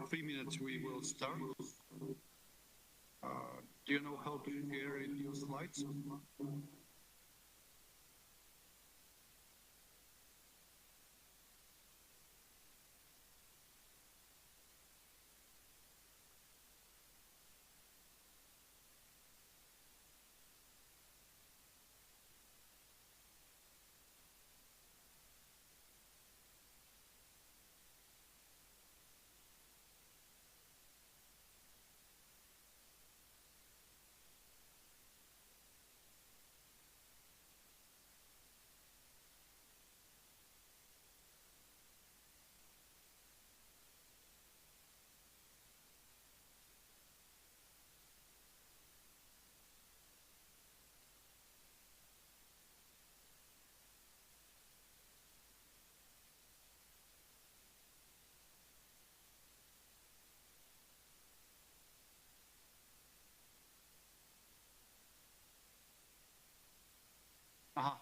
3 minutes we will start. Do you know how to share your slides? Uh-huh.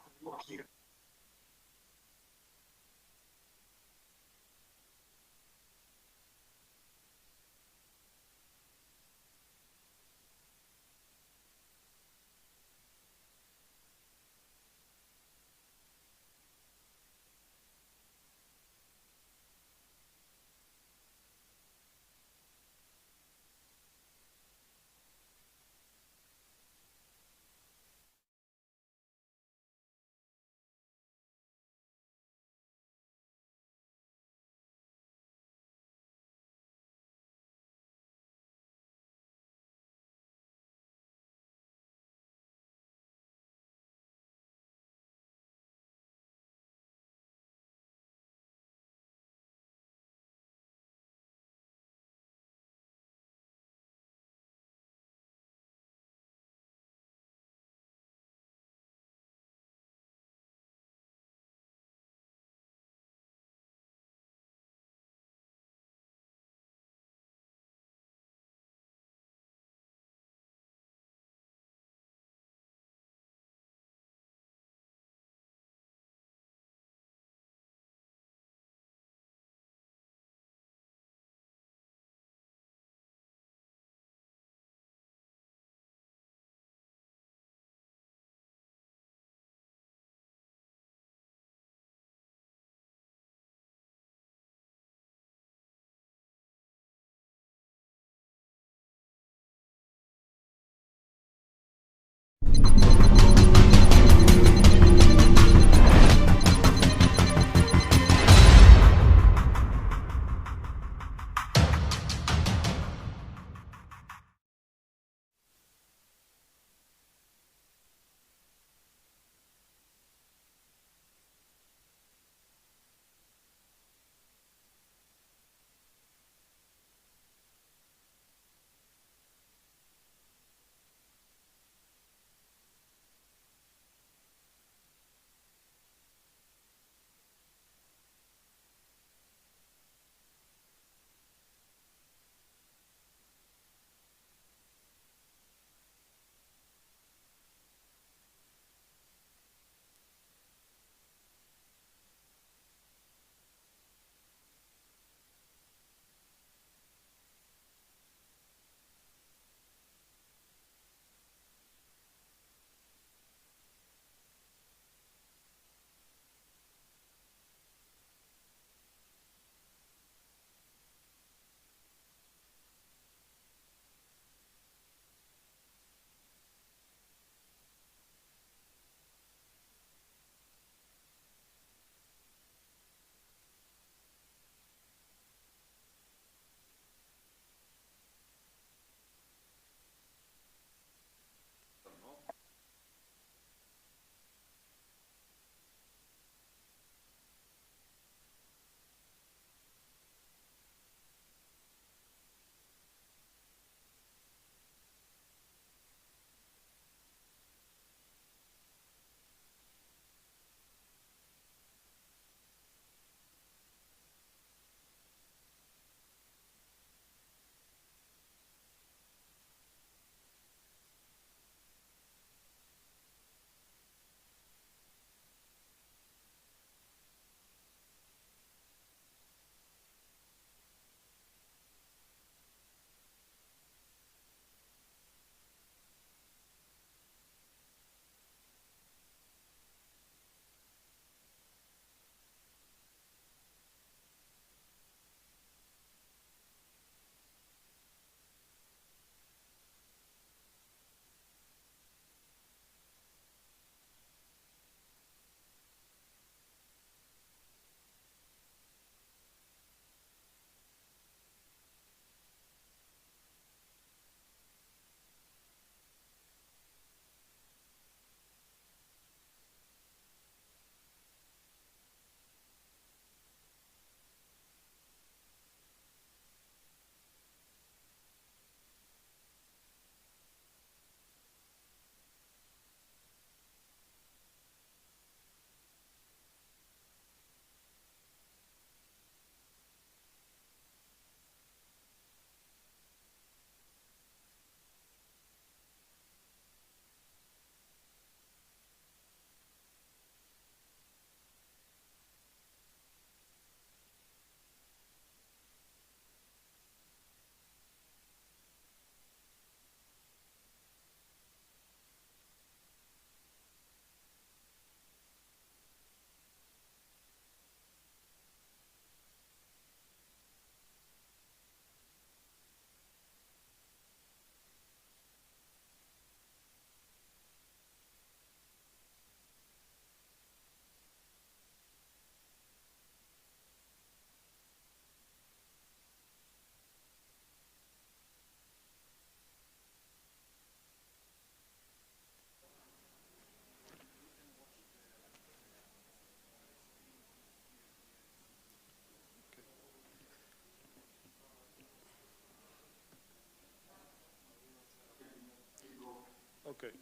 Okay.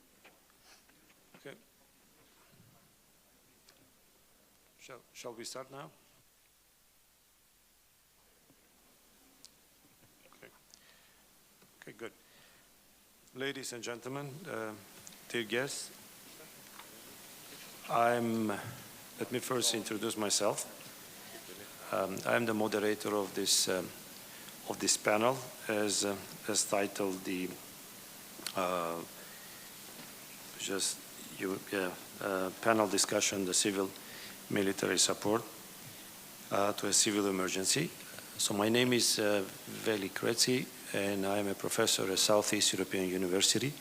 Okay. Shall we start now? Okay. Okay, good. Ladies and gentlemen, dear guests, let me first introduce myself. I'm the moderator of this panel, as titled the panel discussion: the civil military support to a civil emergency. So my name is Veli Kreci, and I am a professor at Southeast European University,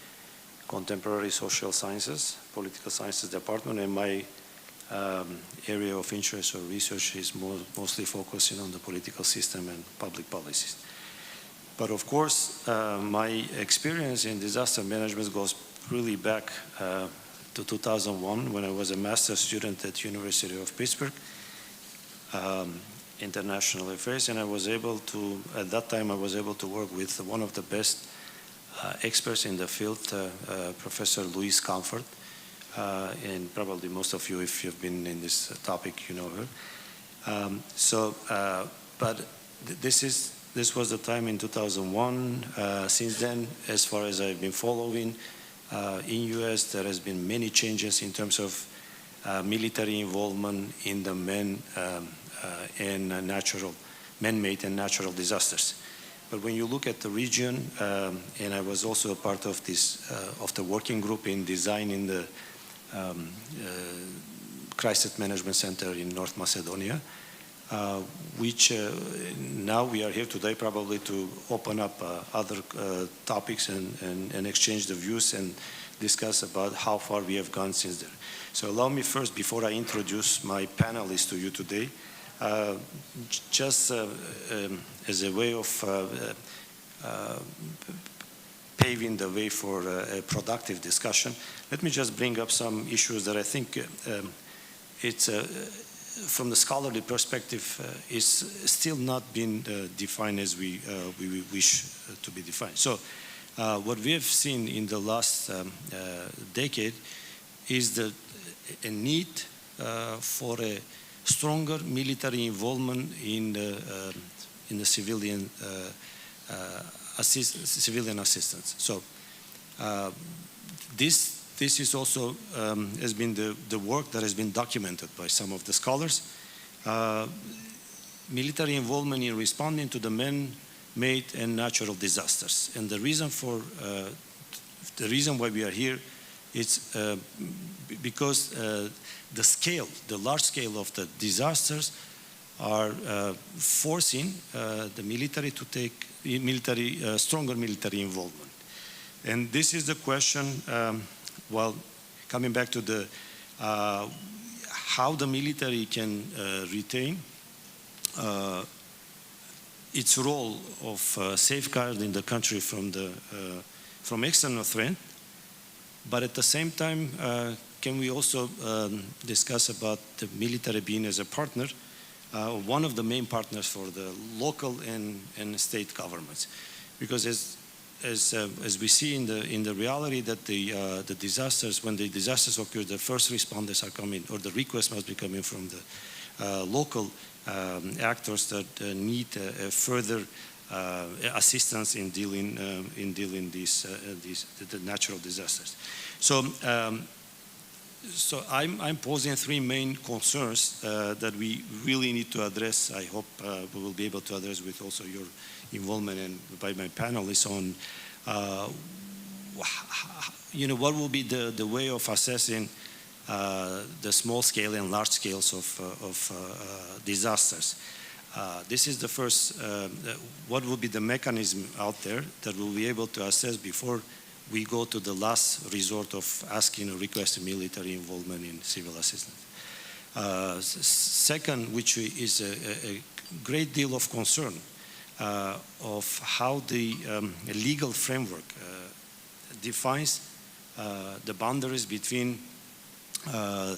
Contemporary Social Sciences, Political Sciences Department, and my area of interest or research is mostly focusing on the political system and public policies. But of course, my experience in disaster management goes really back to 2001, when I was a master's student at University of Pittsburgh, International Affairs, and I was able to, at that time, I was able to work with one of the best experts in the field, Professor Louise Comfort, and probably most of you, if you've been in this topic, you know her. But this was the time in 2001. Since then, as far as I've been following, in US, there has been many changes in terms of military involvement in the man-made and natural disasters. But when you look at the region, and I was also a part of the working group in designing the Crisis Management Center in North Macedonia, which now we are here today probably to open up other topics and exchange the views and discuss about how far we have gone since then. So allow me first, before I introduce my panelists to you today, just as a way of paving the way for a productive discussion, let me just bring up some issues that I think it's from the scholarly perspective is still not been defined as we wish to be defined. So what we have seen in the last decade is a need for a stronger military involvement in the civilian assistance. So this is also has been the work that has been documented by some of the scholars. Military involvement in responding to the man-made and natural disasters, and the reason why we are here is because the large scale of the disasters are forcing the military to take stronger military involvement. And this is the question, well, coming back to how the military can retain its role of safeguarding the country from external threat, but at the same time, can we also discuss about the military being as a partner, one of the main partners for the local and state governments? Because as we see in the reality that the disasters, when the disasters occur, the first responders are coming, or the request must be coming from the local actors that need further assistance in dealing the natural disasters. So I'm posing three main concerns that we really need to address. I hope we will be able to address with also your involvement and by my panelists on, what will be the way of assessing the small scale and large scales of disasters. This is the first, what will be the mechanism out there that will be able to assess before we go to the last resort of asking or requesting military involvement in civil assistance. Second, which is a great deal of concern of how the legal framework defines the boundaries between the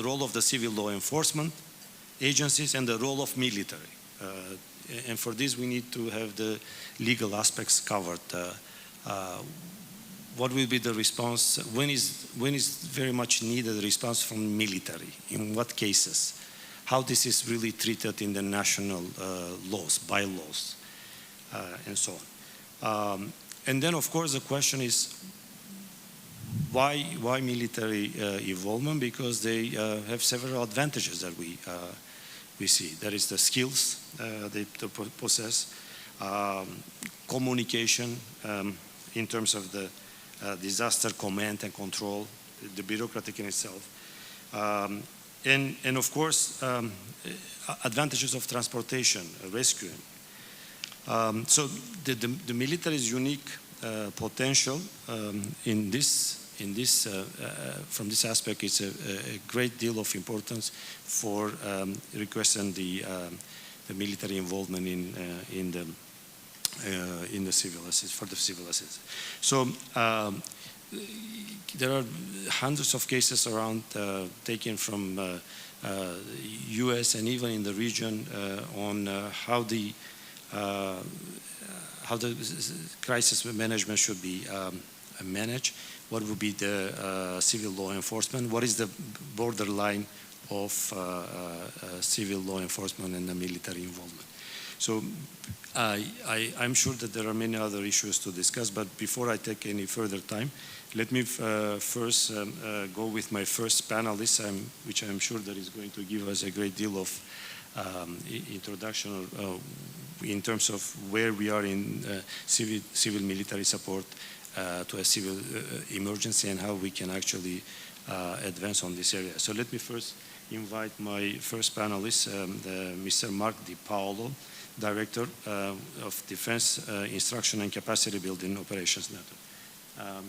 role of the civil law enforcement agencies and the role of military. And for this, we need to have the legal aspects covered. what will be the response? When is very much needed response from military? In what cases? How this is really treated in the national laws, bylaws, and so on. And then, of course, the question is, why military involvement? Because they have several advantages that we see. There is the skills they possess, communication in terms of the disaster command and control, the bureaucratic in itself, and of course advantages of transportation, rescuing. So the military's unique potential in this from this aspect is a great deal of importance for requesting the military involvement in the civil assistance, for the civil assistance. So there are hundreds of cases around taken from U.S. and even in the region on how the crisis management should be managed. What would be the civil law enforcement? What is the borderline of civil law enforcement and the military involvement? So I'm sure that there are many other issues to discuss, but before I take any further time, let me first go with my first panelist, which I'm sure that is going to give us a great deal of introduction in terms of where we are in civil military support to a civil emergency and how we can actually advance on this area. So let me first invite my first panelist, Mr. Mark DiPaolo, Director of Defense Instruction and Capacity Building Operations Network.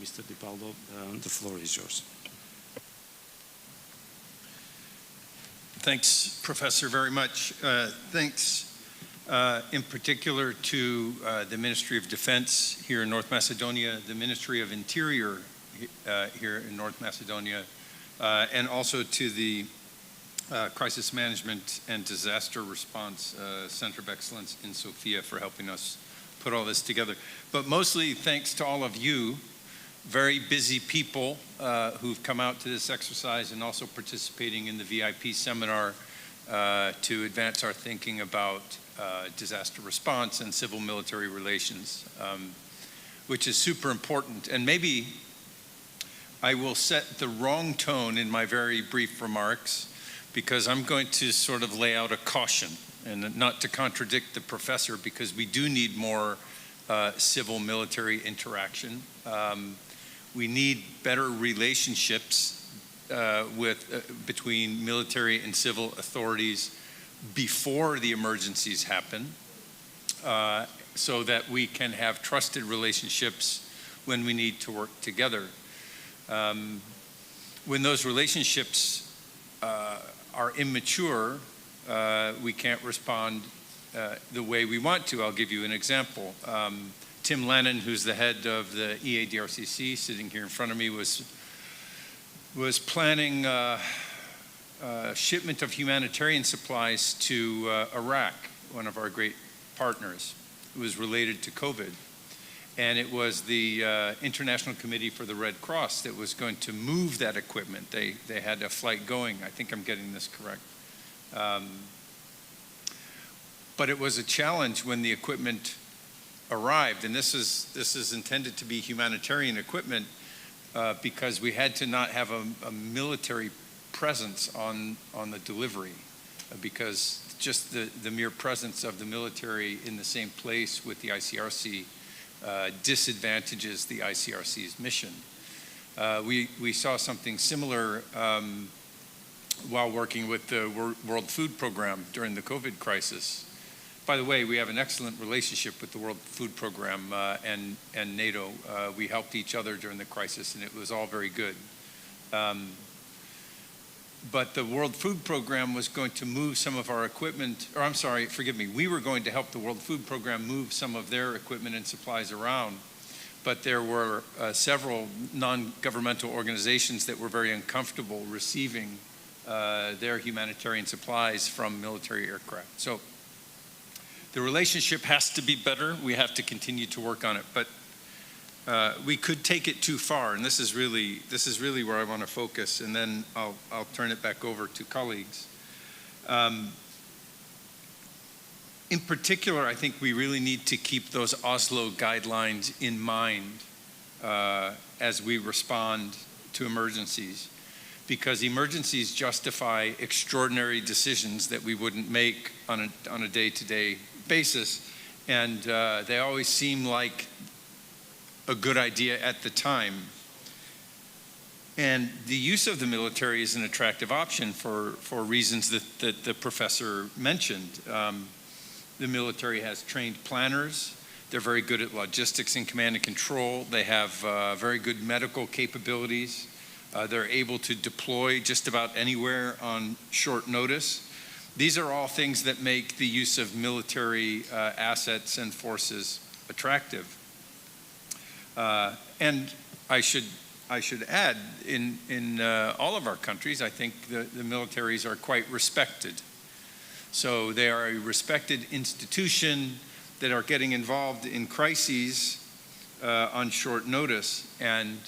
Mr. DiPaolo, the floor is yours. Thanks, Professor, very much. Thanks in particular to the Ministry of Defense here in North Macedonia, the Ministry of Interior here in North Macedonia, and also to the Crisis Management and Disaster Response Center of Excellence in Sofia for helping us put all this together. But mostly thanks to all of you, very busy people who've come out to this exercise and also participating in the VIP seminar to advance our thinking about disaster response and civil military relations, which is super important. And maybe I will set the wrong tone in my very brief remarks, because I'm going to sort of lay out a caution, and not to contradict the professor, because we do need more civil military interaction. We need better relationships between military and civil authorities before the emergencies happen, so that we can have trusted relationships when we need to work together. When those relationships are immature, we can't respond the way we want to. I'll give you an example. Tim Lannon, who's the head of the EADRCC, sitting here in front of me, was planning shipment of humanitarian supplies to Iraq, one of our great partners. It was related to COVID. And it was the International Committee for the Red Cross that was going to move that equipment. They had a flight going. I think I'm getting this correct. But it was a challenge when the equipment arrived, and this is intended to be humanitarian equipment because we had to not have a military presence on the delivery, because just the mere presence of the military in the same place with the ICRC disadvantages the ICRC's mission. We saw something similar while working with the World Food Program during the COVID crisis. By the way, we have an excellent relationship with the World Food Program and NATO. We helped each other during the crisis, and it was all very good. But the World Food Program was going to move some of our equipment, or I'm sorry, forgive me, we were going to help the World Food Program move some of their equipment and supplies around. But there were several non-governmental organizations that were very uncomfortable receiving their humanitarian supplies from military aircraft. So the relationship has to be better. We have to continue to work on it. But we could take it too far, and this is really where I want to focus, and then I'll turn it back over to colleagues. In particular, I think we really need to keep those Oslo guidelines in mind as we respond to emergencies, because emergencies justify extraordinary decisions that we wouldn't make on a day-to-day basis, and they always seem like a good idea at the time. And the use of the military is an attractive option for reasons that the professor mentioned. The military has trained planners. They're very good at logistics and command and control. They have very good medical capabilities. They're able to deploy just about anywhere on short notice. These are all things that make the use of military assets and forces attractive. And I should add, in all of our countries, I think the militaries are quite respected. So they are a respected institution that are getting involved in crises on short notice. And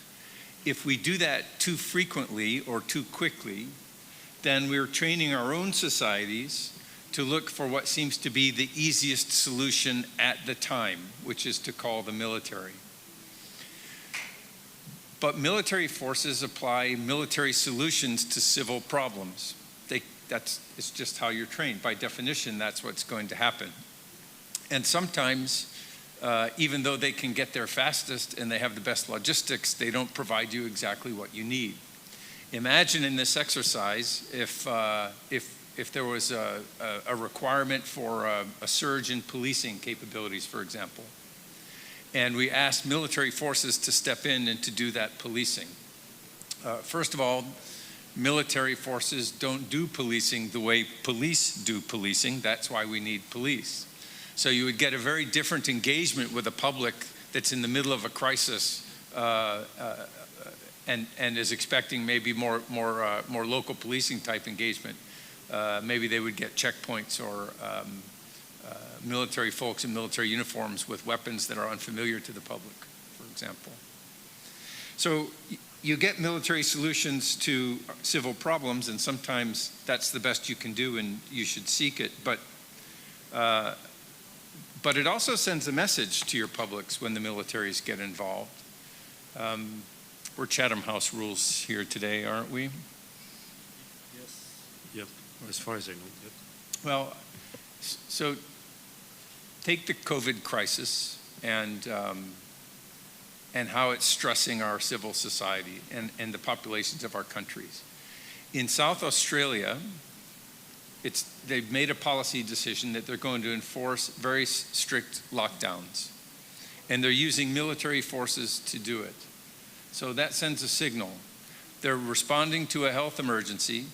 if we do that too frequently or too quickly, then we're training our own societies to look for what seems to be the easiest solution at the time, which is to call the military. But military forces apply military solutions to civil problems. It's just how you're trained. By definition, that's what's going to happen. And sometimes, even though they can get there fastest and they have the best logistics, they don't provide you exactly what you need. Imagine in this exercise if there was a requirement for a surge in policing capabilities, for example, and we asked military forces to step in and to do that policing. First of all, military forces don't do policing the way police do policing. That's why we need police. So you would get a very different engagement with the public that's in the middle of a crisis and is expecting maybe more local policing type engagement. Maybe they would get checkpoints or military folks in military uniforms with weapons that are unfamiliar to the public, for example. So you get military solutions to civil problems, and sometimes that's the best you can do, and you should seek it. But it also sends a message to your publics when the militaries get involved. We're Chatham House rules here today, aren't we? Yes. Yep. As far as I know. Yep. Well, so take the COVID crisis and how it's stressing our civil society and the populations of our countries. In South Australia, they've made a policy decision that they're going to enforce very strict lockdowns, and they're using military forces to do it. So that sends a signal. They're responding to a health emergency,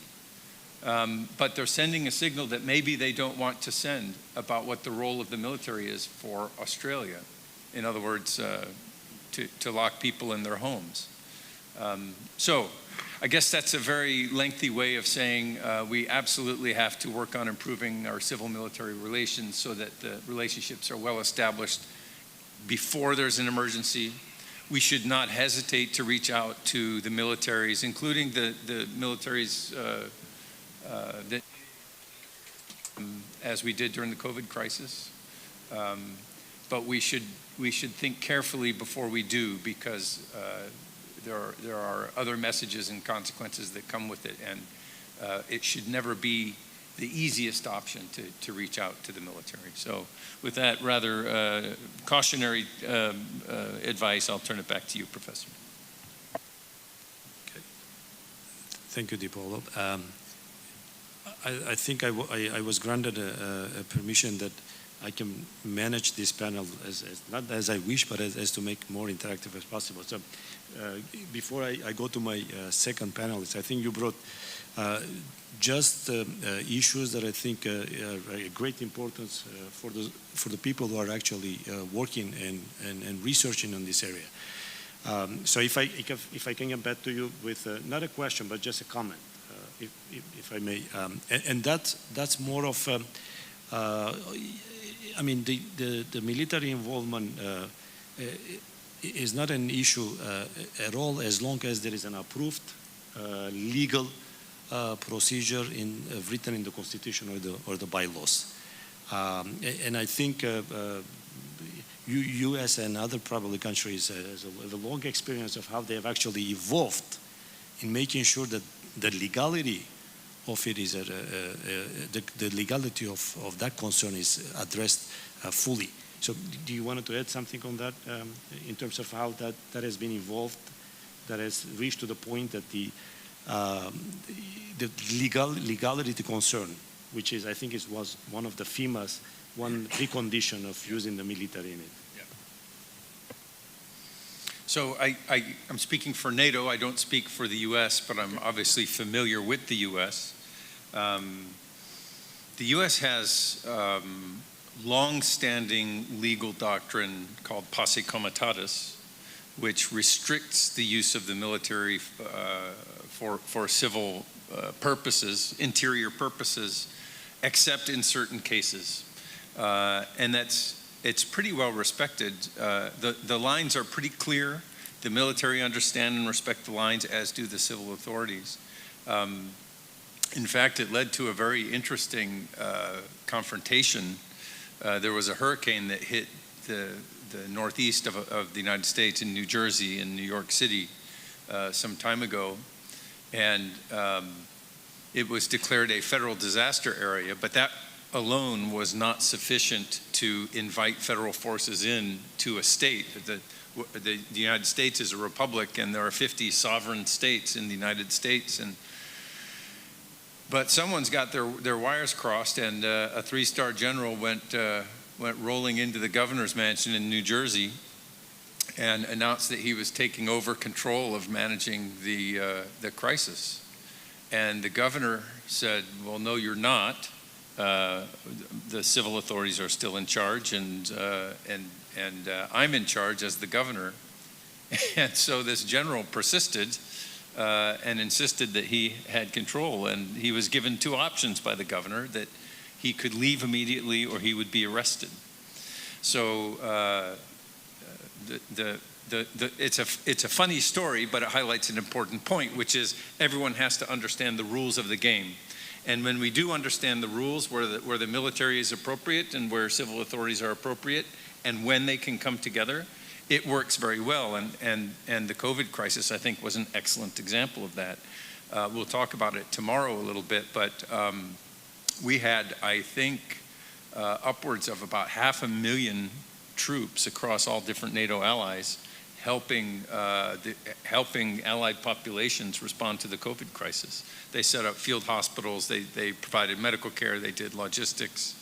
but they're sending a signal that maybe they don't want to send about what the role of the military is for Australia. In other words, to lock people in their homes. So I guess that's a very lengthy way of saying we absolutely have to work on improving our civil-military relations so that the relationships are well established before there's an emergency. We should not hesitate to reach out to the militaries, including the militaries that, as we did during the COVID crisis. But we should think carefully before we do, because there are other messages and consequences that come with it, and it should never be the easiest option to reach out to the military. So with that rather cautionary advice, I'll turn it back to you, Professor. Okay. Thank you, DiPaolo. I think I was granted a permission that I can manage this panel not as I wish, but as to make more interactive as possible. So before I go to my second panelist, I think you brought just issues that I think are a great importance for the people who are actually working and researching on this area. So if I can get back to you with not a question, but just a comment, if I may, and that's more of I mean, the military involvement is not an issue at all, as long as there is an approved legal procedure written in the Constitution or the bylaws. And I think U.S. and other probably countries have a long experience of how they have actually evolved in making sure that the legality of it is the legality of that concern is addressed fully. So do you want to add something on that in terms of how that has been evolved, that has reached to the point that the legality concern, which is, I think, was one of the FEMA's one precondition of using the military in it. Yeah. So I'm speaking for NATO. I don't speak for the U.S., but I'm obviously familiar with the U.S. The U.S. has long-standing legal doctrine called posse comitatus, which restricts the use of the military for civil purposes, interior purposes, except in certain cases. And it's pretty well respected. The lines are pretty clear. The military understand and respect the lines, as do the civil authorities. In fact, it led to a very interesting confrontation. There was a hurricane that hit the northeast of the United States in New Jersey and New York City some time ago. And it was declared a federal disaster area, but that alone was not sufficient to invite federal forces in to a state. The United States is a republic, and there are 50 sovereign states in the United States. But someone's got their wires crossed, and a three-star general went rolling into the governor's mansion in New Jersey and announced that he was taking over control of managing the crisis. And the governor said, "Well, no, you're not. The civil authorities are still in charge, and I'm in charge as the governor." And so this general persisted and insisted that he had control, and he was given two options by the governor, that he could leave immediately or he would be arrested. So it's a funny story, but it highlights an important point, which is everyone has to understand the rules of the game. And when we do understand the rules, where the military is appropriate and where civil authorities are appropriate, and when they can come together, it works very well. And the COVID crisis, I think, was an excellent example of that. We'll talk about it tomorrow a little bit, but we had, I think, upwards of about 500,000 troops across all different NATO allies helping allied populations respond to the COVID crisis. They set up field hospitals, they provided medical care, they did logistics,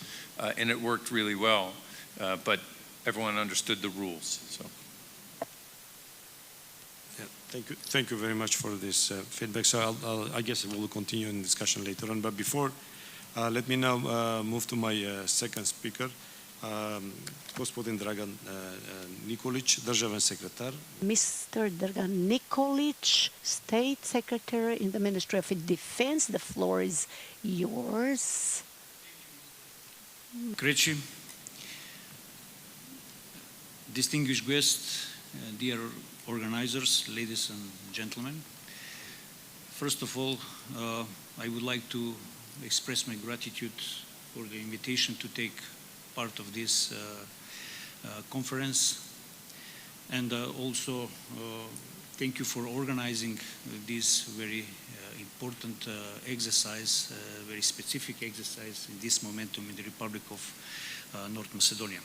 and it worked really well. But everyone understood the rules. So. Yeah, thank you very much for this feedback. So I guess we'll continue in discussion later on. But before, let me now move to my second speaker. Gospodin Dragan Nikolić, državni sekretar. Mr. Dragan Nikolić, State Secretary in the Ministry of Defense. The floor is yours. Kreci, distinguished guests, dear organizers, ladies and gentlemen. First of all, I would like to express my gratitude for the invitation to take part of this conference, and also thank you for organizing this very important exercise, very specific exercise in this momentum in the Republic of North Macedonia.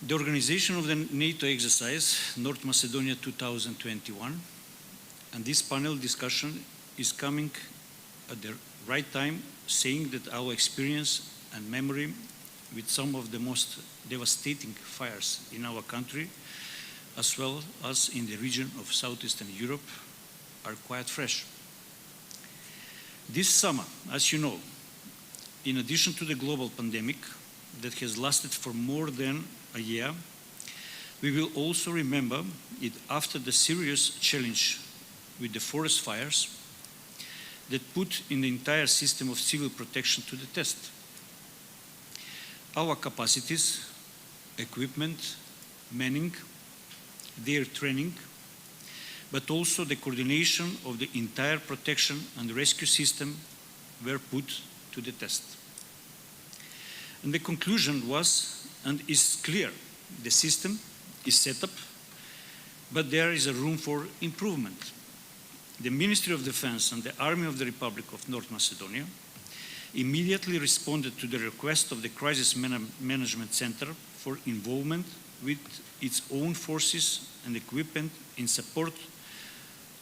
The organization of the NATO exercise, North Macedonia 2021, and this panel discussion is coming at the right time, saying that our experience and memory with some of the most devastating fires in our country, as well as in the region of Southeastern Europe, are quite fresh. This summer, as you know, in addition to the global pandemic that has lasted for more than a year, we will also remember it after the serious challenge with the forest fires that put in the entire system of civil protection to the test. Our capacities, equipment, manning, their training, but also the coordination of the entire protection and rescue system were put to the test. And the conclusion was, and is clear, the system is set up, but there is a room for improvement. The Ministry of Defense and the Army of the Republic of North Macedonia immediately responded to the request of the Crisis Management Center for involvement with its own forces and equipment in support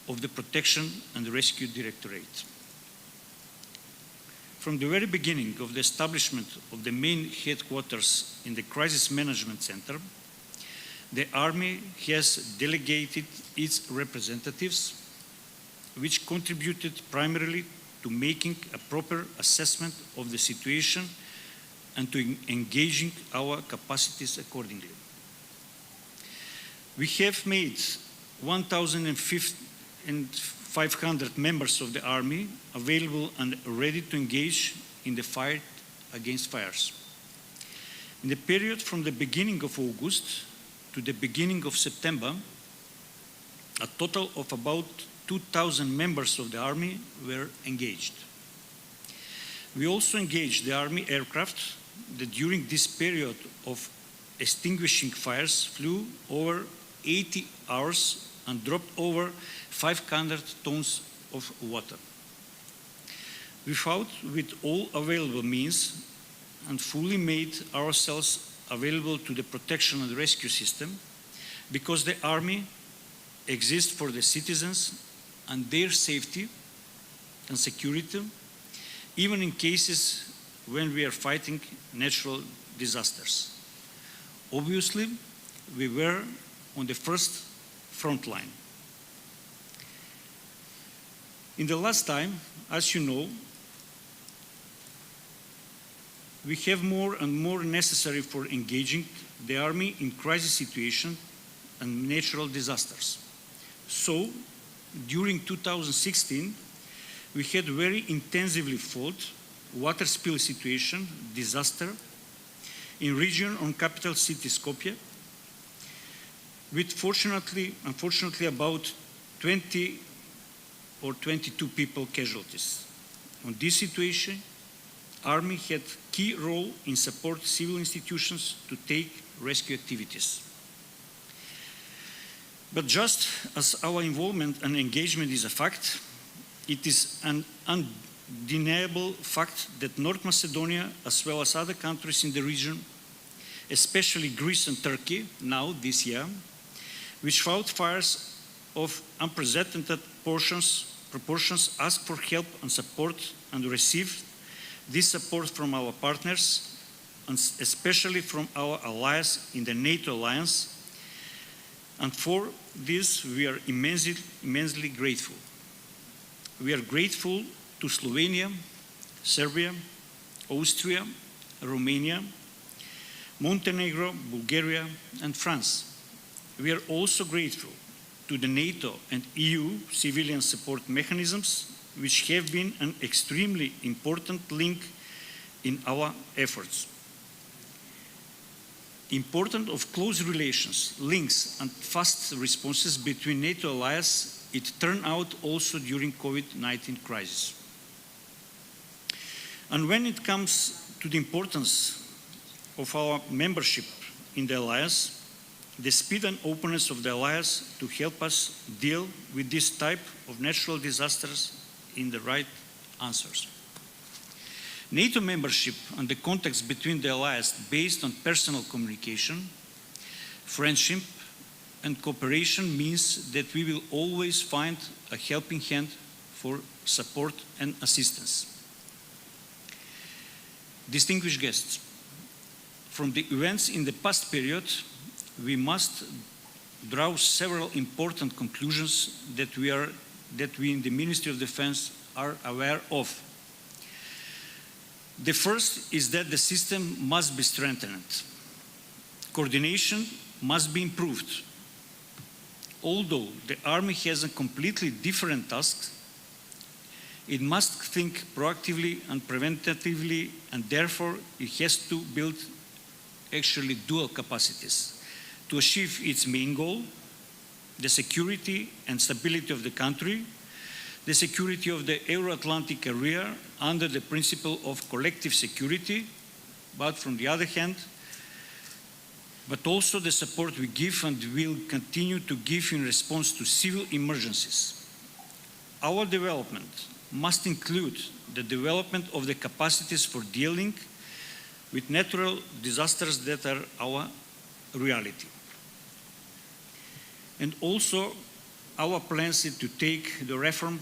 of the Protection and Rescue Directorate. From the very beginning of the establishment of the main headquarters in the Crisis Management Center, the Army has delegated its representatives, which contributed primarily to making a proper assessment of the situation and to engaging our capacities accordingly. We have made 1,500 members of the Army available and ready to engage in the fight against fires. In the period from the beginning of August to the beginning of September, a total of about 2,000 members of the Army were engaged. We also engaged the Army aircraft that during this period of extinguishing fires flew over 80 hours and dropped over 500 tons of water. We fought with all available means and fully made ourselves available to the protection and rescue system because the Army exists for the citizens and their safety and security, even in cases when we are fighting natural disasters. Obviously, we were on the first front line. In the last time, as you know, we have more and more necessary for engaging the Army in crisis situations and natural disasters. So, during 2016, we had very intensively fought water spill situation, disaster, in region on capital city Skopje, with unfortunately about 20 or 22 people casualties. On this situation, Army had key role in support civil institutions to take rescue activities. But just as our involvement and engagement is a fact, it is an undeniable fact that North Macedonia, as well as other countries in the region, especially Greece and Turkey, now this year, which fought fires of unprecedented proportions, asked for help and support and received this support from our partners, and especially from our allies in the NATO alliance. And for this, we are immensely grateful. We are grateful to Slovenia, Serbia, Austria, Romania, Montenegro, Bulgaria, and France. We are also grateful to the NATO and EU civilian support mechanisms, which have been an extremely important link in our efforts. Important of close relations, links, and fast responses between NATO allies, it turned out also during COVID-19 crisis. And when it comes to the importance of our membership in the alliance, the speed and openness of the alliance to help us deal with this type of natural disasters in the right answers. NATO membership and the contacts between the allies based on personal communication, friendship, and cooperation means that we will always find a helping hand for support and assistance. Distinguished guests, from the events in the past period, we must draw several important conclusions that we in the Ministry of Defense are aware of. The first is that the system must be strengthened. Coordination must be improved. Although the Army has a completely different task, it must think proactively and preventatively, and therefore it has to build actually dual capacities to achieve its main goal, the security and stability of the country, the security of the Euro-Atlantic area under the principle of collective security, but from the other hand, but also the support we give and will continue to give in response to civil emergencies. Our development must include the development of the capacities for dealing with natural disasters that are our reality. And also, our plans is to take the reform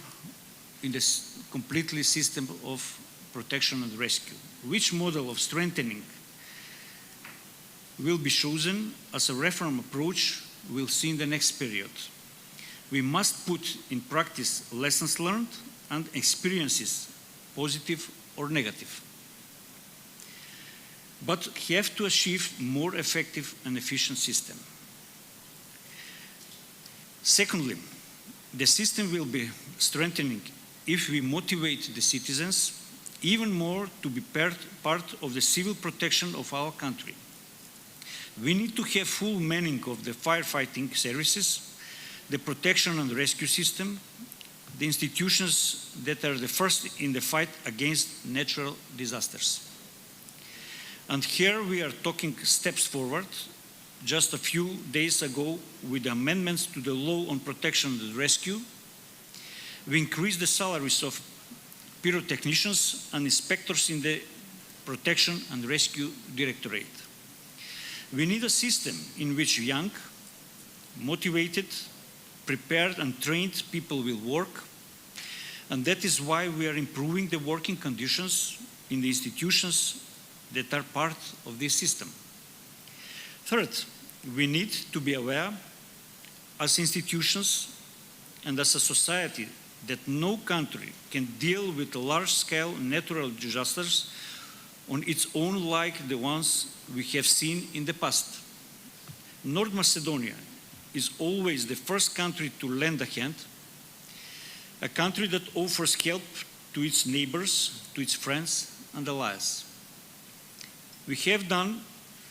in this completely system of protection and rescue. Which model of strengthening will be chosen as a reform approach we'll see in the next period. We must put in practice lessons learned and experiences, positive or negative, but have to achieve more effective and efficient system. Secondly, the system will be strengthening if we motivate the citizens even more to be part of the civil protection of our country. We need to have full manning of the firefighting services, the protection and rescue system, the institutions that are the first in the fight against natural disasters. And here we are talking steps forward. Just a few days ago, with the amendments to the law on protection and rescue, we increased the salaries of pyrotechnicians and inspectors in the Protection and Rescue Directorate. We need a system in which young, motivated, prepared and trained people will work, and that is why we are improving the working conditions in the institutions that are part of this system. Third, we need to be aware as institutions and as a society that no country can deal with large-scale natural disasters on its own like the ones we have seen in the past. North Macedonia is always the first country to lend a hand, a country that offers help to its neighbors, to its friends and allies. We have done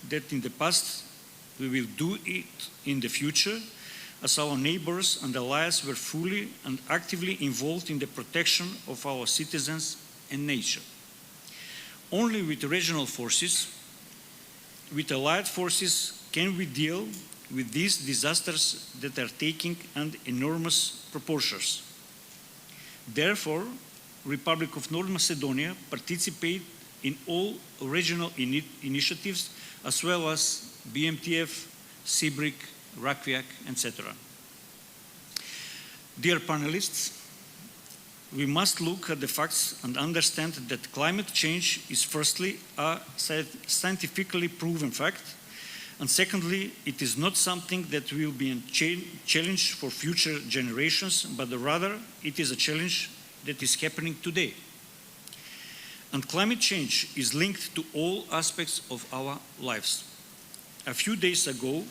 that in the past, we will do it in the future, as our neighbors and allies were fully and actively involved in the protection of our citizens and nature. Only with regional forces, with allied forces, can we deal with these disasters that are taking on enormous proportions. Therefore, Republic of North Macedonia participates in all regional initiatives, as well as BMTF, CIBRIC, RACVIAC, etc. Dear panelists, we must look at the facts and understand that climate change is firstly a scientifically proven fact, and secondly, it is not something that will be a challenge for future generations, but rather it is a challenge that is happening today. And climate change is linked to all aspects of our lives. A few days ago,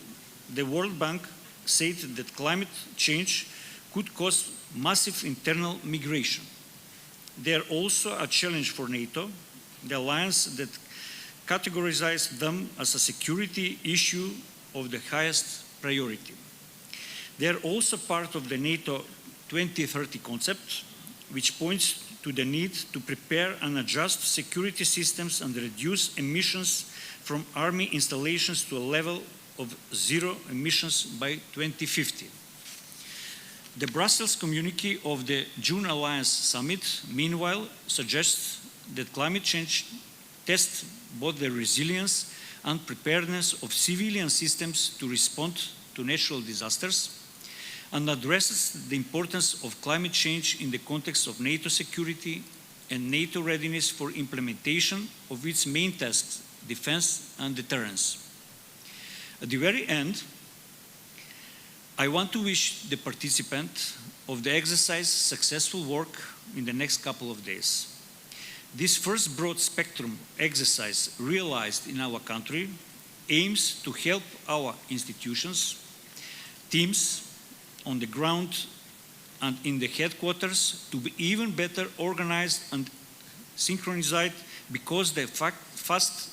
the World Bank said that climate change could cause massive internal migration. They are also a challenge for NATO, the alliance that categorizes them as a security issue of the highest priority. They are also part of the NATO 2030 concept, which points to the need to prepare and adjust security systems and reduce emissions from army installations to a level of zero emissions by 2050. The Brussels communique of the June Alliance Summit, meanwhile, suggests that climate change tests both the resilience and preparedness of civilian systems to respond to natural disasters, and addresses the importance of climate change in the context of NATO security and NATO readiness for implementation of its main tasks, defense and deterrence. At the very end, I want to wish the participant of the exercise successful work in the next couple of days. This first broad spectrum exercise realized in our country aims to help our institutions, teams on the ground and in the headquarters to be even better organized and synchronized, because the fast,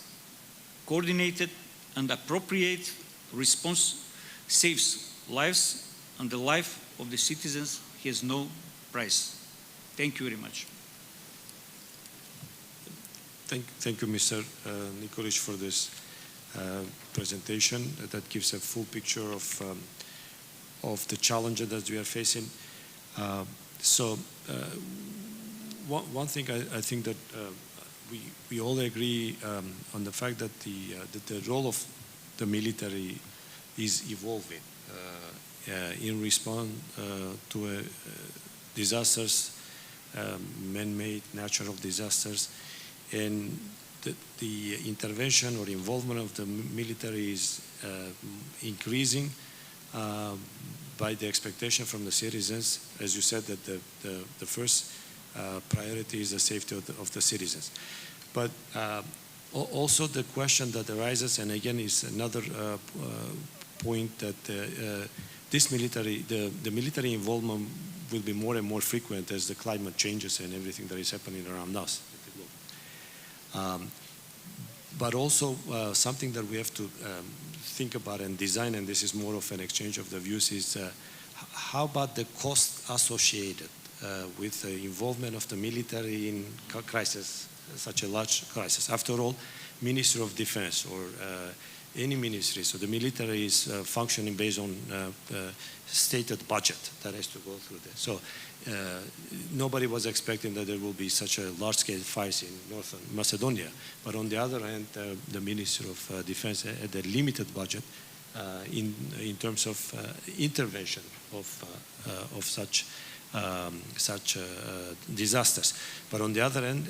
coordinated and appropriate response saves lives and the life of the citizens has no price. Thank you very much. Thank you, Mr. Nikolic, for this presentation that gives a full picture of the challenges that we are facing. One thing I think that we all agree on the fact that the role of the military is evolving in response to disasters, man-made natural disasters, and the intervention or involvement of the military is increasing by the expectation from the citizens. As you said, that the first priority is the safety of the citizens. But also the question that arises, and again is another point, that this the military involvement will be more and more frequent as the climate changes and everything that is happening around us. But also something that we have to think about and design, and this is more of an exchange of the views, is how about the cost associated with the involvement of the military in crisis, such a large crisis. After all, Ministry of Defense or any ministry, so the military is functioning based on stated budget that has to go through this. So nobody was expecting that there will be such a large-scale fires in North Macedonia. But on the other hand, the Ministry of Defense had a limited budget in terms of intervention of such disasters. But on the other hand,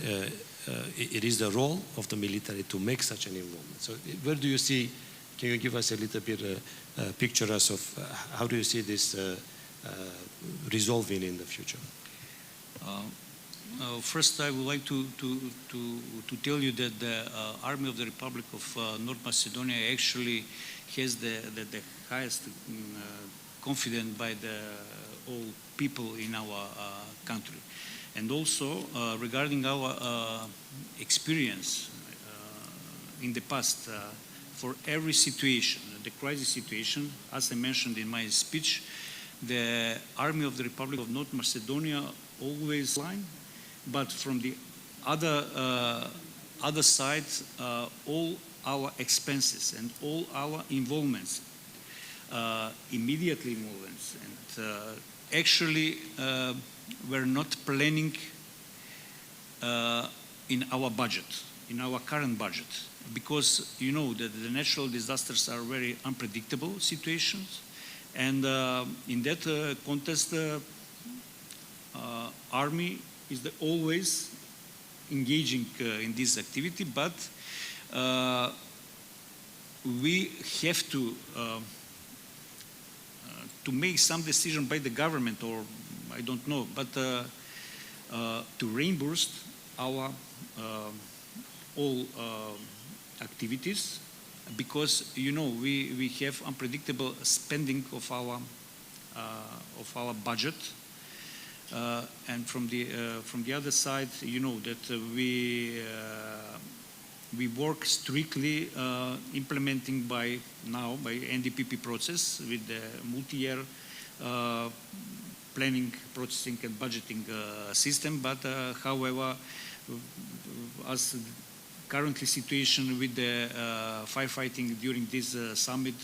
it is the role of the military to make such an involvement. So where do you see, can you give us a little bit picture us of how do you see this resolving in the future? First, I would like to tell you that the Army of the Republic of North Macedonia actually has the highest confidence by the all people in our country. And also regarding our experience in the past, for every situation, the crisis situation, as I mentioned in my speech, the Army of the Republic of North Macedonia always line, but from the other side, all our expenses and all our involvements, immediately involvements, and actually we're not planning in our budget, in our current budget, because you know that the natural disasters are very unpredictable situations, and in that context, Army is always engaging in this activity, but we have to make some decision by the government, or I don't know, but to reimburse our all activities, because you know we have unpredictable spending of our budget, and from the other side, you know that we work strictly implementing by NDPP process with the multi-year planning, processing and budgeting system, but however, as currently situation with the firefighting during this summit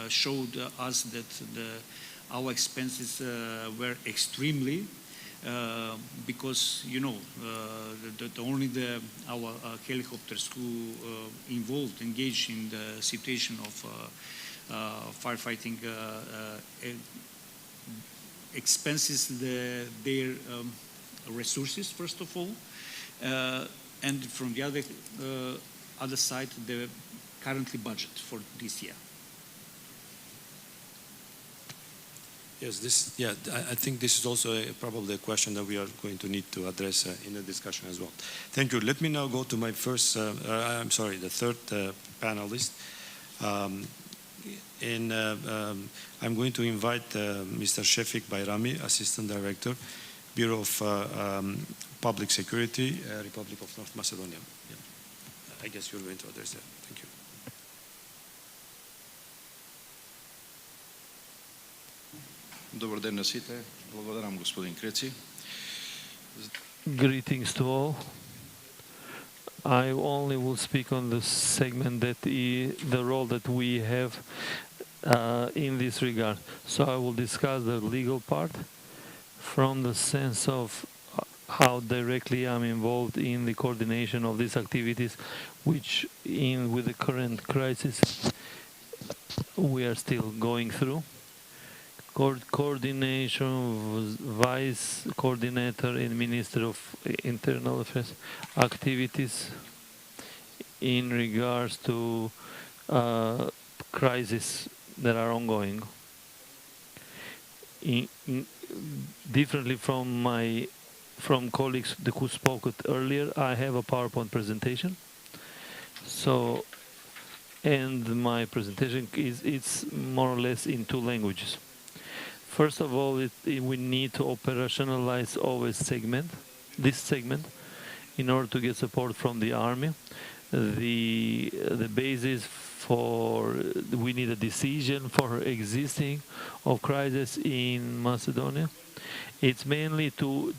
showed us that our expenses were extremely because you know only our helicopters who engaged in the situation of firefighting expenses their resources first of all, and from the other side the currently budget for this year. Yes, I think this is also probably a question that we are going to need to address in the discussion as well. Thank you. Let me now go to my the third panelist. I'm going to invite Mr. Shefik Bayrami, Assistant Director, Bureau of Public Security, Republic of North Macedonia. Yeah. I guess you're going to address that. Thank you. Добър ден на сите. Благодарам, господин Креци. Greetings to all. I only will speak on the segment that the role that we have in this regard. So I will discuss the legal part from the sense of how directly I'm involved in the coordination of these activities, which with the current crisis we are still going through. Coordination, Vice Coordinator in Minister of Internal Affairs activities in regards to crises that are ongoing. Differently from colleagues who spoke earlier, I have a PowerPoint presentation. And my presentation it's more or less in two languages. First of all, we need to operationalize this segment, in order to get support from the army. The basis we need a decision for existing of crisis in Macedonia. It's mainly to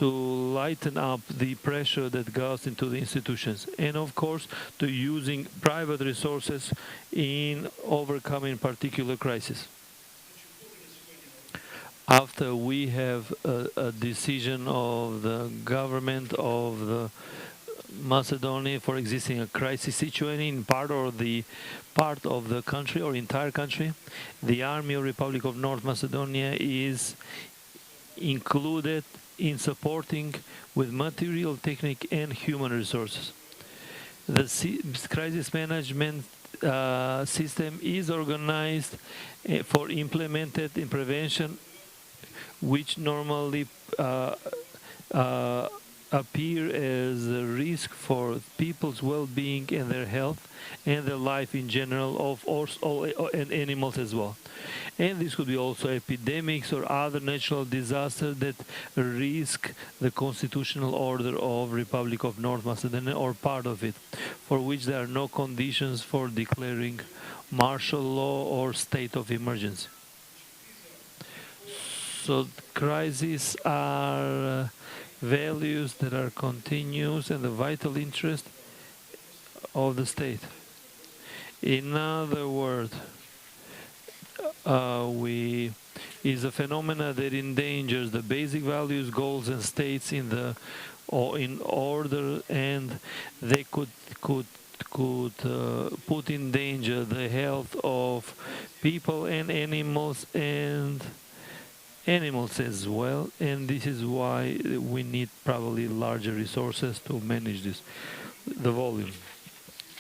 lighten up the pressure that goes into the institutions, and of course to using private resources in overcoming particular crisis. After we have a decision of the government of the Macedonia for existing a crisis situation in part of the country or entire country, the Army of Republic of North Macedonia is included in supporting with material, technique, and human resources. The crisis management system is organized for implemented in prevention, which normally appear as a risk for people's well-being and their health and their life in general and animals as well. And this could be also epidemics or other natural disasters that risk the constitutional order of Republic of North Macedonia or part of it, for which there are no conditions for declaring martial law or state of emergency. So crises are values that are continuous and the vital interest of the state. In other words, is a phenomena that endangers the basic values, goals, and states in order, and they could put in danger the health of people and animals as well. And this is why we need probably larger resources to manage the volume.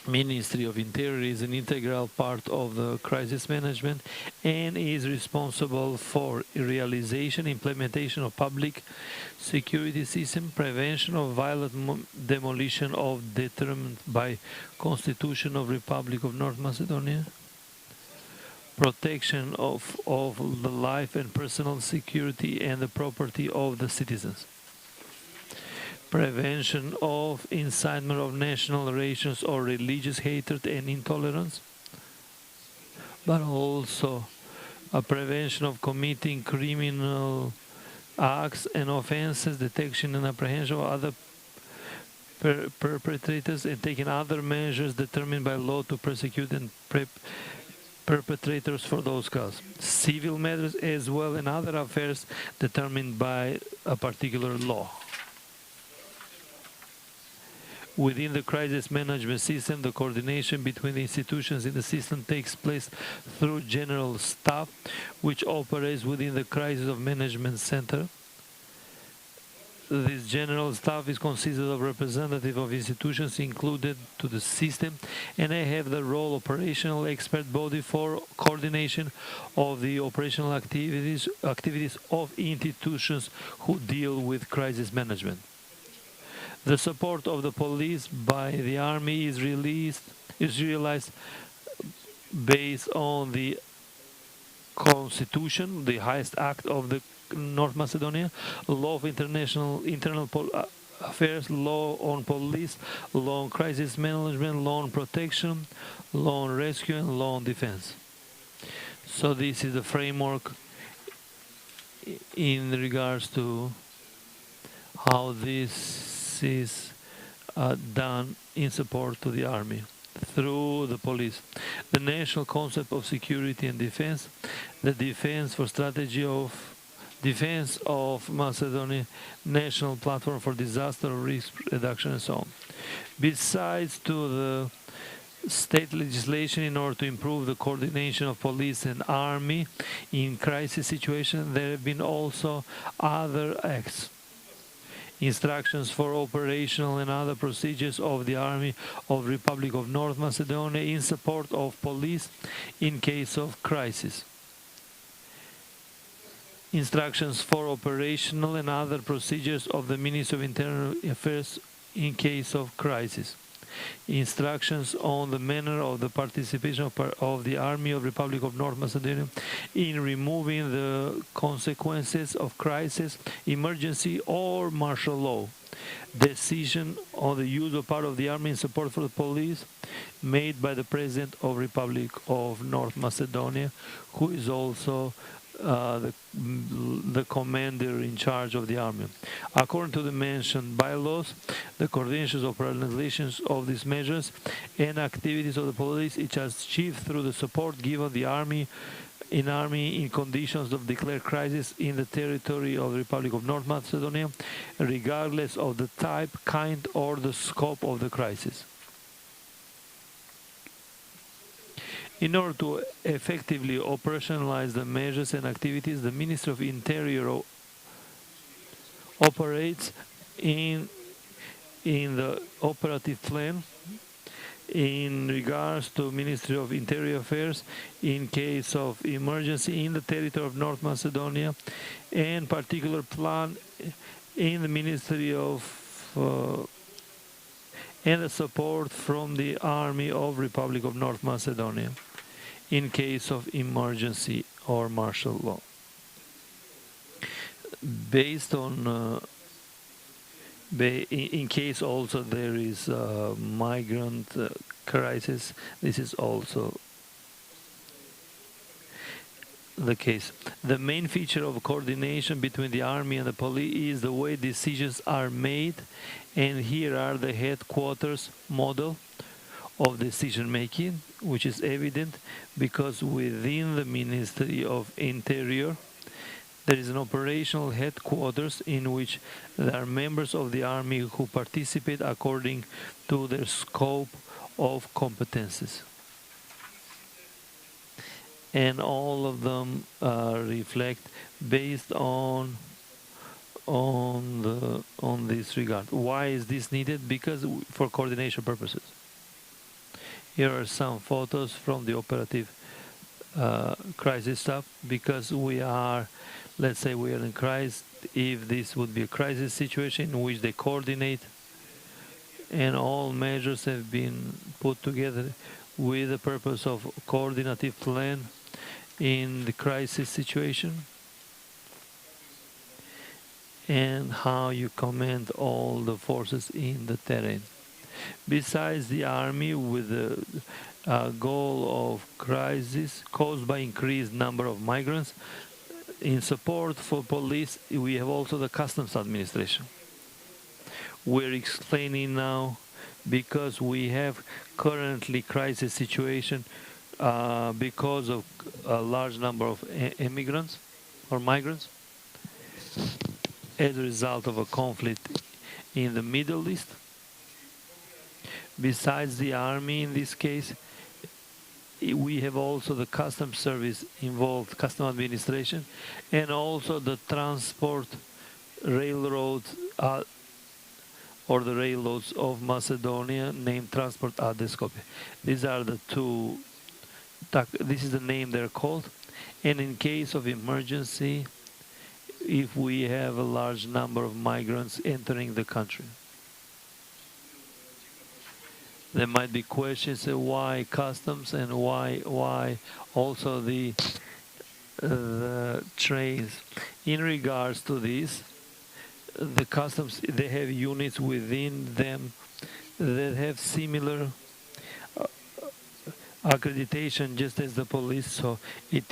Ministry of Interior is an integral part of the crisis management and is responsible for realization, implementation of public security system, prevention of violent demolition of determined by Constitution of Republic of North Macedonia, protection of the life and personal security and the property of the citizens, prevention of incitement of national relations or religious hatred and intolerance, but also a prevention of committing criminal acts and offenses, detection and apprehension of other perpetrators, and taking other measures determined by law to prosecute and perpetrators for those causes. Civil matters as well and other affairs determined by a particular law. Within the crisis management system, the coordination between the institutions in the system takes place through General Staff, which operates within the Crisis of Management Center. This General Staff is consisted of representatives of institutions included to the system, and they have the role operational expert body for coordination of the operational activities of institutions who deal with crisis management. The support of the police by the army is realized based on the Constitution, the highest act of the North Macedonia, law of internal affairs, law on police, law on crisis management, law on protection, law on rescue, and law on defense. So this is the framework in regards to how this is done in support to the army through the police. The national concept of security and defense, the defense of Macedonia, national platform for disaster risk reduction, and so on. Besides to the state legislation in order to improve the coordination of police and army in crisis situations, there have been also other acts. Instructions for operational and other procedures of the Army of Republic of North Macedonia in support of police in case of crisis. Instructions for operational and other procedures of the Ministry of Internal Affairs in case of crisis. Instructions on the manner of the participation of the Army of Republic of North Macedonia in removing the consequences of crisis, emergency, or martial law. Decision on the use of part of the Army in support for the police made by the President of Republic of North Macedonia, who is also the commander in charge of the army. According to the mentioned bylaws, the coordination of operations of these measures and activities of the police is achieved through the support given the army in conditions of declared crisis in the territory of the Republic of North Macedonia, regardless of the type, kind, or the scope of the crisis. In order to effectively operationalize the measures and activities, the Ministry of Interior operates in the operative plan in regards to Ministry of Interior Affairs in case of emergency in the territory of North Macedonia, and particular plan in the Ministry of and the support from the Army of Republic of North Macedonia in case of emergency or martial law. Based on in case also there is a migrant crisis, this is also the case. The main feature of coordination between the army and the police is the way decisions are made, and here are the headquarters model of decision making, which is evident because within the Ministry of Interior there is an operational headquarters in which there are members of the army who participate according to their scope of competences. And all of them reflect based on this regard. Why is this needed? Because for coordination purposes. Here are some photos from the operative crisis stuff, because we are, let's say we are in crisis, if this would be a crisis situation in which they coordinate and all measures have been put together with the purpose of coordinative plan in the crisis situation, and how you command all the forces in the terrain. Besides the army with the goal of crisis caused by increased number of migrants, in support for police we have also the customs administration. We're explaining now because we have currently crisis situation because of a large number of immigrants or migrants as a result of a conflict in the Middle East. Besides the army in this case, we have also the customs service involved, customs administration, and also the transport railroads or the railroads of Macedonia, named Transport Adescope. These are the two, this is the name they're called. And in case of emergency, if we have a large number of migrants entering the country. There might be questions why customs and why also the trains. In regards to this, the customs, they have units within them that have similar accreditation just as the police, so it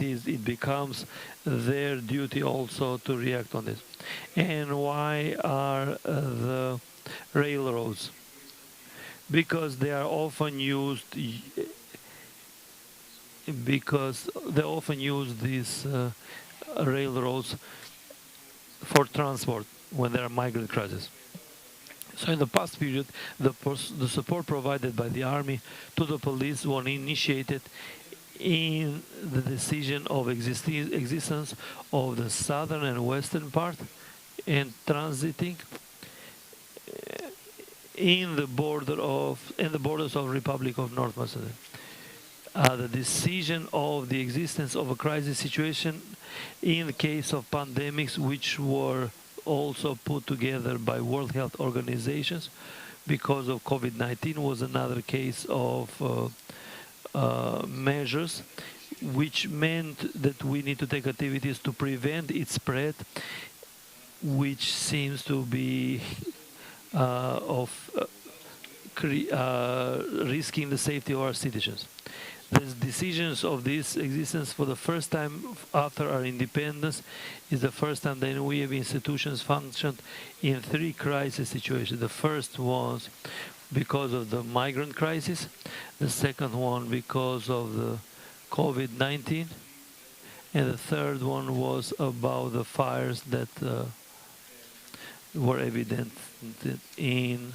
becomes their duty also to react on this. And why are the railroads? Because they are often used, because they often use these railroads for transport when there are migrant crises. So in the past period, the support provided by the army to the police was initiated in the decision of existence of the southern and western part and transiting in the borders of Republic of North Macedonia. The decision of the existence of a crisis situation in the case of pandemics, which were also put together by World Health Organizations because of COVID-19, was another case of measures, which meant that we need to take activities to prevent its spread, which seems to be risking the safety of our citizens. The decisions of this existence for the first time after our independence is the first time that we have institutions functioned in 3 crisis situations. The first was because of the migrant crisis, the second one because of the COVID-19, and the third one was about the fires that were evident in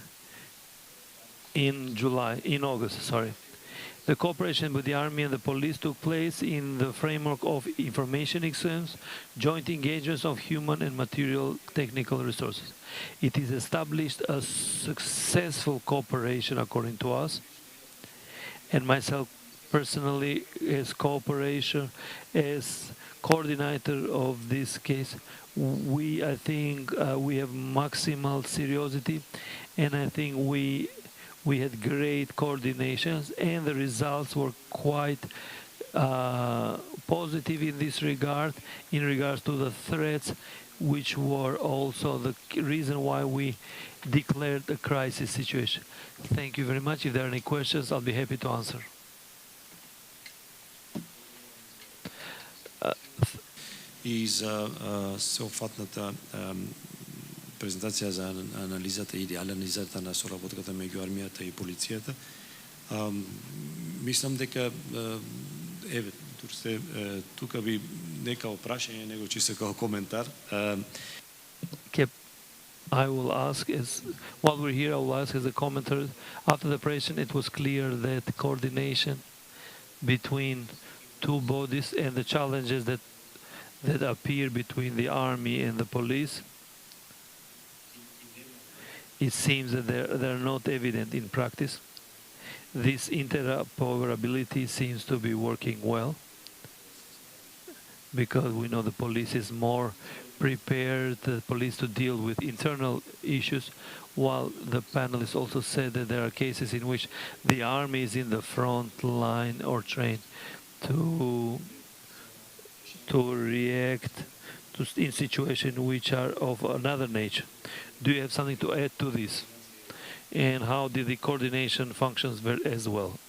August. The cooperation with the army and the police took place in the framework of information exchange, joint engagements of human and material technical resources. It is established a successful cooperation according to us, and myself personally as coordinator of this case, I think we have maximal seriousity, and I think we had great coordinations, and the results were quite positive in this regard, in regards to the threats, which were also the reason why we declared a crisis situation. Thank you very much. If there are any questions, I'll be happy to answer. И за всеобхватната презентација за анализата, идеална анализата на соработката меѓу армијата и полицијата. Мислам дека еве сте тука би не као прашање, него чисто као коментар. I will ask, while we're here, I will ask as a commentator. After the operation, it was clear that coordination between 2 bodies and the challenges that appear between the army and the police, it seems that they're not evident in practice. This interoperability seems to be working well, because we know the police is more prepared, the police, to deal with internal issues, while the panelists also said that there are cases in which the army is in the front line or trained to react in situations which are of another nature. Do you have something to add to this? And how did the coordination functions as well?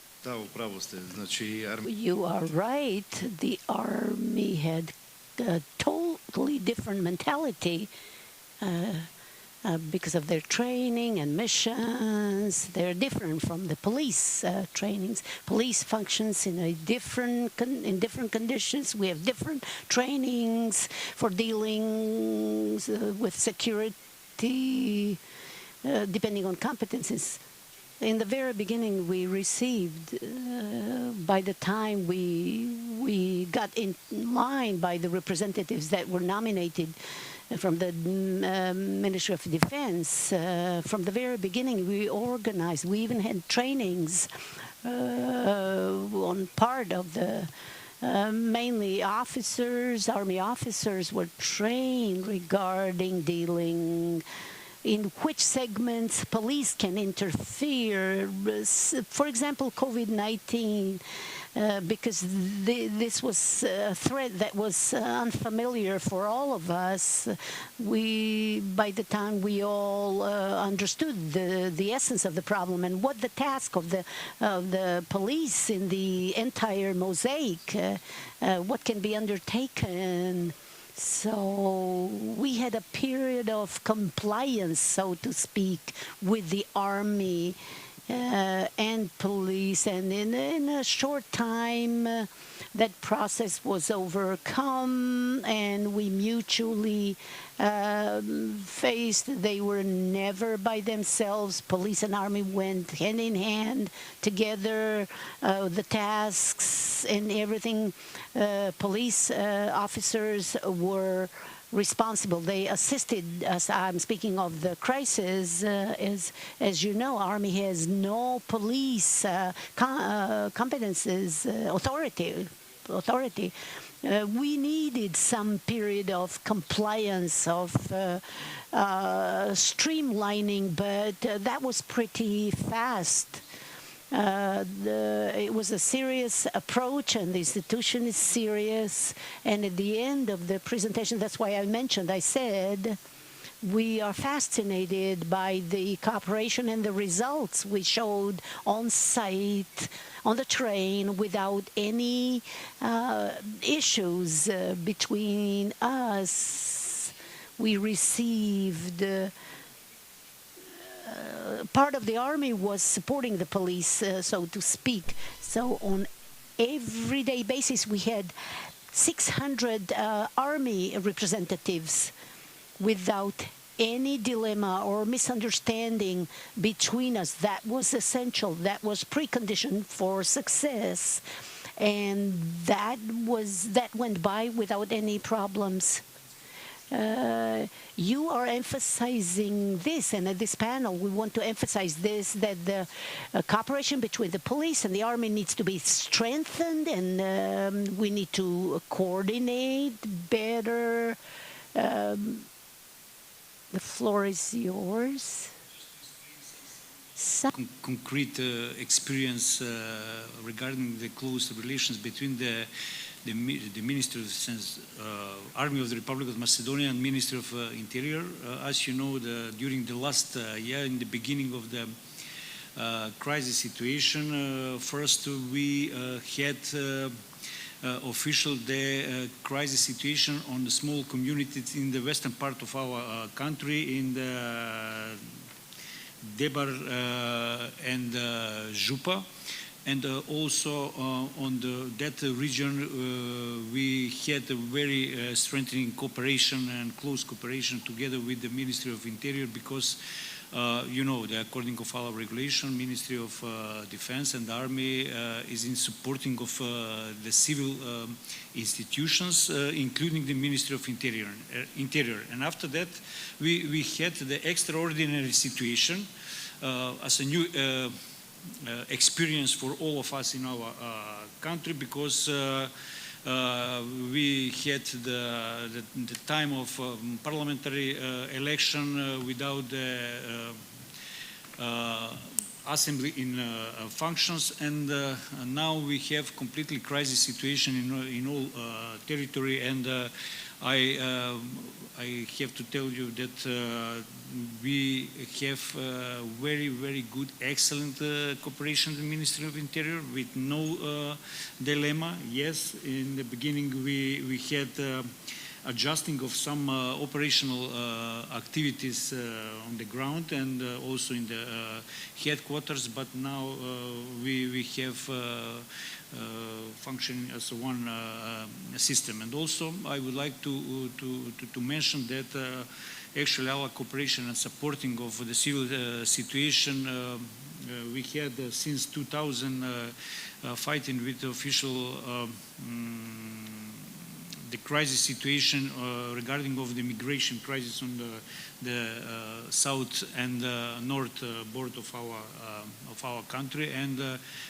You are right. The army had a totally different mentality because of their training and missions. They're different from the police trainings. Police functions in different conditions. We have different trainings for dealing with security, depending on competencies. In the very beginning, we received, by the time we got in line by the representatives that were nominated from the Ministry of Defense, from the very beginning, we organized. We even had trainings on part of the mainly officers, army officers were trained regarding dealing in which segments police can interfere. For example, COVID-19, because this was a threat that was unfamiliar for all of us. By the time we all understood the essence of the problem and what the task of the police in the entire mosaic, what can be undertaken. So we had a period of compliance, so to speak, with the army and police, and in a short time that process was overcome, and we mutually faced. They were never by themselves. Police and army went hand in hand together. The tasks and everything, police officers were responsible. They assisted us. I'm speaking of the crisis. As you know, Army has no police competences, authority. We needed some period of compliance, of streamlining, but that was pretty fast. It was a serious approach, and the institution is serious. And at the end of the presentation, that's why I said, we are fascinated by the cooperation and the results we showed on site, on the train, without any issues between us. We received part of the army was supporting the police, so to speak. So on everyday basis, we had 600 army representatives without any dilemma or misunderstanding between us. That was essential. That was precondition for success. And that went by without any problems. You are emphasizing this, and at this panel we want to emphasize this, that the cooperation between the police and the army needs to be strengthened, and we need to coordinate better. The floor is yours. Concrete experience regarding the close relations between the Ministry of Defense, Army of the Republic of Macedonia and Ministry of Interior. As you know, during the last year, in the beginning of the crisis situation, first we had official the crisis situation on the small communities in the western part of our country, in the Debar and Župa. And also on that region, we had a very strengthening cooperation and close cooperation together with the Ministry of Interior, because you know, according to our regulation, Ministry of Defense and Army is in supporting of the civil institutions, including the Ministry of Interior. And after that, we had the extraordinary situation as a new experience for all of us in our country, because we had the time of parliamentary election without the assembly in functions, and now we have completely crisis situation in all territory, and I have to tell you that we have very, very good, excellent cooperation with the Ministry of Interior with no dilemma. Yes, in the beginning we had adjusting of some operational activities on the ground and also in the headquarters, but now we have functioning as one system. And also I would like to mention that actually our cooperation and supporting of the civil situation, we had since 2000 fighting with the official the crisis situation regarding of the migration crisis on the south and north border of our country, and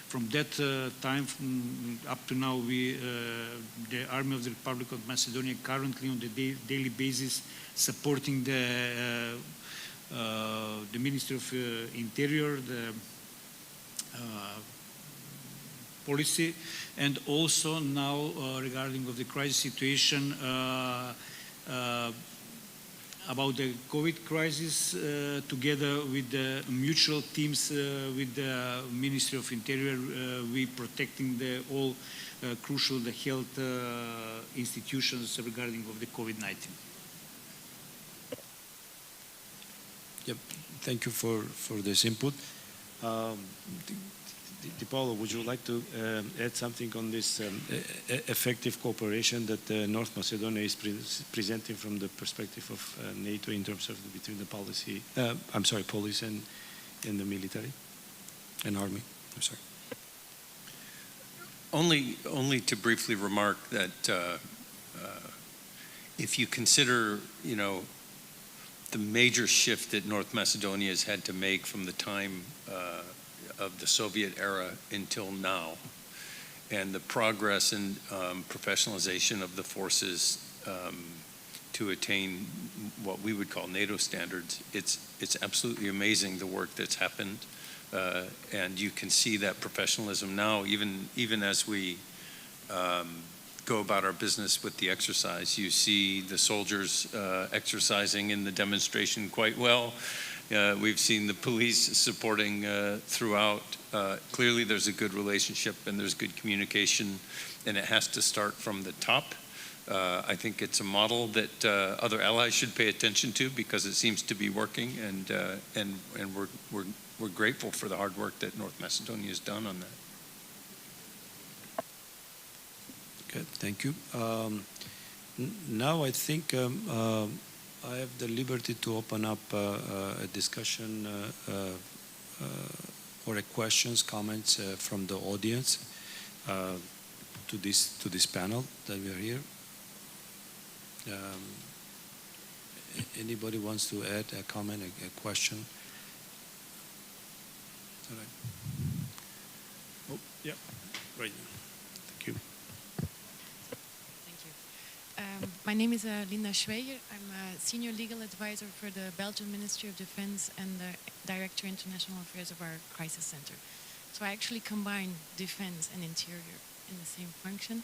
from that time up to now, the Army of the Republic of Macedonia currently on the daily basis supporting the the Ministry of Interior, the policy, and also now regarding of the crisis situation about the COVID crisis, together with the mutual teams with the Ministry of Interior, we protecting the all crucial the health institutions regarding of the COVID-19. Yep. Thank you for this input. Di Paolo, would you like to add something on this effective cooperation that North Macedonia is presenting from the perspective of NATO in terms of between the policy, police and the military and army? I'm sorry. Only to briefly remark that if you consider, the major shift that North Macedonia has had to make from the time of the Soviet era until now, and the progress and professionalization of the forces to attain what we would call NATO standards, it's absolutely amazing the work that's happened, and you can see that professionalism now, even as we go about our business with the exercise. You see the soldiers exercising in the demonstration quite well. We've seen the police supporting throughout. Clearly there's a good relationship and there's good communication, and it has to start from the top. I think it's a model that other allies should pay attention to because it seems to be working, and we're grateful for the hard work that North Macedonia has done on that. Okay, thank you. Now I think I have the liberty to open up a discussion or a questions, comments from the audience to this panel that we are here. Anybody wants to add a comment, a question? All right. Oh, yeah, right. Thank you. My name is Linda Schweiger. I'm a senior legal advisor for the Belgian Ministry of Defense and the Director International Affairs of our crisis center. So I actually combine defense and interior in the same function.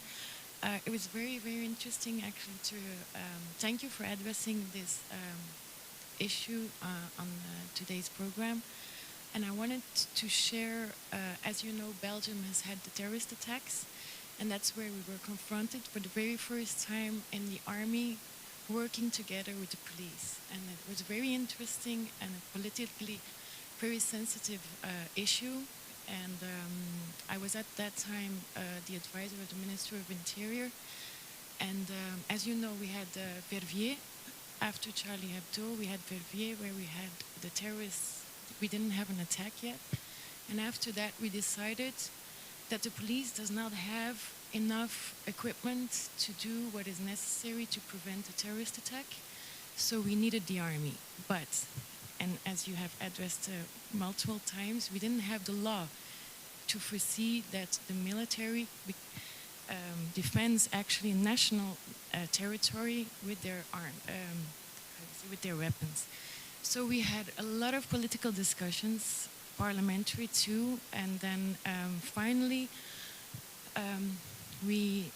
It was very, very interesting actually to thank you for addressing this issue on today's program. And I wanted to share, as you know, Belgium has had the terrorist attacks. And that's where we were confronted for the very first time in the army working together with the police. And it was very interesting and a politically very sensitive issue. And I was at that time the advisor of the Ministry of Interior. And as you know, we had Verviers. After Charlie Hebdo, we had Verviers where we had the terrorists. We didn't have an attack yet. And after that, we decided that the police does not have enough equipment to do what is necessary to prevent a terrorist attack. So we needed the army. But, and as you have addressed multiple times, we didn't have the law to foresee that the military defends actually national territory with their with their weapons. So we had a lot of political discussions, parliamentary too, and then finally we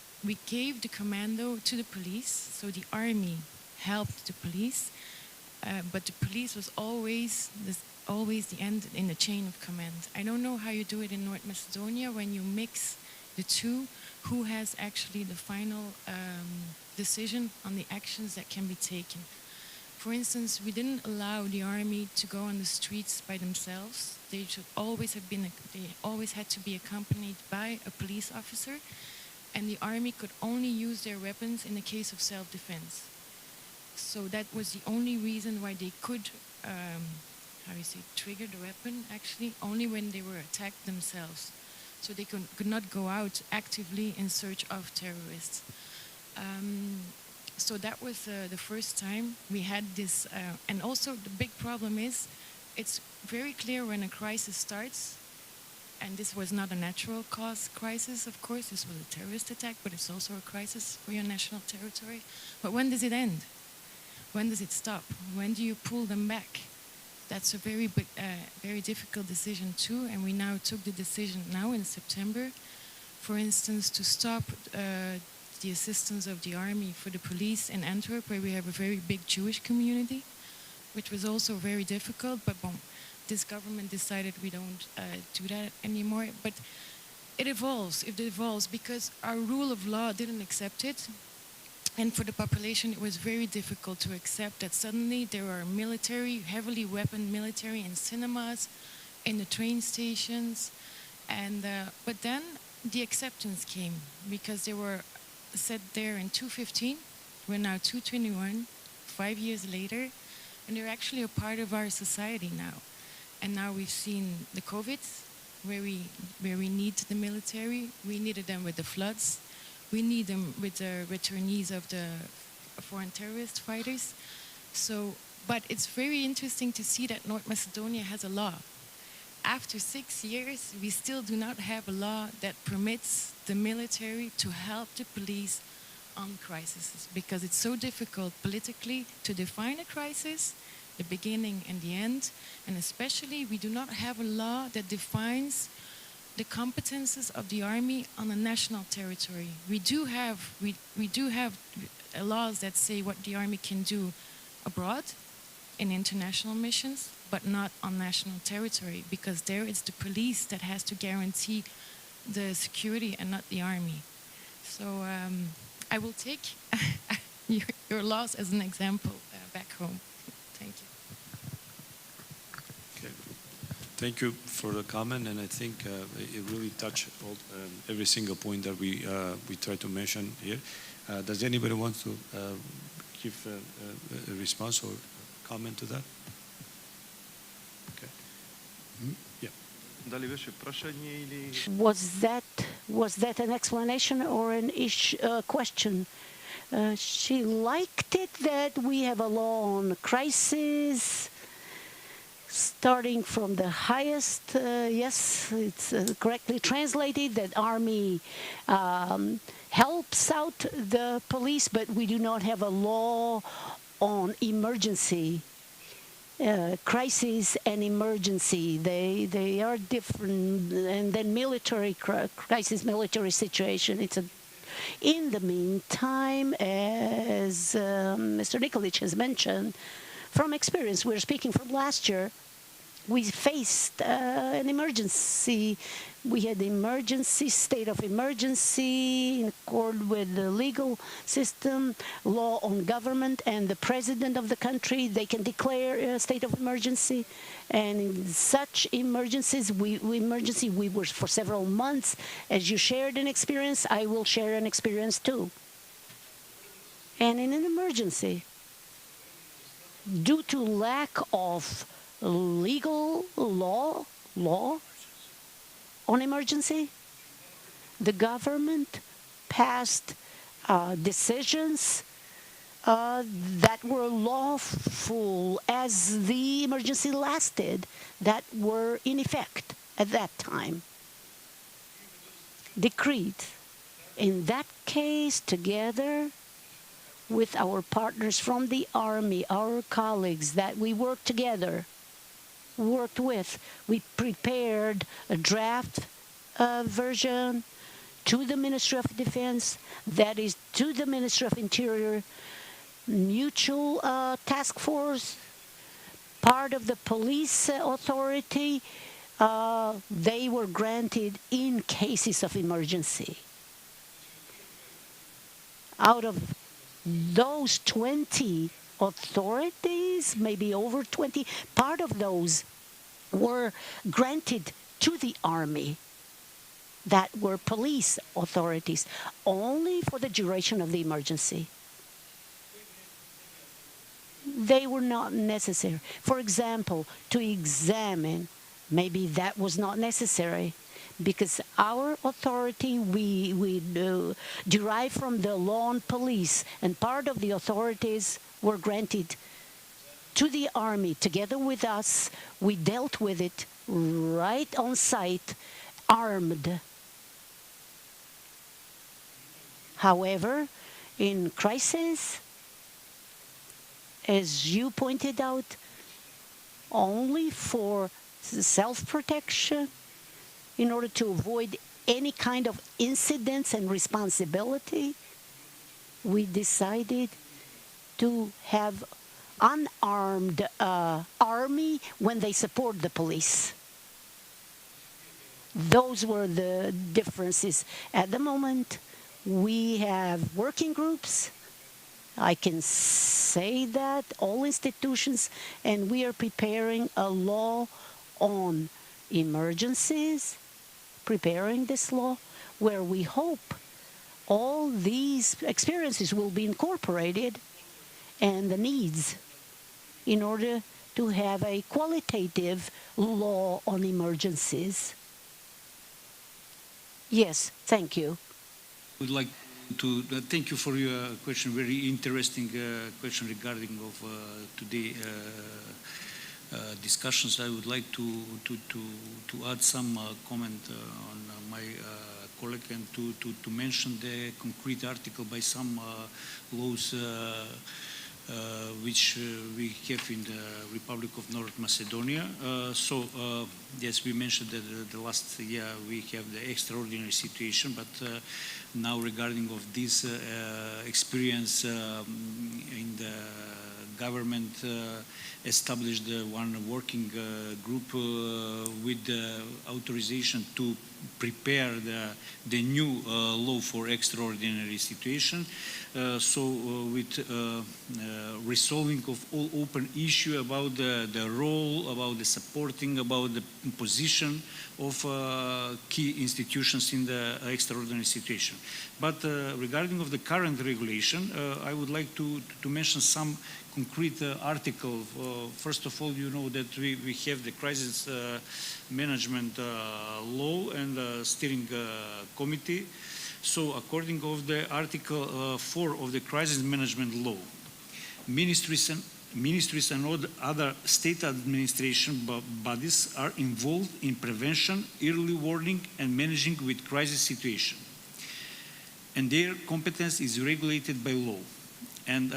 gave the commando to the police. So the army helped the police, but the police was always the end in the chain of command. I don't know how you do it in North Macedonia when you mix the two, who has actually the final decision on the actions that can be taken. For instance, we didn't allow the army to go on the streets by themselves. They should always have been, they always had to be accompanied by a police officer, and the army could only use their weapons in the case of self-defense. So that was the only reason why they could, trigger the weapon, actually, only when they were attacked themselves. So they could not go out actively in search of terrorists. So that was the first time we had this. And also the big problem is, it's very clear when a crisis starts, and this was not a natural cause crisis, of course, this was a terrorist attack, but it's also a crisis for your national territory. But when does it end? When does it stop? When do you pull them back? that's a very difficult decision too. And we now took the decision now in September, for instance, to stop the assistance of the army for the police in Antwerp, where we have a very big Jewish community, which was also very difficult. But this government decided we don't do that anymore. But it evolves because our rule of law didn't accept it. And for the population, it was very difficult to accept that suddenly there are military, heavily weaponed military in cinemas, in the train stations. But then the acceptance came because they were set there in 2015. We're now 2021, 5 years later, and they're actually a part of our society now. And now we've seen the COVID, where we need the military. We needed them with the floods. We need them with the returnees of the foreign terrorist fighters. But it's very interesting to see that North Macedonia has a law. After 6 years, we still do not have a law that permits the military to help the police on crises, because it's so difficult politically to define a crisis, the beginning and the end, and especially we do not have a law that defines the competences of the army on a national territory. We do have laws that say what the army can do abroad in international missions, but not on national territory, because there it's the police that has to guarantee the security and not the army. So I will take your laws as an example back home. Thank you. Thank you for the comment, and I think it really touched every single point that we try to mention here. Does anybody want to give a response or comment to that? Okay. Yeah. Was that an explanation or an question? She liked it that we have a law on crisis, starting from the highest, yes, it's correctly translated, that army helps out the police, but we do not have a law on emergency. Crisis and emergency, they are different. And then military crisis, military situation, in the meantime, as Mr. Nikolic has mentioned, from experience, we're speaking from last year, we faced an emergency. We had the emergency, state of emergency, in accord with the legal system, law on government, and the president of the country, they can declare a state of emergency. And in such emergencies, we were for several months. As you shared an experience, I will share an experience too. And in an emergency, due to lack of legal law on emergency, the government passed decisions that were lawful as the emergency lasted, that were in effect at that time, decreed. In that case, together with our partners from the army, our colleagues that we worked with, we prepared a draft version to the Ministry of Defense, that is to the Ministry of Interior, mutual task force, part of the police authority. They were granted in cases of emergency. Out of those 20 authorities, maybe over 20, part of those were granted to the army, that were police authorities, only for the duration of the emergency. They were not necessary. For example, to examine, maybe that was not necessary, because our authority, we derive from the law on police, and part of the authorities were granted to the army. Together with us, we dealt with it right on site, armed. However, in crisis, as you pointed out, only for self-protection in order to avoid any kind of incidents and responsibility. We decided to have unarmed army when they support the police. Those were the differences. At the moment, we have working groups. I can say that all institutions, and we are preparing a law on emergencies, preparing this law, where we hope all these experiences will be incorporated and the needs in order to have a qualitative law on emergencies. Yes, thank you. I would like to thank you for your question, very interesting question regarding of today discussions. I would like to add some comment on my colleague and to mention the concrete article by some laws which we have in the Republic of North Macedonia. Yes, we mentioned that the last year we have the extraordinary situation, but now regarding of this experience in the government established one working group with the authorization to prepare the new law for extraordinary situation. With resolving of all open issue about the role, about the supporting, about the position of key institutions in the extraordinary situation. But regarding of the current regulation, I would like to mention some concrete article. First of all, you know that we have the crisis management law and steering committee. So according of the Article 4 of the crisis management law, ministries and other state administration bodies are involved in prevention, early warning and managing with crisis situation. And their competence is regulated by law. And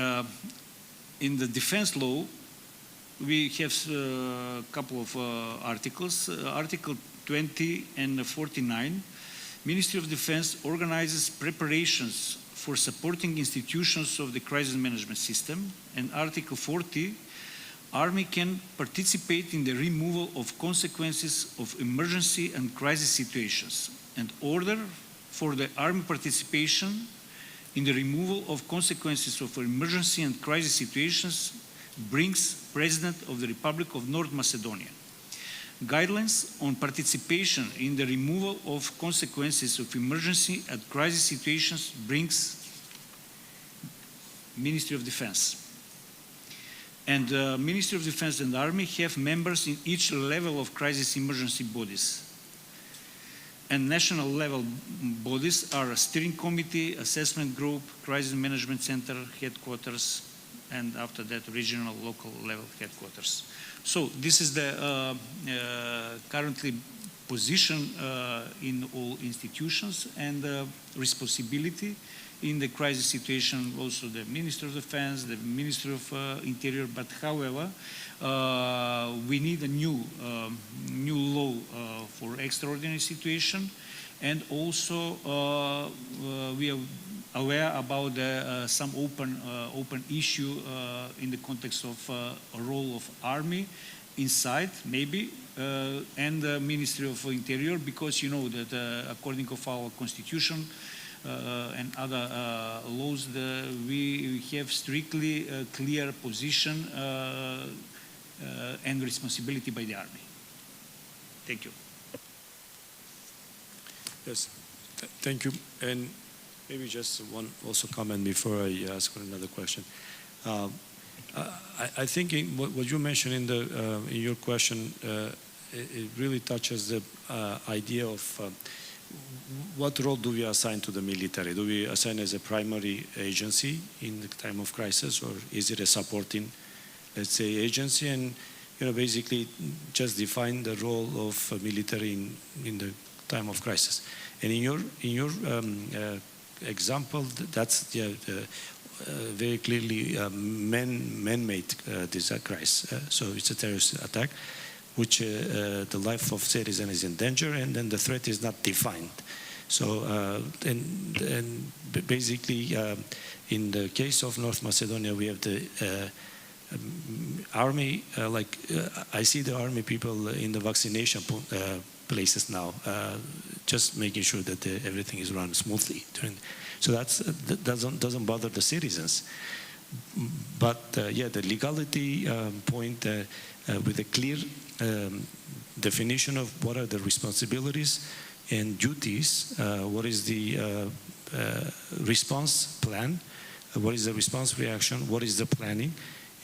in the defense law, we have a couple of articles. Article 20 and 49, Ministry of Defense organizes preparations for supporting institutions of the crisis management system. And Article 40, Army can participate in the removal of consequences of emergency and crisis situations. And order for the Army participation in the removal of consequences of emergency and crisis situations brings President of the Republic of North Macedonia. Guidelines on participation in the removal of consequences of emergency and crisis situations brings Ministry of Defense. And Ministry of Defense and Army have members in each level of crisis emergency bodies. And national level bodies are a steering committee, assessment group, crisis management center, headquarters, and after that regional local level headquarters. So this is the currently position in all institutions, and responsibility in the crisis situation also the Minister of Defense, the Minister of Interior. But however, we need a new law for extraordinary situation, and also we are aware about some open issue in the context of a role of Army inside, maybe, and the Ministry of Interior, because you know that according to our Constitution and other laws, we have strictly clear position and responsibility by the Army. Thank you. Yes, thank you. And maybe just one also comment before I ask for another question. I think what you mentioned in your question, it really touches the idea of what role do we assign to the military? Do we assign as a primary agency in the time of crisis, or is it a supporting, let's say, agency? And basically just define the role of military in the time of crisis. And in your example, that's very clearly man-made this crisis. So it's a terrorist attack, which the life of citizen is in danger, and then the threat is not defined. So, and basically, in the case of North Macedonia, we have the army. I see the army people in the vaccination places now, just making sure that everything is run smoothly. So that doesn't bother the citizens. But yeah, the legality point with a clear definition of what are the responsibilities and duties, what is the response plan, what is the response reaction, what is the planning,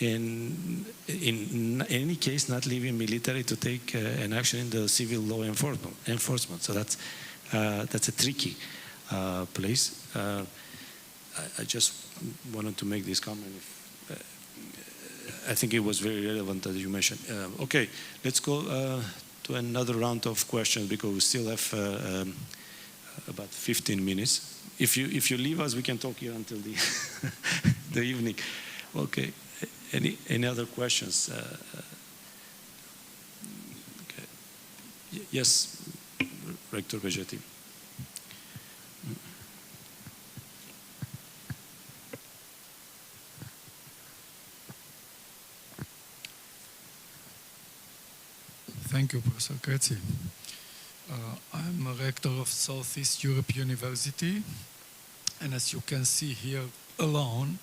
and in any case not leaving military to take an action in the civil law enforcement. So that's a tricky place. I just wanted to make this comment. I think it was very relevant that you mentioned. Okay, let's go to another round of questions because we still have about 15 minutes. If you leave us, we can talk here until the the evening. Okay. Any other questions? Okay. Yes, Rector Vegetti. Thank you, Professor Crezzi. I'm a rector of Southeast Europe University, and as you can see here alone,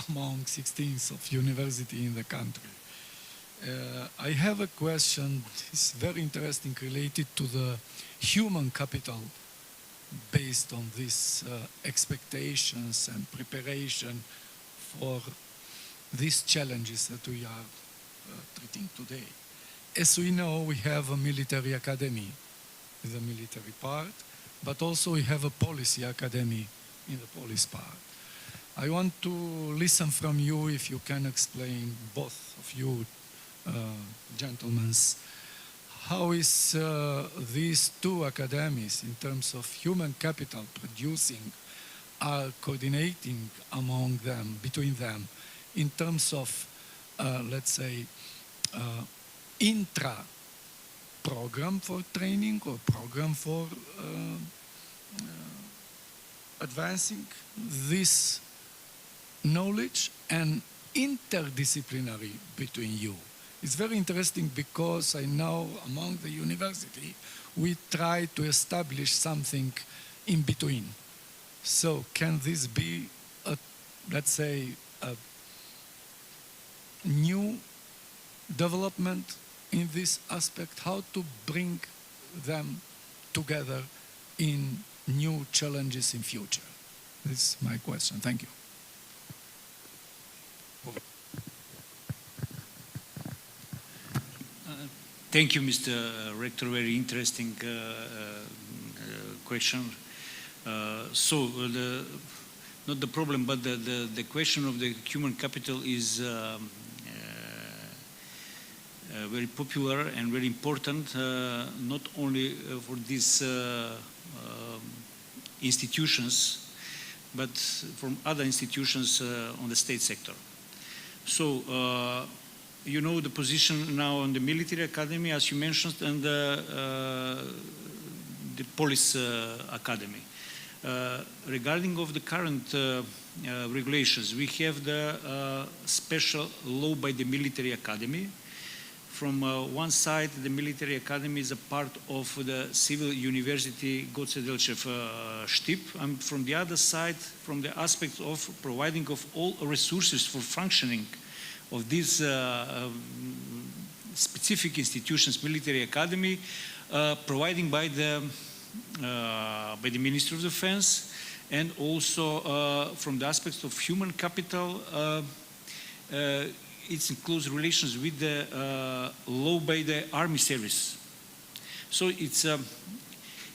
among 16th of university in the country. I have a question, it's very interesting, related to the human capital based on these expectations and preparation for these challenges that we are treating today. As we know, we have a military academy with a military part, but also we have a policy academy in the police part. I want to listen from you if you can explain, both of you gentlemen, how is these two academies in terms of human capital producing are coordinating among them, between them, in terms of, let's say, intra-program for training or program for advancing this knowledge and interdisciplinary between you. It's very interesting because I know among the university we try to establish something in between. So can this be, let's say, a new development in this aspect, how to bring them together in new challenges in future? This is my question. Thank you. Thank you, Mr. Rector. Very interesting question. Not the problem, but the question of the human capital is very popular and very important, not only for these institutions, but from other institutions on the state sector. So, you know the position now on the military academy, as you mentioned, and the police academy. Regarding of the current regulations, we have the special law by the military academy. From one side, the military academy is a part of the civil university Goce-Delchev Štip, and from the other side, from the aspect of providing of all resources for functioning of these specific institutions, military academy, providing by the Ministry of Defense, and also from the aspects of human capital, it's in close relations with the law by the Army Service. So it's a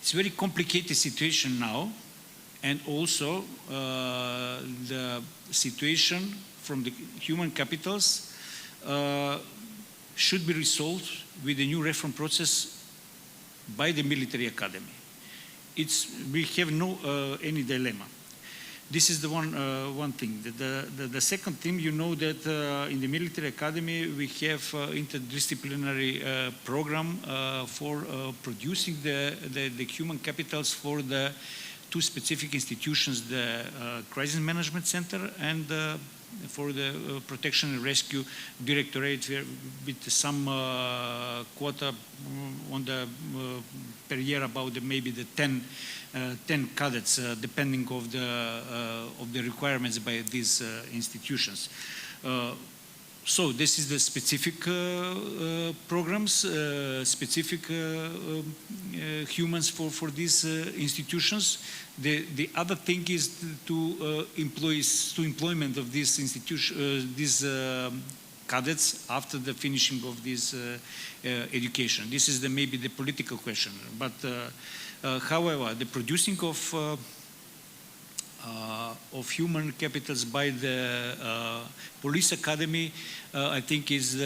very complicated situation now, and also the situation from the human capitals should be resolved with the new reform process by the military academy. We have no any dilemma. This is the one thing. The second thing, you know that in the military academy we have interdisciplinary program for producing the human capitals for the two specific institutions, the Crisis Management Center and for the Protection and Rescue Directorate, with some quota on the per year about maybe the 10 cadets, depending of the requirements by these institutions. So this is the specific programs, specific humans for these institutions. The other thing is to employment of these these cadets after the finishing of this education. This is maybe the political question. But however, the producing of human capitals by the police academy, I think is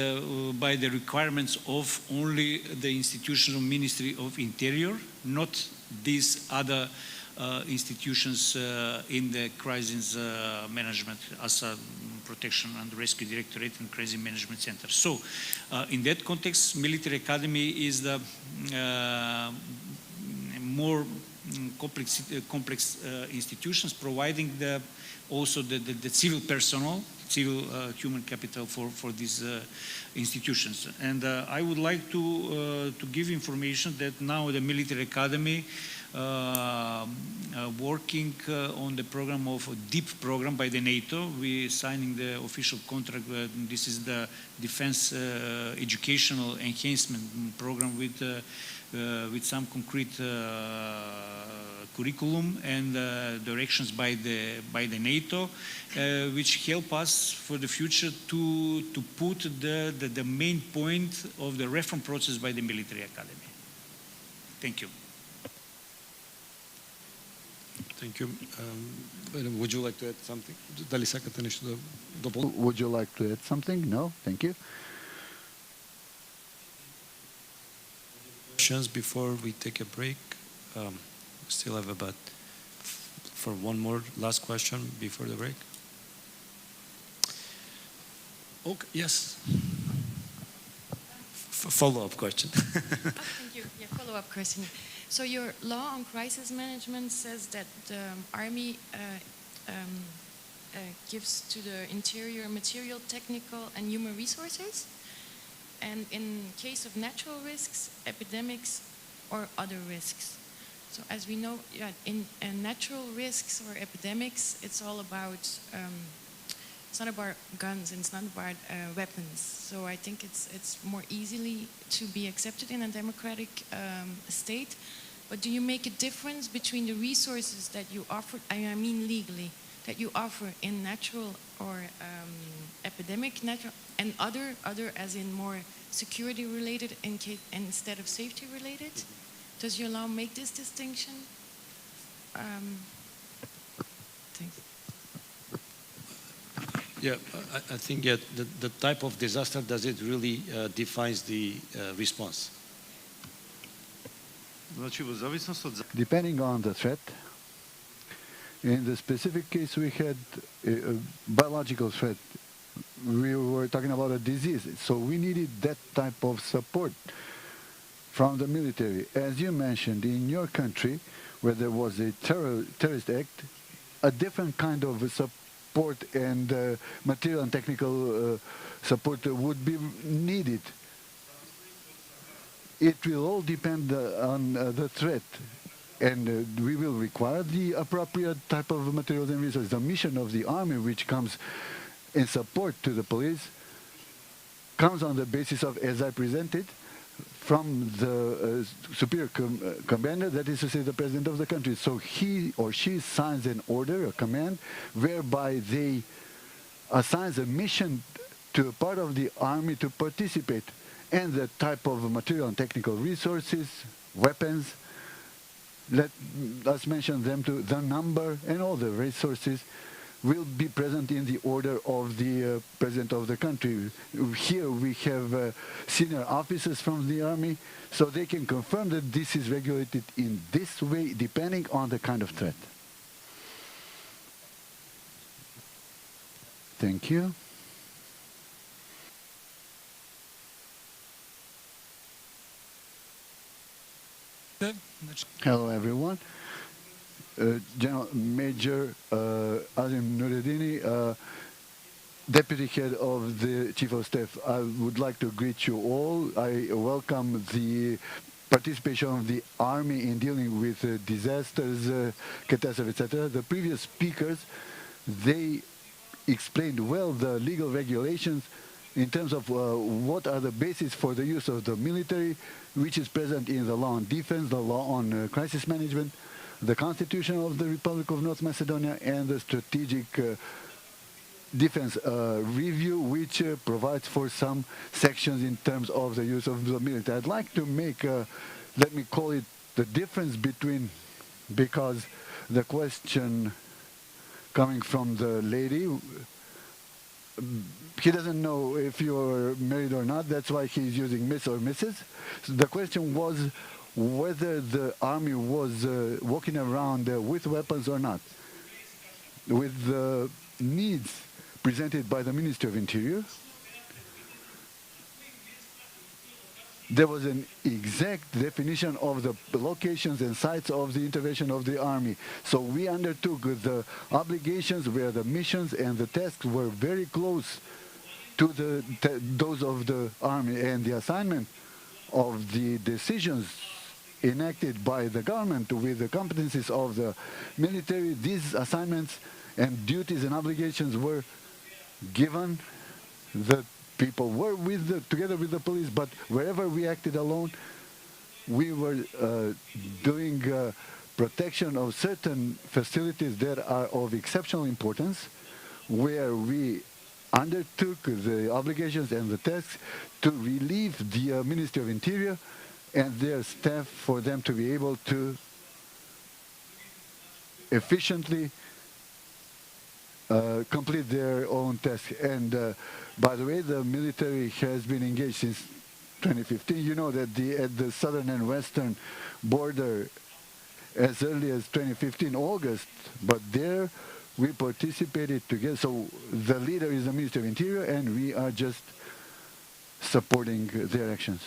by the requirements of only the institutional Ministry of Interior, not these other institutions in the crisis management as a Protection and Rescue Directorate and Crisis Management Center. So in that context, military academy is the more complex institutions, providing also the civil personnel, civil human capital for these institutions. And I would like to give information that now the military academy working on the program of a deep program by the NATO. We signing the official contract. This is the defense educational enhancement program with some concrete curriculum and directions by the NATO, which help us for the future to put the main point of the reform process by the military academy. Thank you. Thank you. Would you like to add something? Дали сакате нещо да допълните? Would you like to add something? No? Thank you. Questions before we take a break? We still have about for one more last question before the break. Okay, yes. Follow-up question. Thank you. Yeah, follow-up question. So your law on crisis management says that the Army gives to the interior material, technical, and human resources. And in case of natural risks, epidemics, or other risks. So as we know, yeah, in natural risks or epidemics, it's all about, it's not about guns and it's not about weapons. So I think it's more easily to be accepted in a democratic state. But do you make a difference between the resources that you offer, I mean legally, that you offer in natural or epidemic, natural, and other as in more security related instead of safety related? Does your law make this distinction? Thanks. Yeah, I think the type of disaster, does it really defines the response? Depending on the threat, in the specific case we had a biological threat. We were talking about a disease, so we needed that type of support from the military. As you mentioned, in your country, where there was a terrorist act, a different kind of support and material and technical support would be needed. It will all depend on the threat, and we will require the appropriate type of materials and resources. The mission of the Army, which comes in support to the police, comes on the basis of, as I presented, from the superior commander, that is to say the president of the country. So he or she signs an order, a command, whereby they assigns a mission to a part of the Army to participate, and the type of material and technical resources, weapons, let us mention them, to the number and all the resources will be present in the order of the president of the country. Here we have senior officers from the Army, so they can confirm that this is regulated in this way, depending on the kind of threat. Thank you. Hello, everyone. General Major Azim Nureddini, Deputy Head of the Chief of Staff, I would like to greet you all. I welcome the participation of the Army in dealing with disasters, catastrophes, etc. The previous speakers, they explained well the legal regulations in terms of what are the basis for the use of the military, which is present in the law on defense, the law on crisis management, the Constitution of the Republic of North Macedonia, and the Strategic Defense Review, which provides for some sections in terms of the use of the military. I'd like to make, let me call it, the difference between, because the question coming from the lady, he doesn't know if you're married or not, that's why he's using Miss or Mrs. So the question was whether the army was walking around with weapons or not. With the needs presented by the Ministry of Interior, there was an exact definition of the locations and sites of the intervention of the army. So we undertook the obligations where the missions and the tasks were very close to those of the army, and the assignment of the decisions enacted by the government with the competencies of the military, these assignments and duties and obligations were given. The people were together with the police, but wherever we acted alone, we were doing protection of certain facilities that are of exceptional importance, where we undertook the obligations and the tasks to relieve the Ministry of Interior and their staff for them to be able to efficiently complete their own tasks. And by the way, the military has been engaged since 2015. You know that at the southern and western border as early as 2015 August, but there we participated together. So the leader is the Ministry of Interior, and we are just supporting their actions.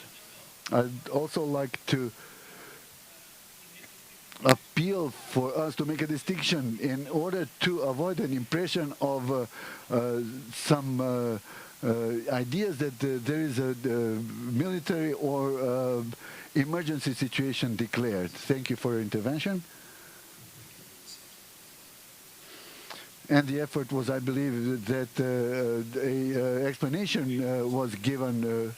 I'd also like to appeal for us to make a distinction in order to avoid an impression of some ideas that there is a military or emergency situation declared. Thank you for your intervention. And the effort was, I believe, that an explanation was given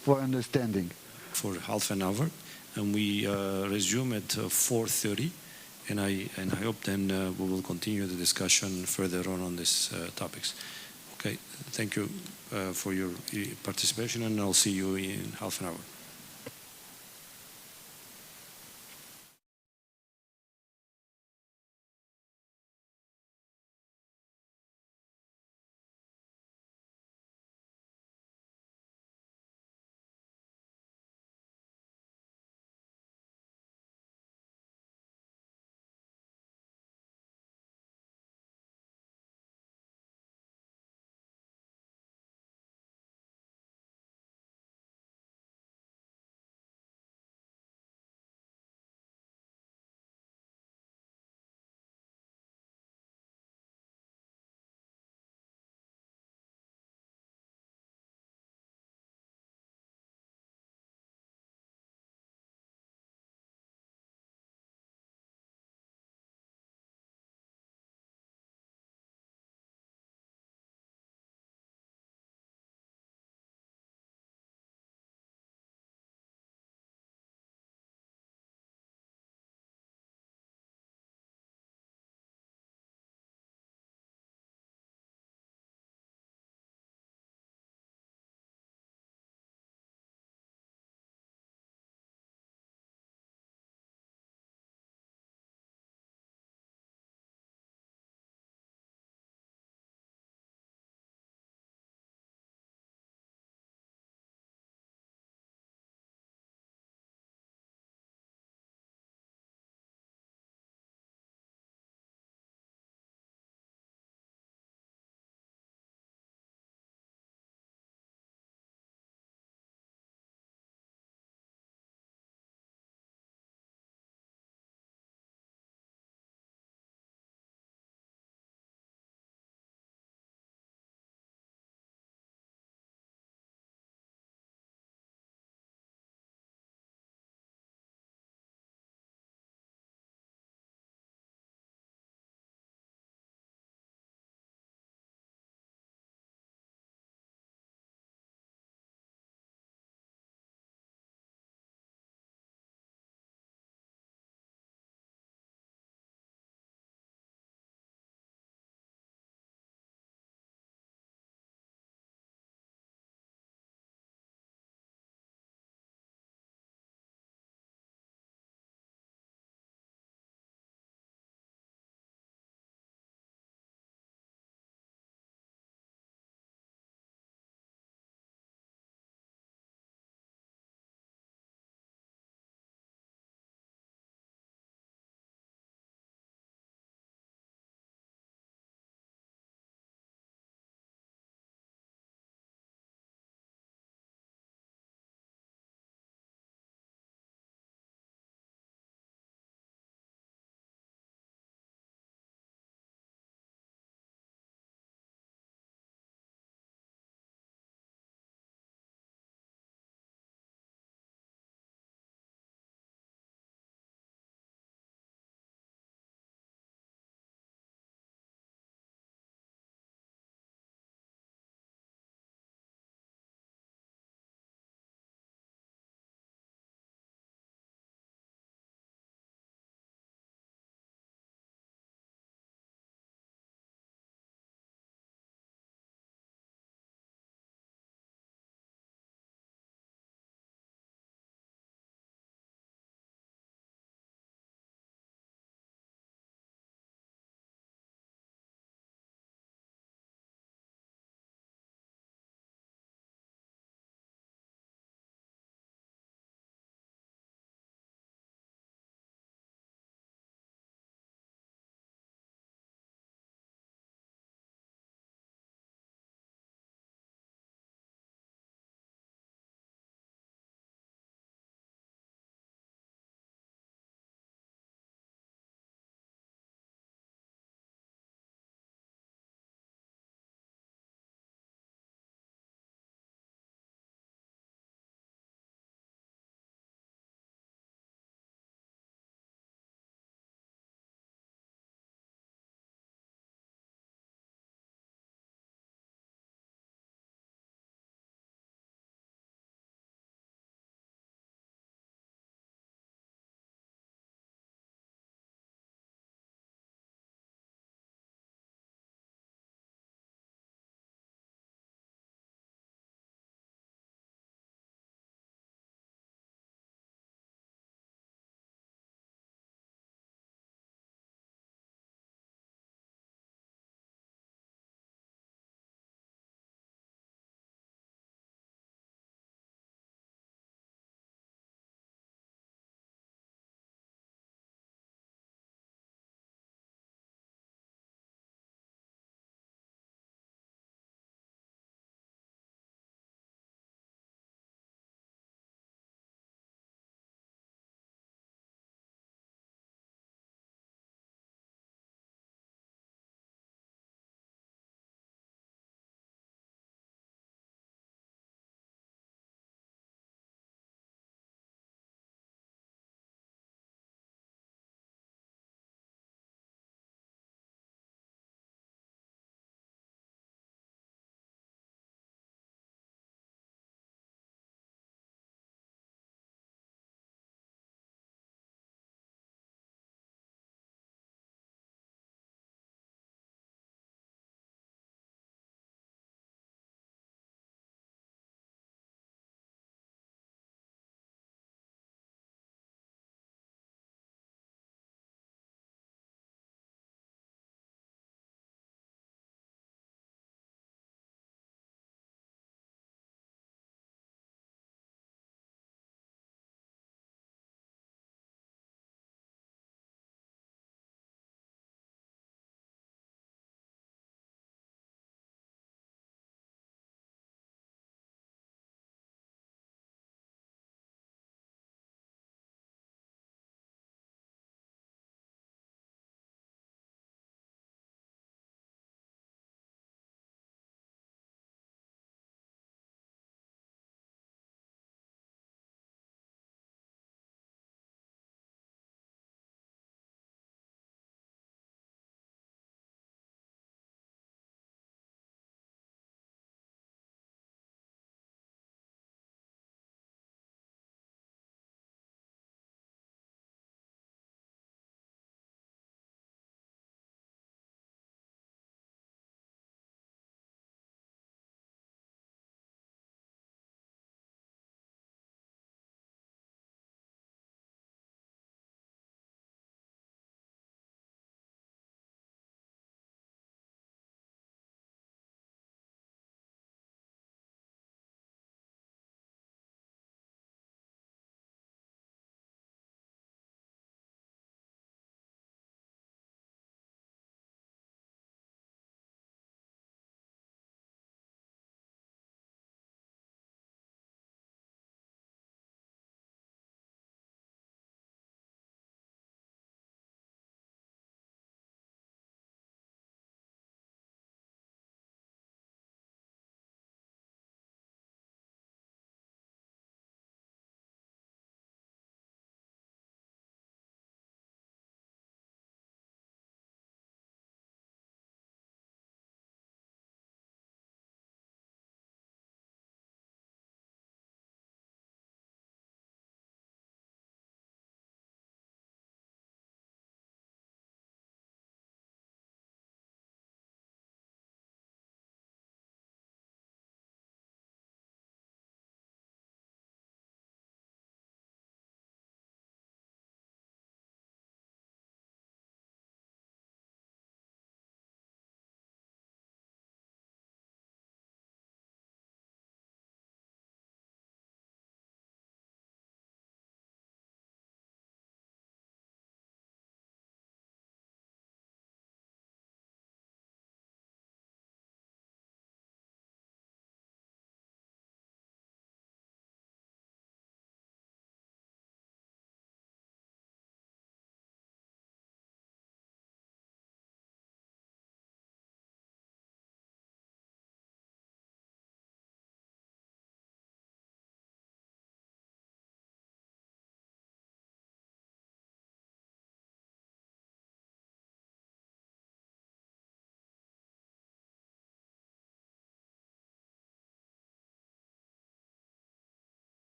for understanding. For half an hour, and we resume at 4:30, and I hope then we will continue the discussion further on these topics. Okay, thank you for your participation, and I'll see you in half an hour.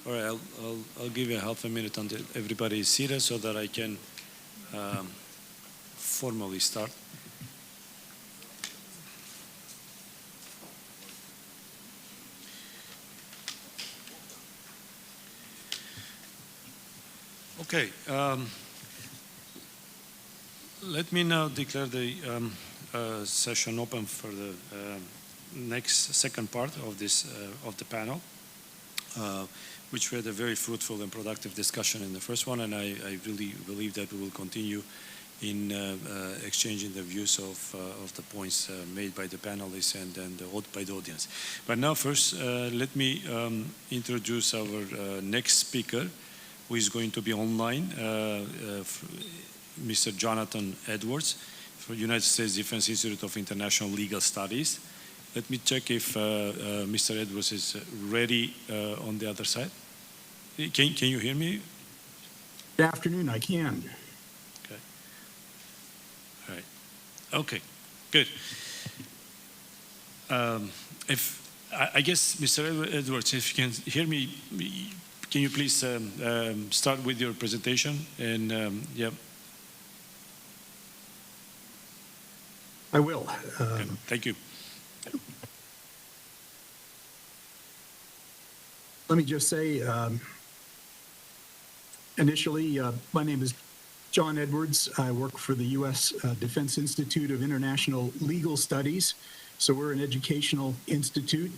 All right, I'll give you a half a minute until everybody is seated so that I can formally start. Okay, let me now declare the session open for the next second part of this of the panel, which we had a very fruitful and productive discussion in the first one, and I really believe that we will continue in exchanging the views of the points made by the panelists and by the audience. But now first, let me introduce our next speaker, who is going to be online, Mr. Jonathan Edwards, from United States Defense Institute of International Legal Studies. Let me check if Mr. Edwards is ready on the other side. Can you hear me? Good afternoon, I can. Okay. All right. Okay, good. I guess, Mr. Edwards, if you can hear me, can you please start with your presentation? And yeah. I will. Okay. Thank you. Let me just say, initially, my name is John Edwards. I work for the U.S. Defense Institute of International Legal Studies. So we're an educational institute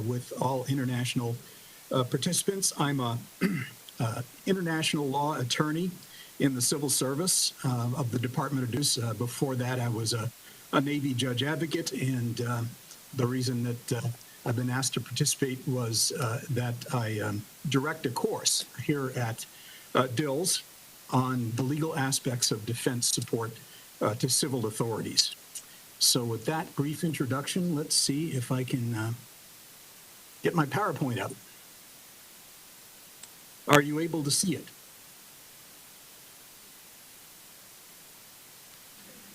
with all international participants. I'm an international law attorney in the civil service of the Department of Justice. Before that, I was a Navy judge advocate, and the reason that I've been asked to participate was that I direct a course here at DILS on the legal aspects of defense support to civil authorities. So with that brief introduction, let's see if I can get my PowerPoint up. Are you able to see it?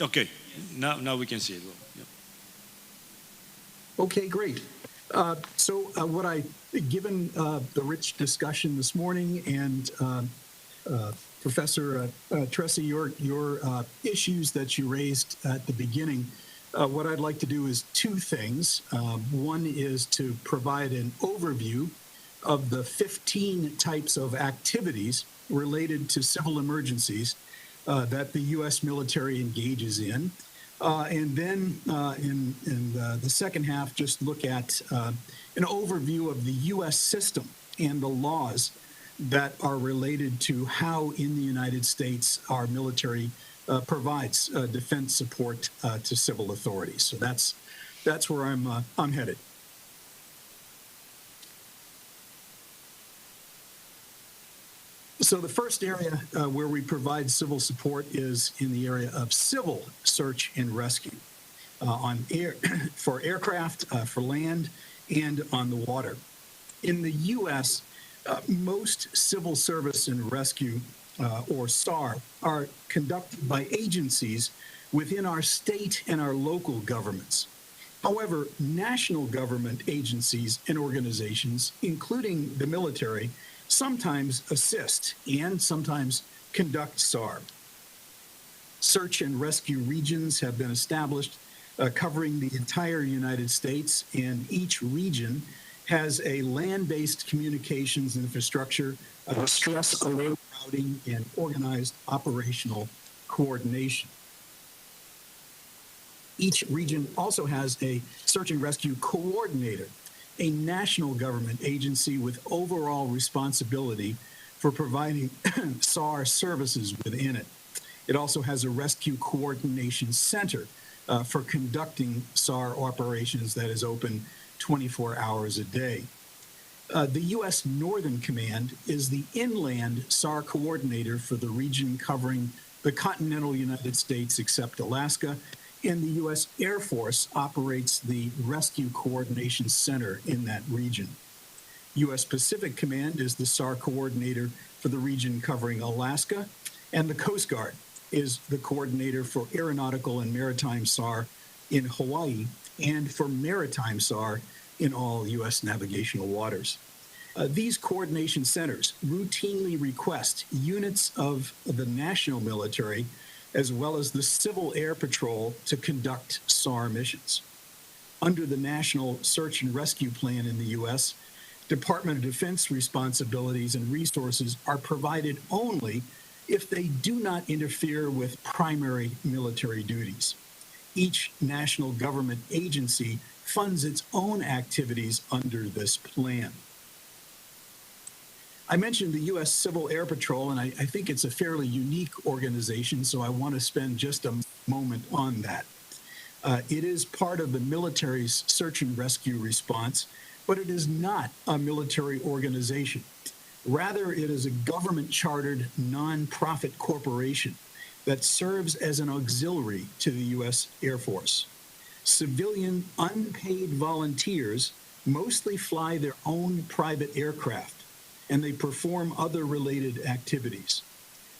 Okay, now we can see it. Well, yeah. Okay, great. Given the rich discussion this morning and Professor Tressy, your issues that you raised at the beginning, what I'd like to do is two things. One is to provide an overview of the 15 types of activities related to civil emergencies that the U.S. military engages in. And then in the second half, just look at an overview of the U.S. system and the laws that are related to how in the United States our military provides defense support to civil authorities. So that's where I'm headed. So the first area where we provide civil support is in the area of civil search and rescue on air, for aircraft, for land, and on the water. In the U.S., most civil service and rescue, or SAR, are conducted by agencies within our state and our local governments. However, national government agencies and organizations, including the military, sometimes assist and sometimes conduct SAR. Search and rescue regions have been established covering the entire United States, and each region has a land-based communications infrastructure, stress alert routing, and organized operational coordination. Each region also has a search and rescue coordinator, a national government agency with overall responsibility for providing SAR services within it. It also has a rescue coordination center for conducting SAR operations that is open 24 hours a day. The U.S. Northern Command is the inland SAR coordinator for the region covering the continental United States except Alaska, and the U.S. Air Force operates the Rescue Coordination Center in that region. U.S. Pacific Command is the SAR coordinator for the region covering Alaska, and the Coast Guard is the coordinator for aeronautical and maritime SAR in Hawaii and for maritime SAR in all U.S. navigational waters. These coordination centers routinely request units of the national military as well as the Civil Air Patrol to conduct SAR missions. Under the National Search and Rescue Plan in the U.S., Department of Defense responsibilities and resources are provided only if they do not interfere with primary military duties. Each national government agency funds its own activities under this plan. I mentioned the U.S. Civil Air Patrol, and I think it's a fairly unique organization, so I want to spend just a moment on that. It is part of the military's search and rescue response, but it is not a military organization. Rather, it is a government-chartered non-profit corporation that serves as an auxiliary to the U.S. Air Force. Civilian unpaid volunteers mostly fly their own private aircraft, and they perform other related activities.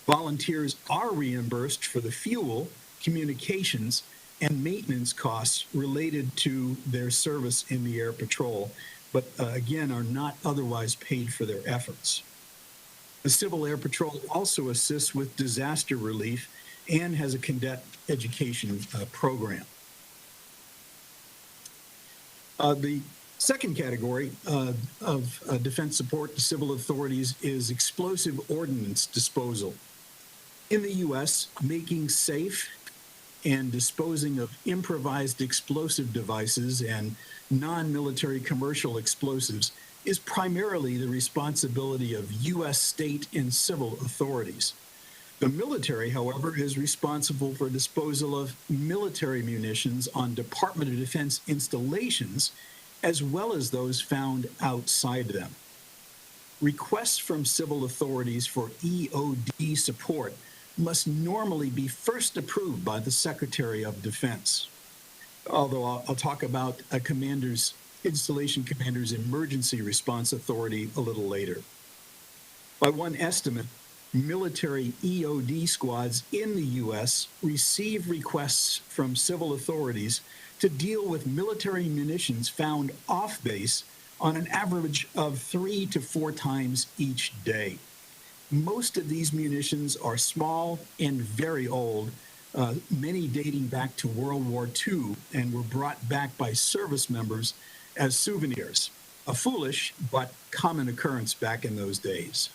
Volunteers are reimbursed for the fuel, communications, and maintenance costs related to their service in the Air Patrol, but again, are not otherwise paid for their efforts. The Civil Air Patrol also assists with disaster relief and has a cadet education program. The second category of defense support to civil authorities is explosive ordnance disposal. In the U.S., making safe and disposing of improvised explosive devices and non-military commercial explosives is primarily the responsibility of U.S. state and civil authorities. The military, however, is responsible for disposal of military munitions on Department of Defense installations, as well as those found outside them. Requests from civil authorities for EOD support must normally be first approved by the Secretary of Defense. Although I'll talk about a installation commander's emergency response authority a little later. By one estimate, military EOD squads in the U.S. receive requests from civil authorities to deal with military munitions found off base on an average of 3 to 4 times each day. Most of these munitions are small and very old, many dating back to World War II, and were brought back by service members as souvenirs, a foolish but common occurrence back in those days.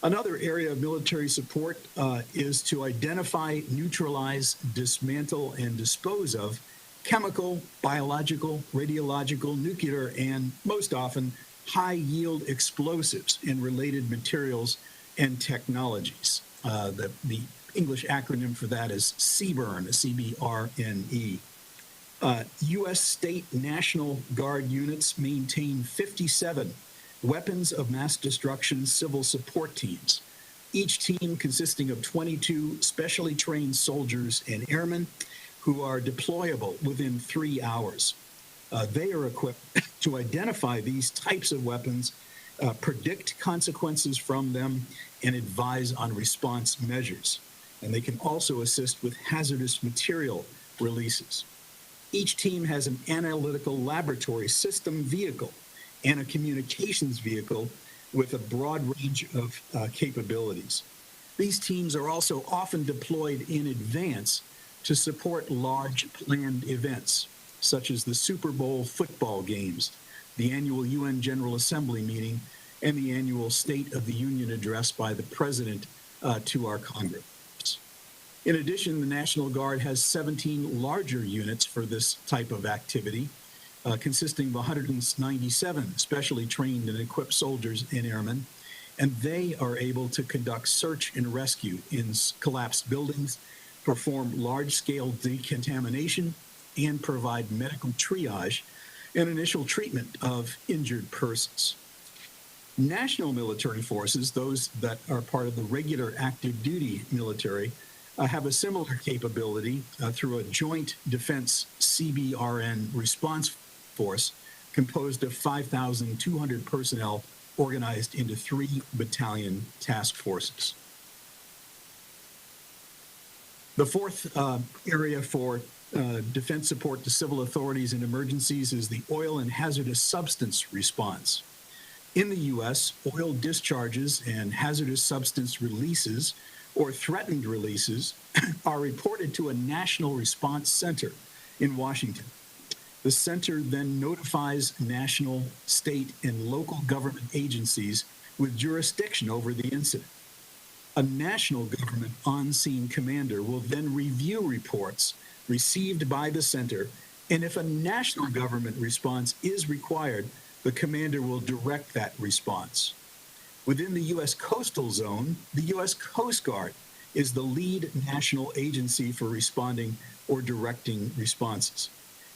Another area of military support is to identify, neutralize, dismantle, and dispose of chemical, biological, radiological, nuclear, and most often high-yield explosives and related materials and technologies. The English acronym for that is CBRNE, C-B-R-N-E. U.S. State National Guard units maintain 57 weapons of mass destruction civil support teams, each team consisting of 22 specially trained soldiers and airmen who are deployable within 3 hours. They are equipped to identify these types of weapons, predict consequences from them, and advise on response measures. And they can also assist with hazardous material releases. Each team has an analytical laboratory system vehicle and a communications vehicle with a broad range of capabilities. These teams are also often deployed in advance to support large planned events, such as the Super Bowl football games, the annual UN General Assembly meeting, and the annual State of the Union address by the President to our Congress. In addition, the National Guard has 17 larger units for this type of activity, consisting of 197 specially trained and equipped soldiers and airmen, and they are able to conduct search and rescue in collapsed buildings, perform large-scale decontamination, and provide medical triage and initial treatment of injured persons. National military forces, those that are part of the regular active duty military, have a similar capability through a joint defense CBRN response force composed of 5,200 personnel organized into 3 battalion task forces. The fourth area for defense support to civil authorities in emergencies is the oil and hazardous substance response. In the U.S., oil discharges and hazardous substance releases or threatened releases are reported to a national response center in Washington. The center then notifies national, state, and local government agencies with jurisdiction over the incident. A national government on-scene commander will then review reports received by the center, and if a national government response is required, the commander will direct that response. Within the U.S. coastal zone, the U.S. Coast Guard is the lead national agency for responding or directing responses.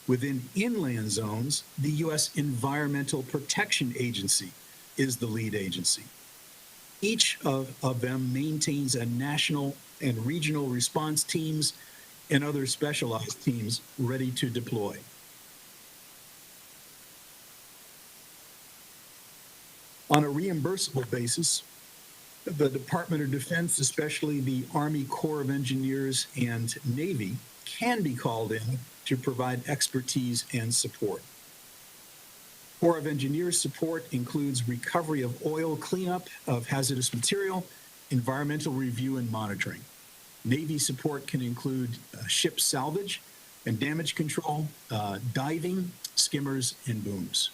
Within inland zones, the U.S. Environmental Protection Agency is the lead agency. Each of them maintains a national and regional response teams and other specialized teams ready to deploy. On a reimbursable basis, the Department of Defense, especially the Army Corps of Engineers and Navy, can be called in to provide expertise and support. Corps of Engineers support includes recovery of oil cleanup of hazardous material, environmental review and monitoring. Navy support can include ship salvage and damage control, diving, skimmers, and booms.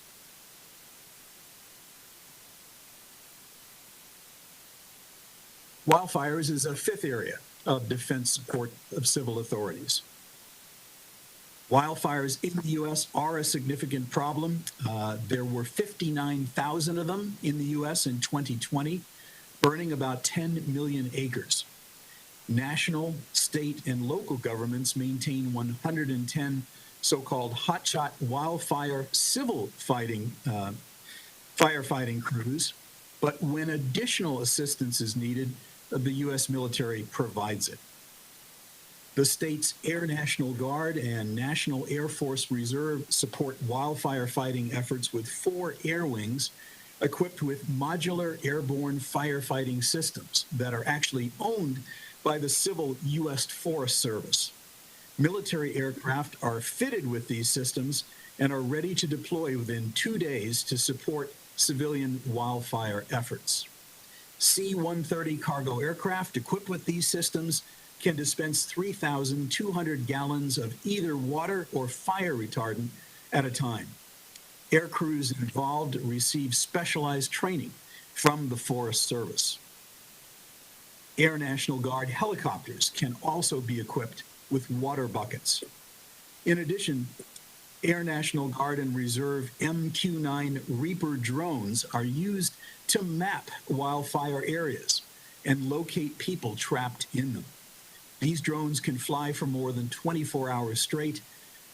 Wildfires is a fifth area of defense support of civil authorities. Wildfires in the U.S. are a significant problem. There were 59,000 of them in the U.S. in 2020, burning about 10 million acres. National, state, and local governments maintain 110 so-called hotshot wildfire civil firefighting crews, but when additional assistance is needed, the U.S. military provides it. The state's Air National Guard and National Air Force Reserve support wildfire fighting efforts with 4 air wings equipped with modular airborne firefighting systems that are actually owned by the civil U.S. Forest Service. Military aircraft are fitted with these systems and are ready to deploy within 2 days to support civilian wildfire efforts. C-130 cargo aircraft equipped with these systems can dispense 3,200 gallons of either water or fire retardant at a time. Air crews involved receive specialized training from the Forest Service. Air National Guard helicopters can also be equipped with water buckets. In addition, Air National Guard and Reserve MQ-9 Reaper drones are used to map wildfire areas and locate people trapped in them. These drones can fly for more than 24 hours straight,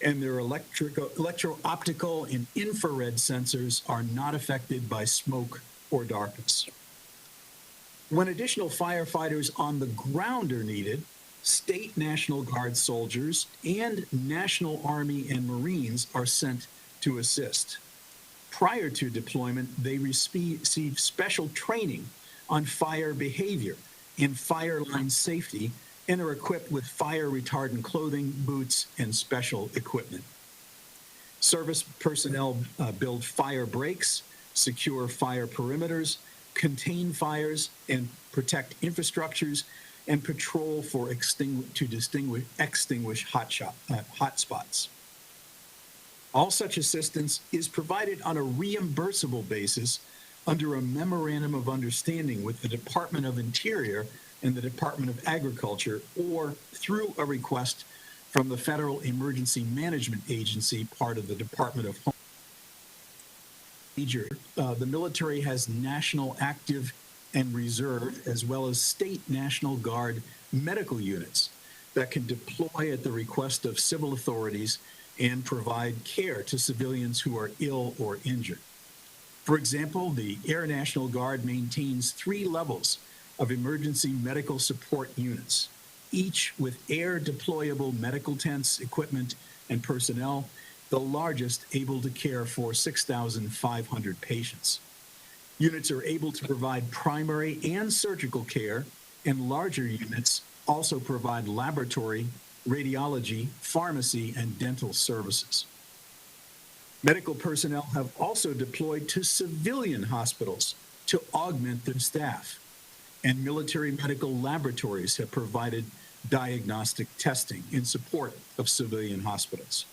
and their electro-optical and infrared sensors are not affected by smoke or darkness. When additional firefighters on the ground are needed, state National Guard soldiers and National Army and Marines are sent to assist. Prior to deployment, they receive special training on fire behavior and fire line safety and are equipped with fire retardant clothing, boots, and special equipment. Service personnel build fire breaks, secure fire perimeters, contain fires, and protect infrastructures, and patrol for extinguish hotspots. All such assistance is provided on a reimbursable basis under a memorandum of understanding with the Department of Interior and the Department of Agriculture, or through a request from the Federal Emergency Management Agency, part of the Department of Home. The military has national active and reserve, as well as state National Guard medical units that can deploy at the request of civil authorities and provide care to civilians who are ill or injured. For example, the Air National Guard maintains 3 levels of emergency medical support units, each with air deployable medical tents, equipment, and personnel, the largest able to care for 6,500 patients. Units are able to provide primary and surgical care, and larger units also provide laboratory radiology, pharmacy, and dental services. Medical personnel have also deployed to civilian hospitals to augment their staff, and military medical laboratories have provided diagnostic testing in support of civilian hospitals.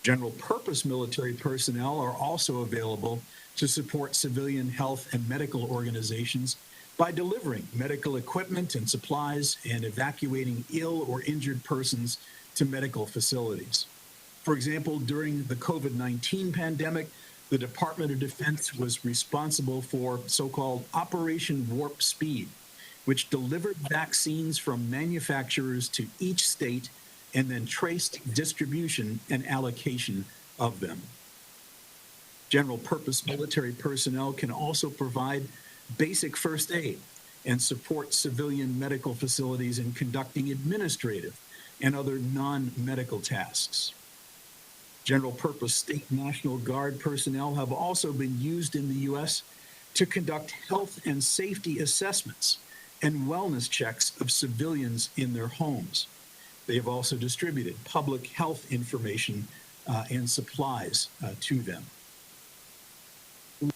General purpose military personnel are also available to support civilian health and medical organizations by delivering medical equipment and supplies and evacuating ill or injured persons to medical facilities. For example, during the COVID-19 pandemic, the Department of Defense was responsible for so-called Operation Warp Speed, which delivered vaccines from manufacturers to each state and then traced distribution and allocation of them. General purpose military personnel can also provide basic first aid and support civilian medical facilities in conducting administrative and other non-medical tasks. General purpose state National Guard personnel have also been used in the U.S. to conduct health and safety assessments and wellness checks of civilians in their homes. They have also distributed public health information and supplies to them.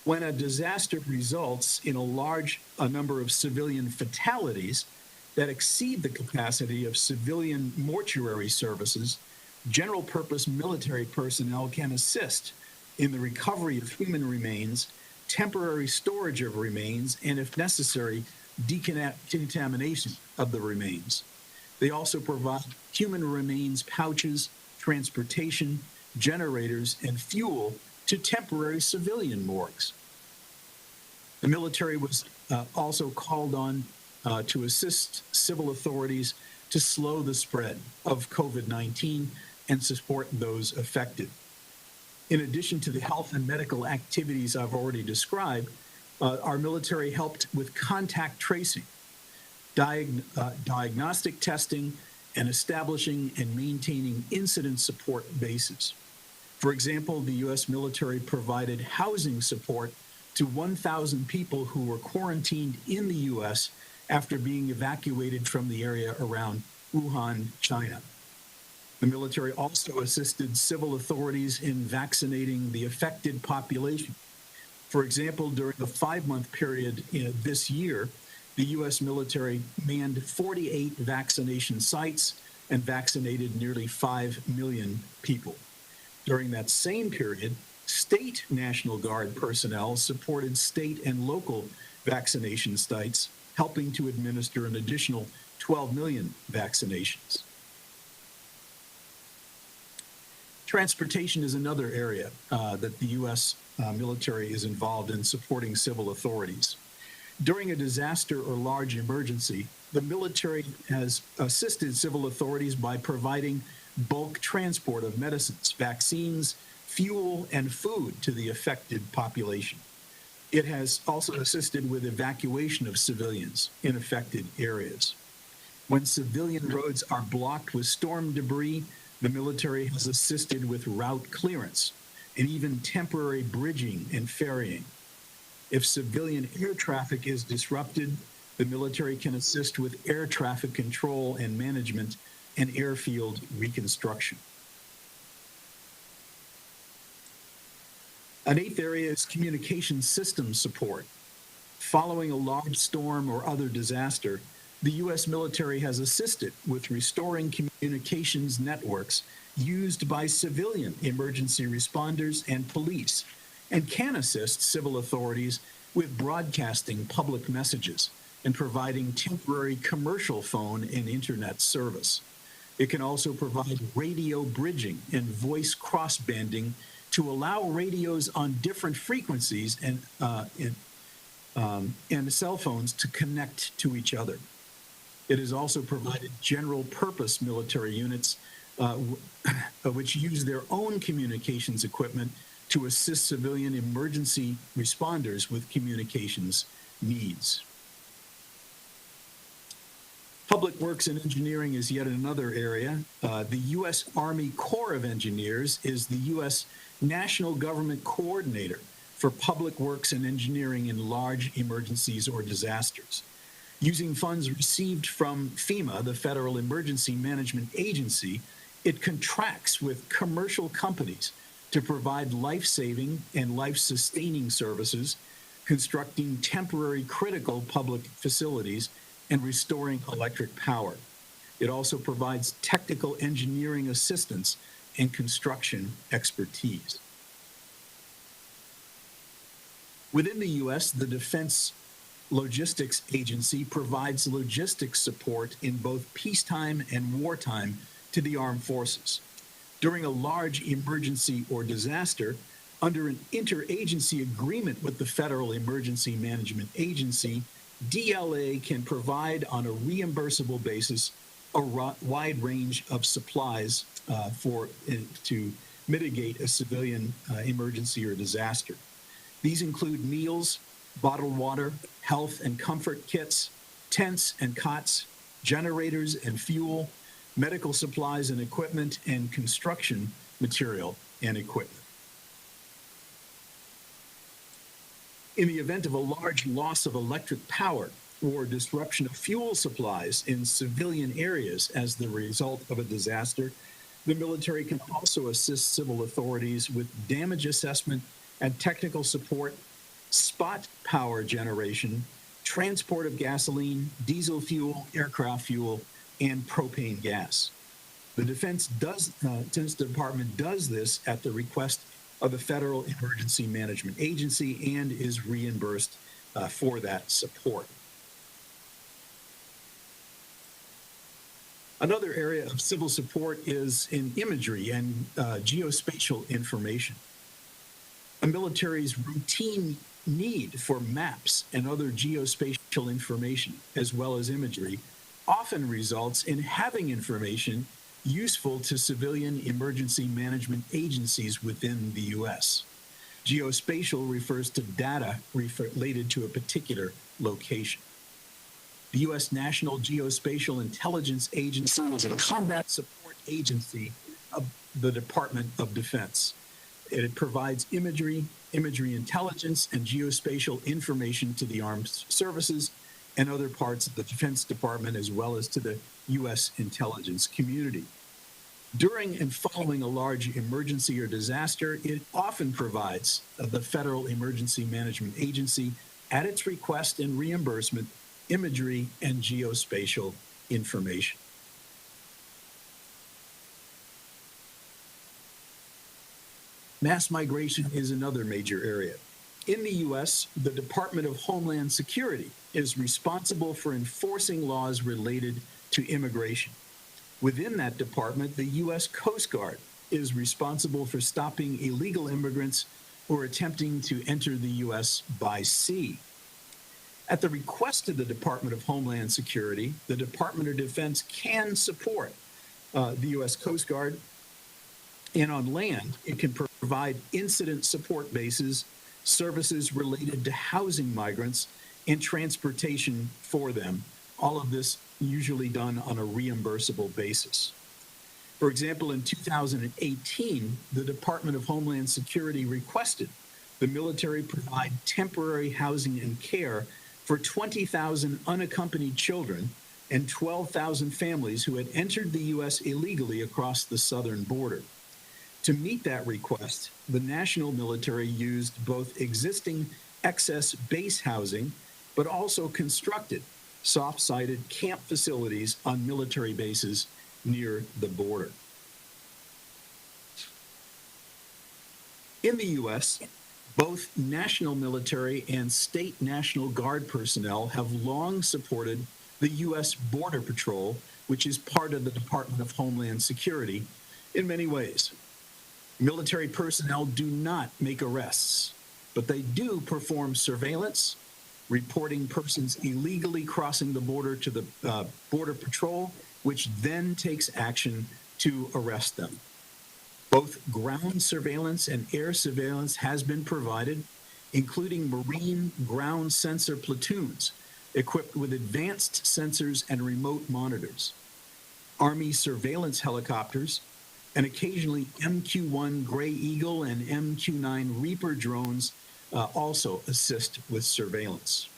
When a disaster results in a large number of civilian fatalities that exceed the capacity of civilian mortuary services, general purpose military personnel can assist in the recovery of human remains, temporary storage of remains, and if necessary, decontamination of the remains. They also provide human remains pouches, transportation, generators, and fuel to temporary civilian morgues. The military was also called on to assist civil authorities to slow the spread of COVID-19 and support those affected. In addition to the health and medical activities I've already described, our military helped with contact tracing, diagnostic testing, and establishing and maintaining incident support bases. For example, the U.S. military provided housing support to 1,000 people who were quarantined in the U.S. after being evacuated from the area around Wuhan, China. The military also assisted civil authorities in vaccinating the affected population. For example, during a 5-month period this year, the U.S. military manned 48 vaccination sites and vaccinated nearly 5 million people. During that same period, state National Guard personnel supported state and local vaccination sites, helping to administer an additional 12 million vaccinations. Transportation is another area that the U.S. Military is involved in supporting civil authorities. During a disaster or large emergency, the military has assisted civil authorities by providing bulk transport of medicines, vaccines, fuel, and food to the affected population. It has also assisted with evacuation of civilians in affected areas. When civilian roads are blocked with storm debris, the military has assisted with route clearance and even temporary bridging and ferrying. If civilian air traffic is disrupted, the military can assist with air traffic control and management and airfield reconstruction. An 8th area is communication system support. Following a large storm or other disaster, the U.S. military has assisted with restoring communications networks used by civilian emergency responders and police, and can assist civil authorities with broadcasting public messages and providing temporary commercial phone and internet service. It can also provide radio bridging and voice cross-banding to allow radios on different frequencies and cell phones to connect to each other. It has also provided general purpose military units which use their own communications equipment to assist civilian emergency responders with communications needs. Public Works and Engineering is yet another area. The U.S. Army Corps of Engineers is the U.S. National Government Coordinator for Public Works and Engineering in large emergencies or disasters. Using funds received from FEMA, the Federal Emergency Management Agency, it contracts with commercial companies to provide life-saving and life-sustaining services, constructing temporary critical public facilities, and restoring electric power. It also provides technical engineering assistance and construction expertise. Within the U.S., the Defense Logistics Agency provides logistics support in both peacetime and wartime to the armed forces. During a large emergency or disaster, under an interagency agreement with the Federal Emergency Management Agency, DLA can provide on a reimbursable basis a wide range of supplies to mitigate a civilian emergency or disaster. These include meals, bottled water, health and comfort kits, tents and cots, generators and fuel, medical supplies and equipment, and construction material and equipment. In the event of a large loss of electric power or disruption of fuel supplies in civilian areas as the result of a disaster, the military can also assist civil authorities with damage assessment and technical support, spot power generation, transport of gasoline, diesel fuel, aircraft fuel, and propane gas. The Defense Department does this at the request of the Federal Emergency Management Agency and is reimbursed for that support. Another area of civil support is in imagery and geospatial information. A military's routine need for maps and other geospatial information, as well as imagery, often results in having information useful to civilian emergency management agencies within the U.S. Geospatial refers to data related to a particular location. The U.S. National Geospatial Intelligence Agency is a combat support agency of the Department of Defense. It provides imagery intelligence, and geospatial information to the armed services and other parts of the Defense Department, as well as to the U.S. intelligence community. During and following a large emergency or disaster, it often provides the Federal Emergency Management Agency, at its request and reimbursement, imagery and geospatial information. Mass migration is another major area. In the U.S., the Department of Homeland Security is responsible for enforcing laws related to immigration. Within that department, the U.S. Coast Guard is responsible for stopping illegal immigrants who are attempting to enter the U.S. by sea. At the request of the Department of Homeland Security, the Department of Defense can support the U.S. Coast Guard, and on land, it can provide incident support bases, services related to housing migrants, and transportation for them. All of this usually done on a reimbursable basis. For example, in 2018, the Department of Homeland Security requested the military provide temporary housing and care for 20,000 unaccompanied children and 12,000 families who had entered the U.S. illegally across the southern border. To meet that request, the national military used both existing excess base housing, but also constructed soft-sided camp facilities on military bases near the border. In the U.S., both national military and state National Guard personnel have long supported the U.S. Border Patrol, which is part of the Department of Homeland Security, in many ways. Military personnel do not make arrests, but they do perform surveillance, reporting persons illegally crossing the border to the Border Patrol, which then takes action to arrest them. Both ground surveillance and air surveillance has been provided, including Marine ground sensor platoons equipped with advanced sensors and remote monitors, Army surveillance helicopters, and occasionally MQ-1 Gray Eagle and MQ-9 Reaper drones also assist with surveillance.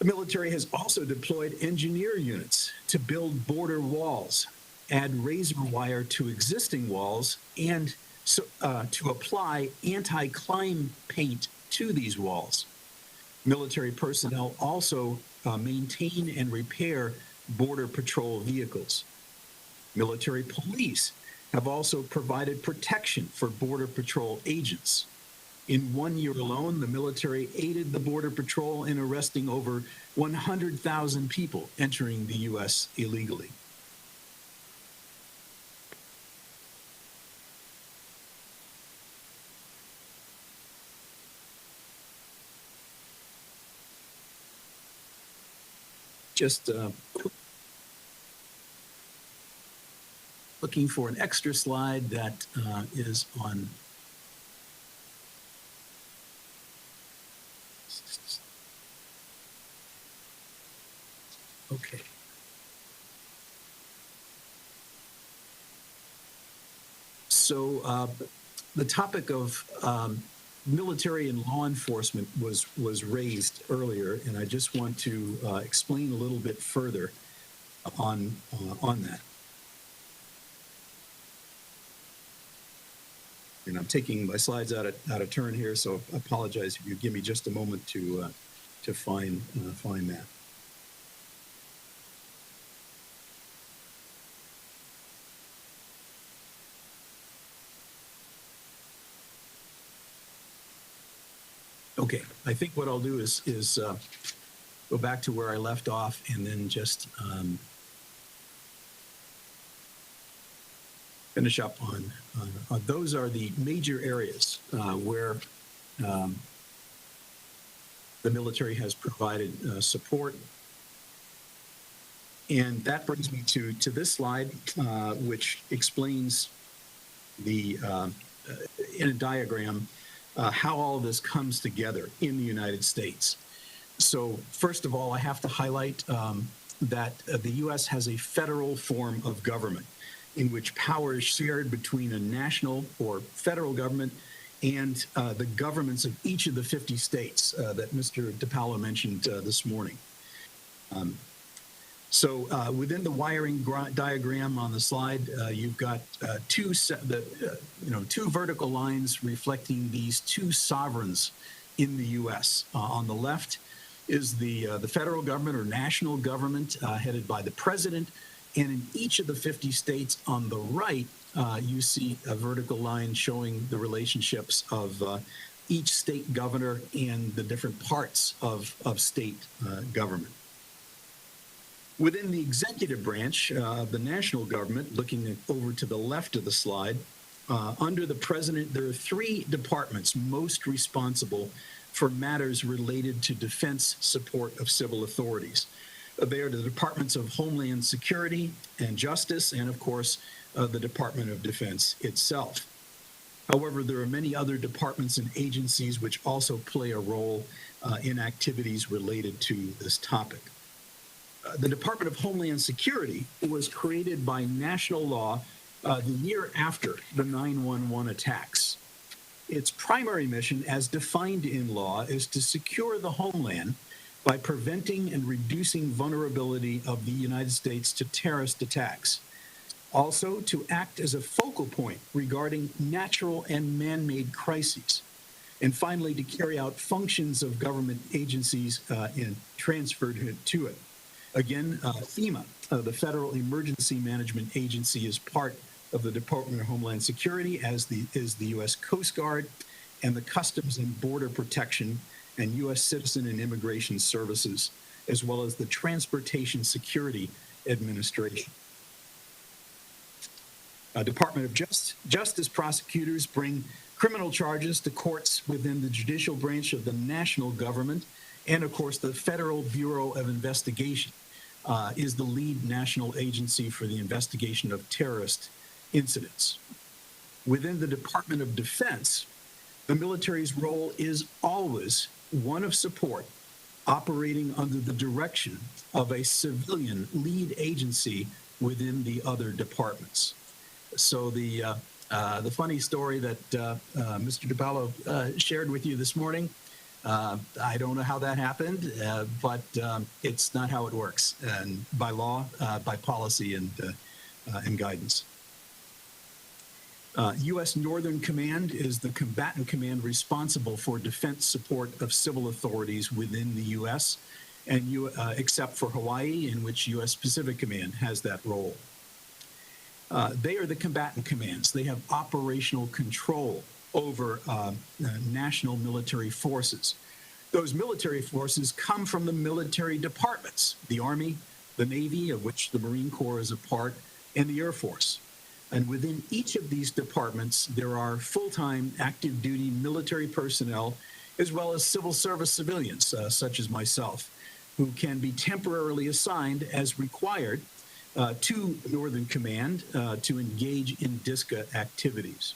The military has also deployed engineer units to build border walls, add razor wire to existing walls, and to apply anti-climb paint to these walls. Military personnel also maintain and repair border patrol vehicles. Military police have also provided protection for border patrol agents. In 1 year alone, the military aided the Border Patrol in arresting over 100,000 people entering the U.S. illegally. Just looking for an extra slide that is on. Okay. So the topic of military and law enforcement was raised earlier, and I just want to explain a little bit further on that. And I'm taking my slides out of turn here, so I apologize if you give me just a moment to find that. Okay, I think what I'll do is go back to where I left off and then just finish up on those are the major areas where the military has provided support. And that brings me to this slide, which explains in a diagram how all of this comes together in the United States. So first of all, I have to highlight that the U.S. has a federal form of government in which power is shared between a national or federal government and the governments of each of the 50 states that Mr. DiPaolo mentioned this morning. So within the wiring diagram on the slide, you've got two vertical lines reflecting these two sovereigns in the U.S. On the left is the federal government or national government headed by the president, and in each of the 50 states on the right, you see a vertical line showing the relationships of each state governor and the different parts of state government. Within the executive branch of the national government, looking over to the left of the slide, under the president, there are three departments most responsible for matters related to defense support of civil authorities. They are the Departments of Homeland Security and Justice, and of course, the Department of Defense itself. However, there are many other departments and agencies which also play a role in activities related to this topic. The Department of Homeland Security was created by national law the year after the 9/11 attacks. Its primary mission, as defined in law, is to secure the homeland by preventing and reducing vulnerability of the United States to terrorist attacks. Also, to act as a focal point regarding natural and man-made crises. And finally, to carry out functions of government agencies and transferred to it. Again, FEMA, the Federal Emergency Management Agency, is part of the Department of Homeland Security, as is the U.S. Coast Guard, and the Customs and Border Protection and U.S. Citizen and Immigration Services, as well as the Transportation Security Administration. Department of Justice prosecutors bring criminal charges to courts within the judicial branch of the national government, and of course the Federal Bureau of Investigation is the lead national agency for the investigation of terrorist incidents. Within the Department of Defense, the military's role is always one of support, operating under the direction of a civilian lead agency within the other departments. So the funny story that Mr. DiPaolo shared with you this morning, I don't know how that happened, but it's not how it works, and by law, by policy, and guidance. U.S. Northern Command is the combatant command responsible for defense support of civil authorities within the U.S., and except for Hawaii, in which U.S. Pacific Command has that role. They are the combatant commands. They have operational control over national military forces. Those military forces come from the military departments, the Army, the Navy, of which the Marine Corps is a part, and the Air Force. And within each of these departments, there are full-time active duty military personnel, as well as civil service civilians, such as myself, who can be temporarily assigned as required to Northern Command to engage in DISCA activities.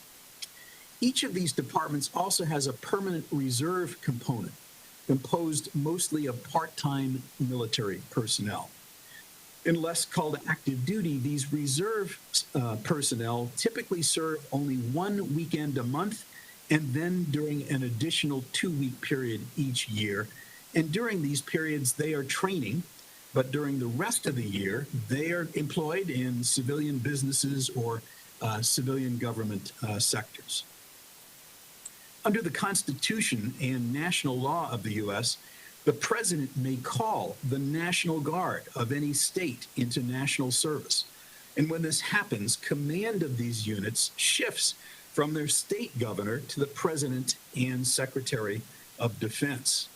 Each of these departments also has a permanent reserve component composed mostly of part-time military personnel. Unless called active duty, these reserve personnel typically serve only 1 weekend a month, and then during an additional 2-week period each year. And during these periods, they are training, but during the rest of the year, they are employed in civilian businesses or civilian government sectors. Under the Constitution and national law of the U.S., the President may call the National Guard of any state into national service. And when this happens, command of these units shifts from their state governor to the President and Secretary of Defense.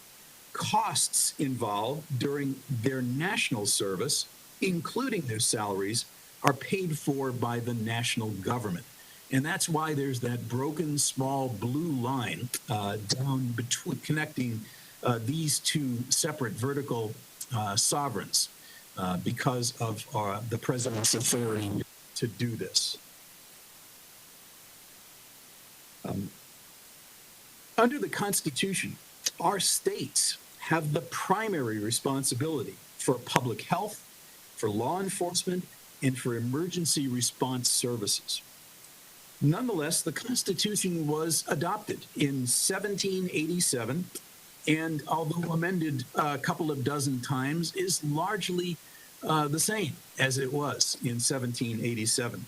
Costs involved during their national service, including their salaries, are paid for by the national government. And that's why there's that broken small blue line down between connecting these two separate vertical sovereigns because of the president's authority to do this. Under the Constitution, our states have the primary responsibility for public health, for law enforcement, and for emergency response services. Nonetheless, the Constitution was adopted in 1787, and although amended a couple of dozen times, is largely the same as it was in 1787.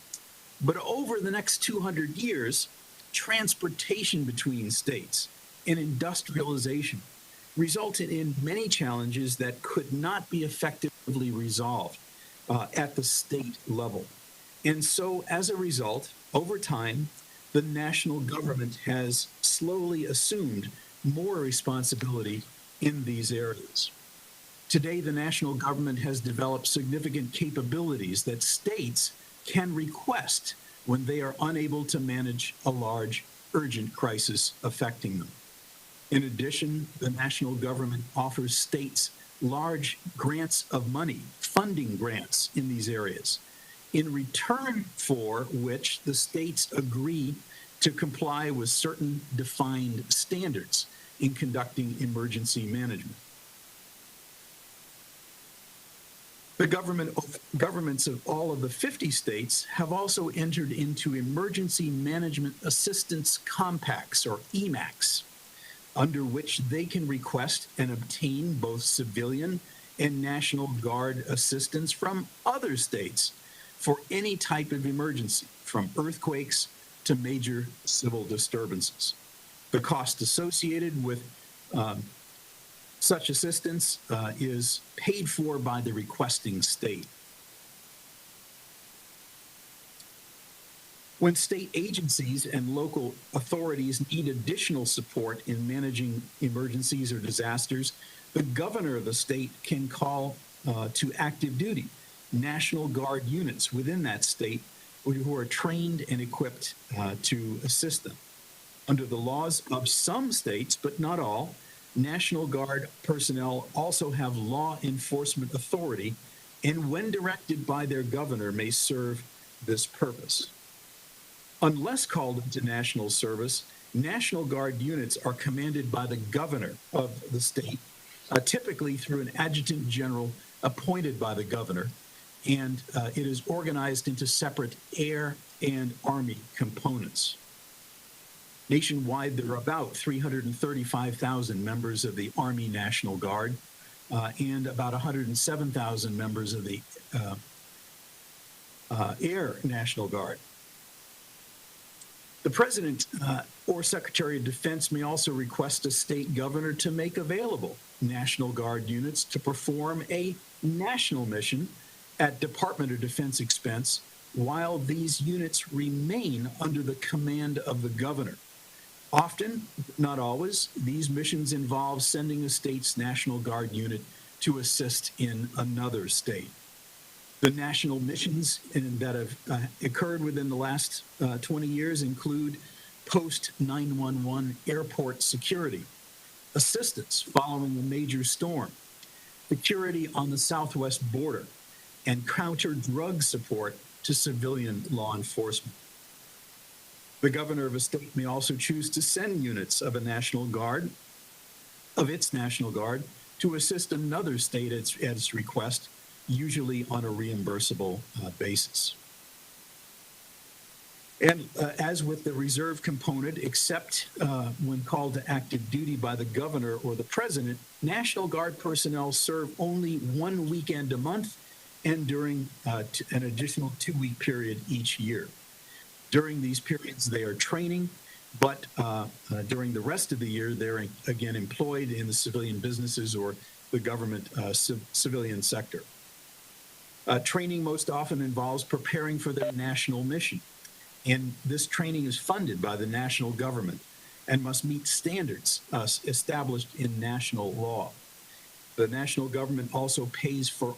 But over the next 200 years, transportation between states and industrialization resulted in many challenges that could not be effectively resolved at the state level. And so, as a result, over time, the national government has slowly assumed more responsibility in these areas. Today, the national government has developed significant capabilities that states can request when they are unable to manage a large, urgent crisis affecting them. In addition, the national government offers states large grants of money, funding grants in these areas, in return for which the states agree to comply with certain defined standards in conducting emergency management. The governments of all of the 50 states have also entered into Emergency Management Assistance Compacts, or EMACs, under which they can request and obtain both civilian and National Guard assistance from other states for any type of emergency, from earthquakes to major civil disturbances. The cost associated with such assistance is paid for by the requesting state. When state agencies and local authorities need additional support in managing emergencies or disasters, the governor of the state can call to active duty National Guard units within that state who are trained and equipped to assist them. Under the laws of some states, but not all, National Guard personnel also have law enforcement authority, and when directed by their governor, may serve this purpose. Unless called into national service, National Guard units are commanded by the governor of the state, typically through an adjutant general appointed by the governor, and it is organized into separate air and army components. Nationwide, there are about 335,000 members of the Army National Guard and about 107,000 members of the Air National Guard. The President or Secretary of Defense may also request a state governor to make available National Guard units to perform a national mission at Department of Defense expense while these units remain under the command of the governor. Often, not always, these missions involve sending a state's National Guard unit to assist in another state. The national missions that have occurred within the last 20 years include post-911 airport security, assistance following a major storm, security on the southwest border, and counter-drug support to civilian law enforcement. The governor of a state may also choose to send units of its National Guard, to assist another state at its request, usually on a reimbursable basis. And as with the reserve component, except when called to active duty by the governor or the president, National Guard personnel serve only 1 weekend a month and during an additional 2-week period each year. During these periods, they are training, but during the rest of the year, they're again employed in the civilian businesses or the government civilian sector. Training most often involves preparing for their national mission, and this training is funded by the national government and must meet standards established in national law. The national government also pays for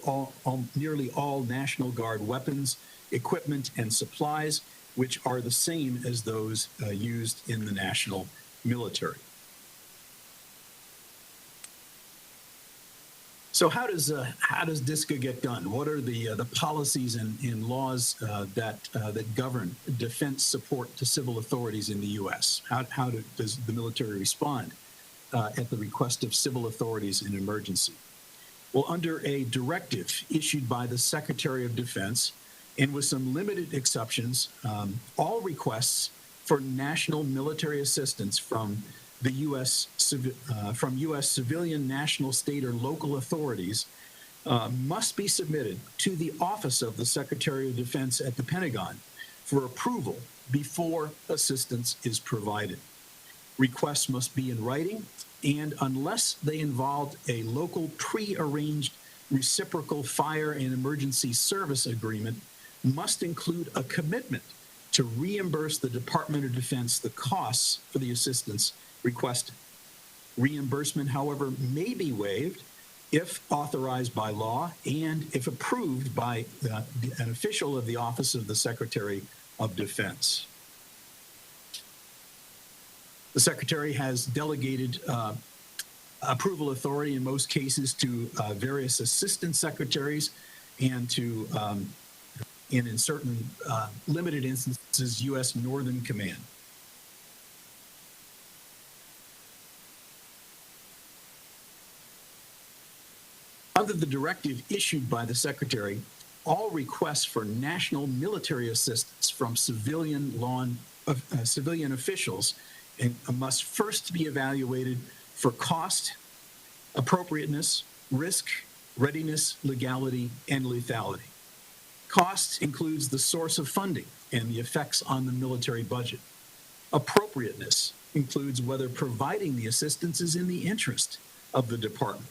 nearly all National Guard weapons, equipment, and supplies, which are the same as those used in the national military. So how does DISCA get done? What are the policies and laws that govern defense support to civil authorities in the U.S.? How does the military respond at the request of civil authorities in emergency? Well, under a directive issued by the Secretary of Defense, and with some limited exceptions, all requests for national military assistance from the U.S. civilian, national, state, or local authorities must be submitted to the Office of the Secretary of Defense at the Pentagon for approval before assistance is provided. Requests must be in writing, and unless they involve a local pre-arranged reciprocal fire and emergency service agreement, must include a commitment to reimburse the Department of Defense the costs for the assistance requested. Reimbursement, however, may be waived if authorized by law and if approved by an official of the Office of the Secretary of Defense. The Secretary has delegated approval authority in most cases to various assistant secretaries and to and in certain limited instances, U.S. Northern Command. Under the directive issued by the Secretary, all requests for national military assistance from civilian officials must first be evaluated for cost, appropriateness, risk, readiness, legality, and lethality. Cost includes the source of funding and the effects on the military budget. Appropriateness includes whether providing the assistance is in the interest of the department.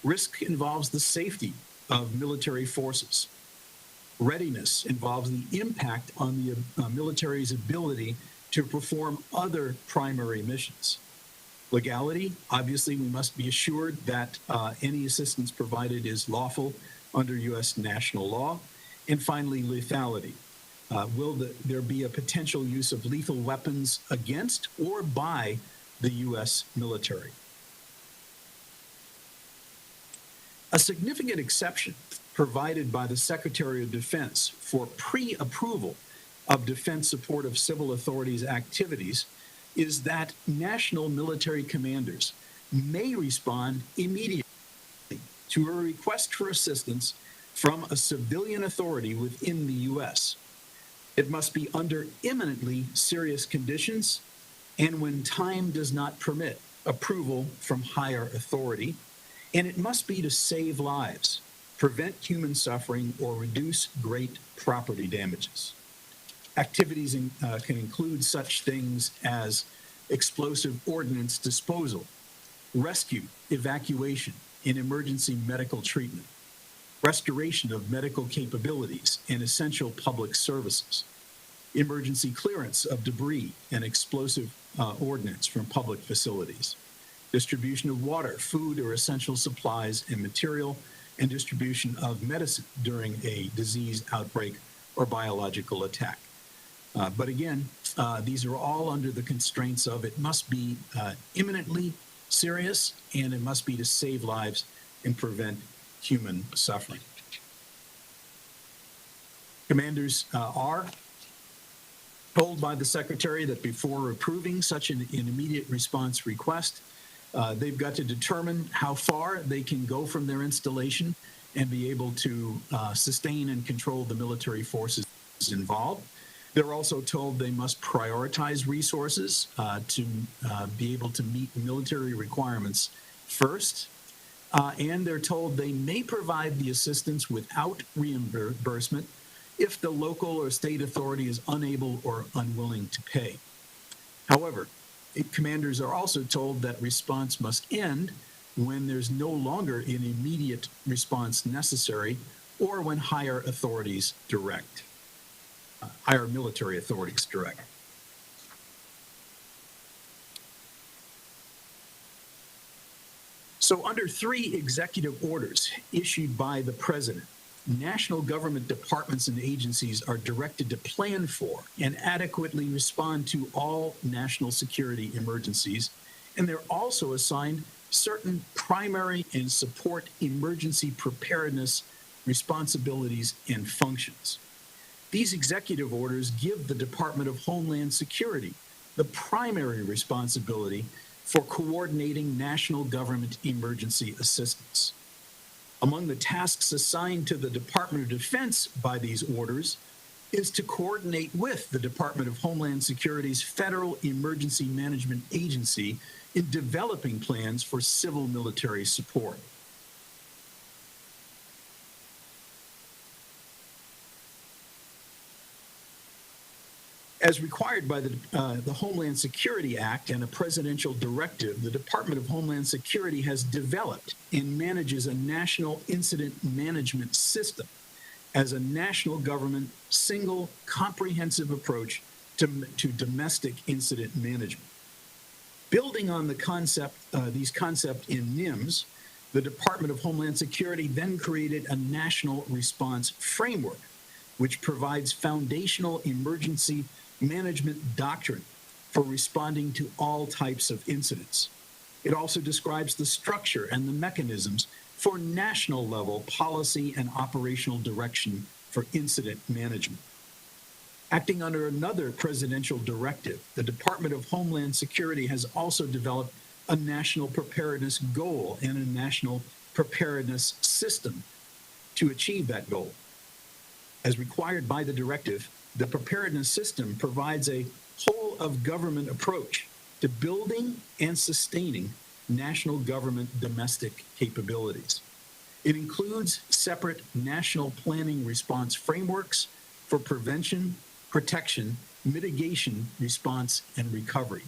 Risk involves the safety of military forces. Readiness involves the impact on the military's ability to perform other primary missions. Legality, obviously, we must be assured that any assistance provided is lawful under U.S. national law. And finally, lethality. Will there be a potential use of lethal weapons against or by the U.S. military? A significant exception provided by the Secretary of Defense for pre-approval of defense support of civil authorities' activities is that national military commanders may respond immediately to a request for assistance from a civilian authority within the U.S. It must be under imminently serious conditions and when time does not permit, approval from higher authority, and it must be to save lives, prevent human suffering, or reduce great property damages. Activities can include such things as explosive ordnance disposal, rescue, evacuation, and emergency medical treatment, restoration of medical capabilities and essential public services, emergency clearance of debris and explosive ordnance from public facilities, distribution of water, food, or essential supplies and material, and distribution of medicine during a disease outbreak or biological attack. But again, these are all under the constraints of it must be imminently serious, and it must be to save lives and prevent human suffering. Commanders are told by the Secretary that before approving such an immediate response request, they've got to determine how far they can go from their installation and be able to sustain and control the military forces involved. They're also told they must prioritize resources to be able to meet military requirements first. And they're told they may provide the assistance without reimbursement if the local or state authority is unable or unwilling to pay. However, commanders are also told that response must end when there's no longer an immediate response necessary or when higher authorities direct. Higher military authorities direct. So under 3 executive orders issued by the President, national government departments and agencies are directed to plan for and adequately respond to all national security emergencies, and they're also assigned certain primary and support emergency preparedness responsibilities and functions. These executive orders give the Department of Homeland Security the primary responsibility for coordinating national government emergency assistance. Among the tasks assigned to the Department of Defense by these orders is to coordinate with the Department of Homeland Security's Federal Emergency Management Agency in developing plans for civil military support. As required by the Homeland Security Act and a presidential directive, the Department of Homeland Security has developed and manages a national incident management system as a national government single comprehensive approach to domestic incident management. Building on these concepts in NIMS, the Department of Homeland Security then created a national response framework, which provides foundational emergency management doctrine for responding to all types of incidents. It also describes the structure and the mechanisms for national level policy and operational direction for incident management. Acting under another presidential directive, the Department of Homeland Security has also developed a national preparedness goal and a national preparedness system to achieve that goal. As required by the directive, the preparedness system provides a whole of government approach to building and sustaining national government domestic capabilities. It includes separate national planning response frameworks for prevention, protection, mitigation, response, and recovery.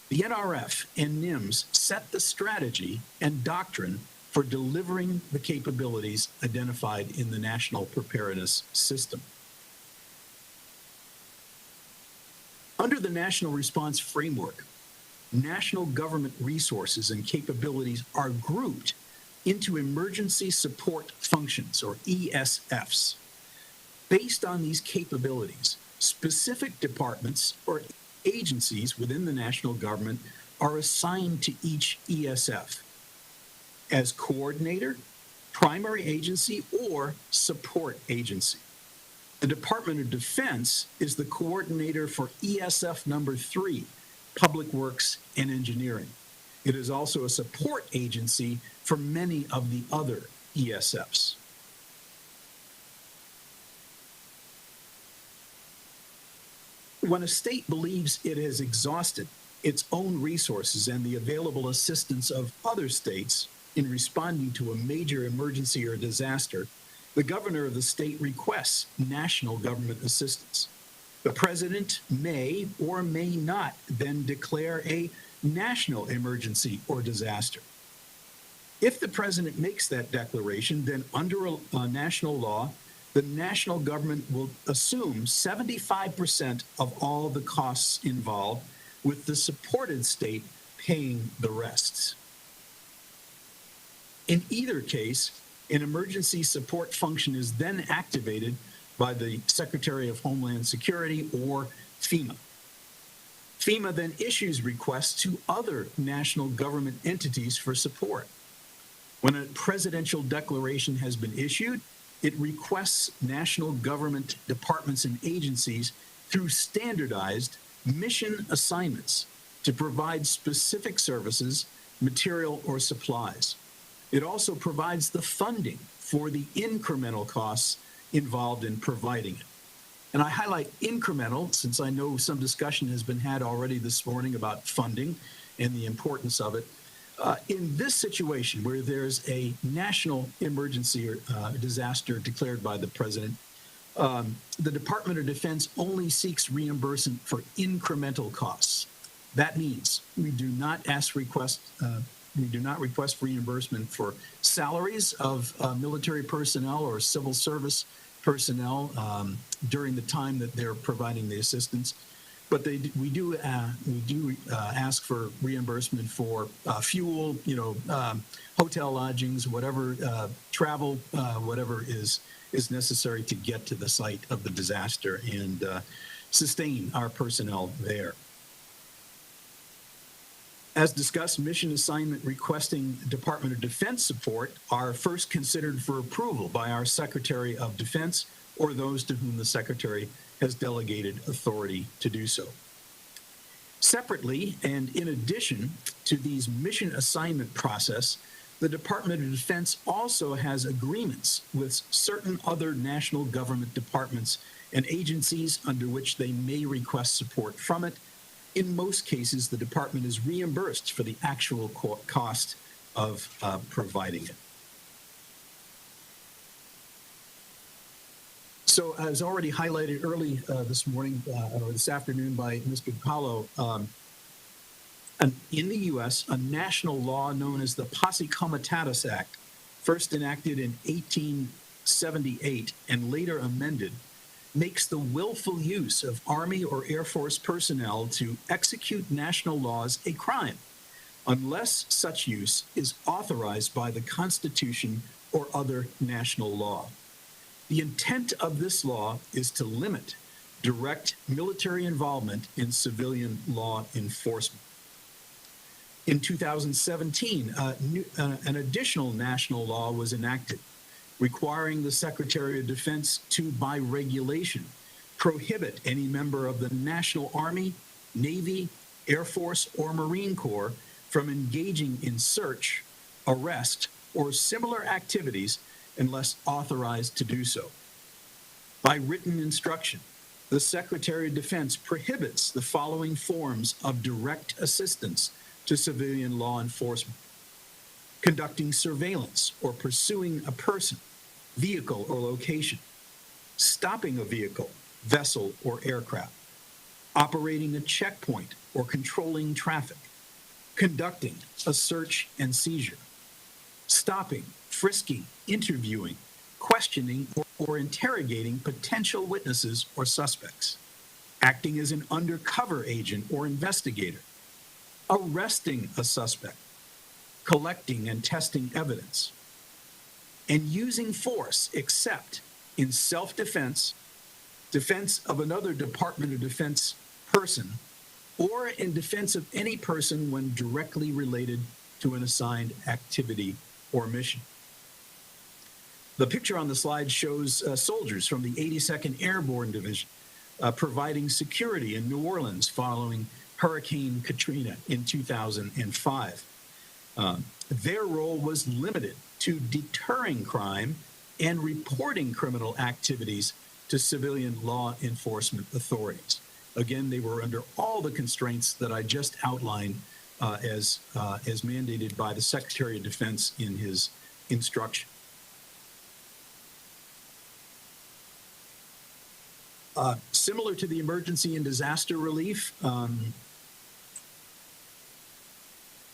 The NRF and NIMS set the strategy and doctrine for delivering the capabilities identified in the National Preparedness System. Under the National Response Framework, national government resources and capabilities are grouped into emergency support functions, or ESFs. Based on these capabilities, specific departments or agencies within the national government are assigned to each ESF as coordinator, primary agency, or support agency. The Department of Defense is the coordinator for ESF number 3, Public Works and Engineering. It is also a support agency for many of the other ESFs. When a state believes it has exhausted its own resources and the available assistance of other states in responding to a major emergency or disaster, the governor of the state requests national government assistance. The president may or may not then declare a national emergency or disaster. If the president makes that declaration, then under a national law, the national government will assume 75% of all the costs involved, with the supported state paying the rest. In either case, an emergency support function is then activated by the Secretary of Homeland Security or FEMA. FEMA then issues requests to other national government entities for support. When a presidential declaration has been issued, it requests national government departments and agencies through standardized mission assignments to provide specific services, material, or supplies. It also provides the funding for the incremental costs involved in providing it. And I highlight incremental since I know some discussion has been had already this morning about funding and the importance of it. In this situation where there's a national emergency or disaster declared by the president, the Department of Defense only seeks reimbursement for incremental costs. That means we do not request reimbursement for salaries of military personnel or civil service personnel during the time that they're providing the assistance. But we do ask for reimbursement for fuel, hotel lodgings, whatever travel, whatever is necessary to get to the site of the disaster and sustain our personnel there. As discussed, mission assignment requesting Department of Defense support are first considered for approval by our Secretary of Defense or those to whom the Secretary has delegated authority to do so. Separately, and in addition to these mission assignment process, the Department of Defense also has agreements with certain other national government departments and agencies under which they may request support from it. In most cases, the department is reimbursed for the actual cost of providing it. So, as already highlighted early this morning or this afternoon by Mr. Paulo, in the U.S., a national law known as the Posse Comitatus Act, first enacted in 1878 and later amended, makes the willful use of Army or Air Force personnel to execute national laws a crime, unless such use is authorized by the Constitution or other national law. The intent of this law is to limit direct military involvement in civilian law enforcement. In 2017, an additional national law was enacted, requiring the Secretary of Defense to, by regulation, prohibit any member of the National Army, Navy, Air Force, or Marine Corps from engaging in search, arrest, or similar activities unless authorized to do so. By written instruction, the Secretary of Defense prohibits the following forms of direct assistance to civilian law enforcement: conducting surveillance or pursuing a person, vehicle, or location, stopping a vehicle, vessel, or aircraft, operating a checkpoint or controlling traffic, conducting a search and seizure, stopping, frisking, interviewing, questioning, or interrogating potential witnesses or suspects, acting as an undercover agent or investigator, arresting a suspect, collecting and testing evidence, and using force except in self-defense, defense of another Department of Defense person, or in defense of any person when directly related to an assigned activity or mission. The picture on the slide shows soldiers from the 82nd Airborne Division providing security in New Orleans following Hurricane Katrina in 2005. Their role was limited to deterring crime and reporting criminal activities to civilian law enforcement authorities. Again, they were under all the constraints that I just outlined as mandated by the Secretary of Defense in his instruction. Similar to the emergency and disaster relief,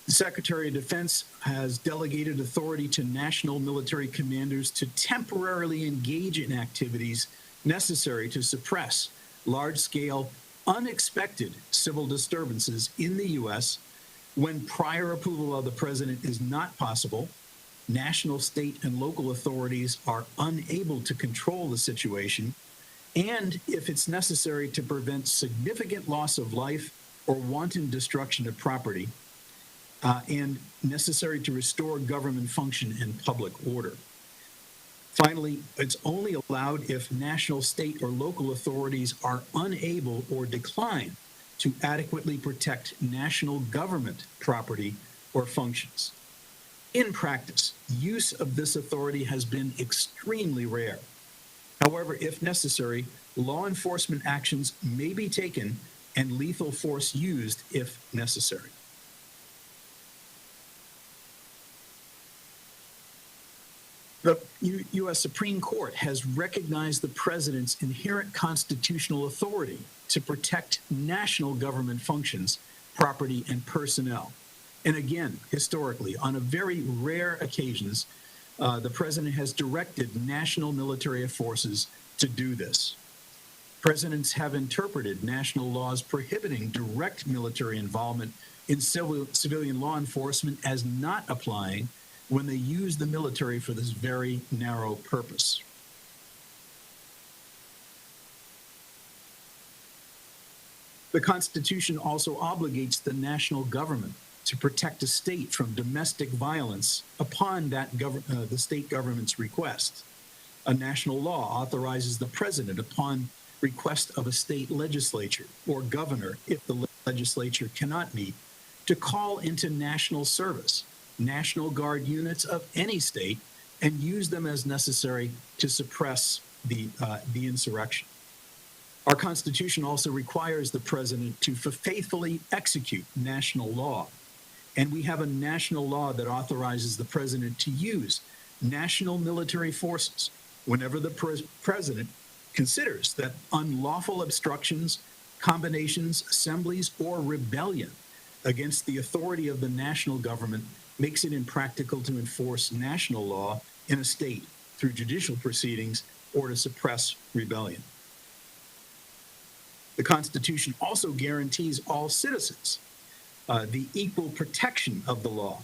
the Secretary of Defense has delegated authority to national military commanders to temporarily engage in activities necessary to suppress large-scale, unexpected civil disturbances in the U.S. when prior approval of the President is not possible, national, state, and local authorities are unable to control the situation, and if it's necessary to prevent significant loss of life or wanton destruction of property, and necessary to restore government function and public order. Finally, it's only allowed if national, state, or local authorities are unable or decline to adequately protect national government property or functions. In practice, use of this authority has been extremely rare. However, if necessary, law enforcement actions may be taken and lethal force used if necessary. The U.S. Supreme Court has recognized the President's inherent constitutional authority to protect national government functions, property, and personnel. And again, historically, on a very rare occasions, the President has directed national military forces to do this. Presidents have interpreted national laws prohibiting direct military involvement in civilian law enforcement as not applying when they use the military for this very narrow purpose. The Constitution also obligates the national government to protect a state from domestic violence upon that the state government's request. A national law authorizes the President, upon request of a state legislature or governor, if the legislature cannot meet, to call into national service National Guard units of any state and use them as necessary to suppress the insurrection. Our Constitution also requires the President to faithfully execute national law. And we have a national law that authorizes the President to use national military forces whenever the President considers that unlawful obstructions, combinations, assemblies, or rebellion against the authority of the national government makes it impractical to enforce national law in a state through judicial proceedings or to suppress rebellion. The Constitution also guarantees all citizens the equal protection of the law,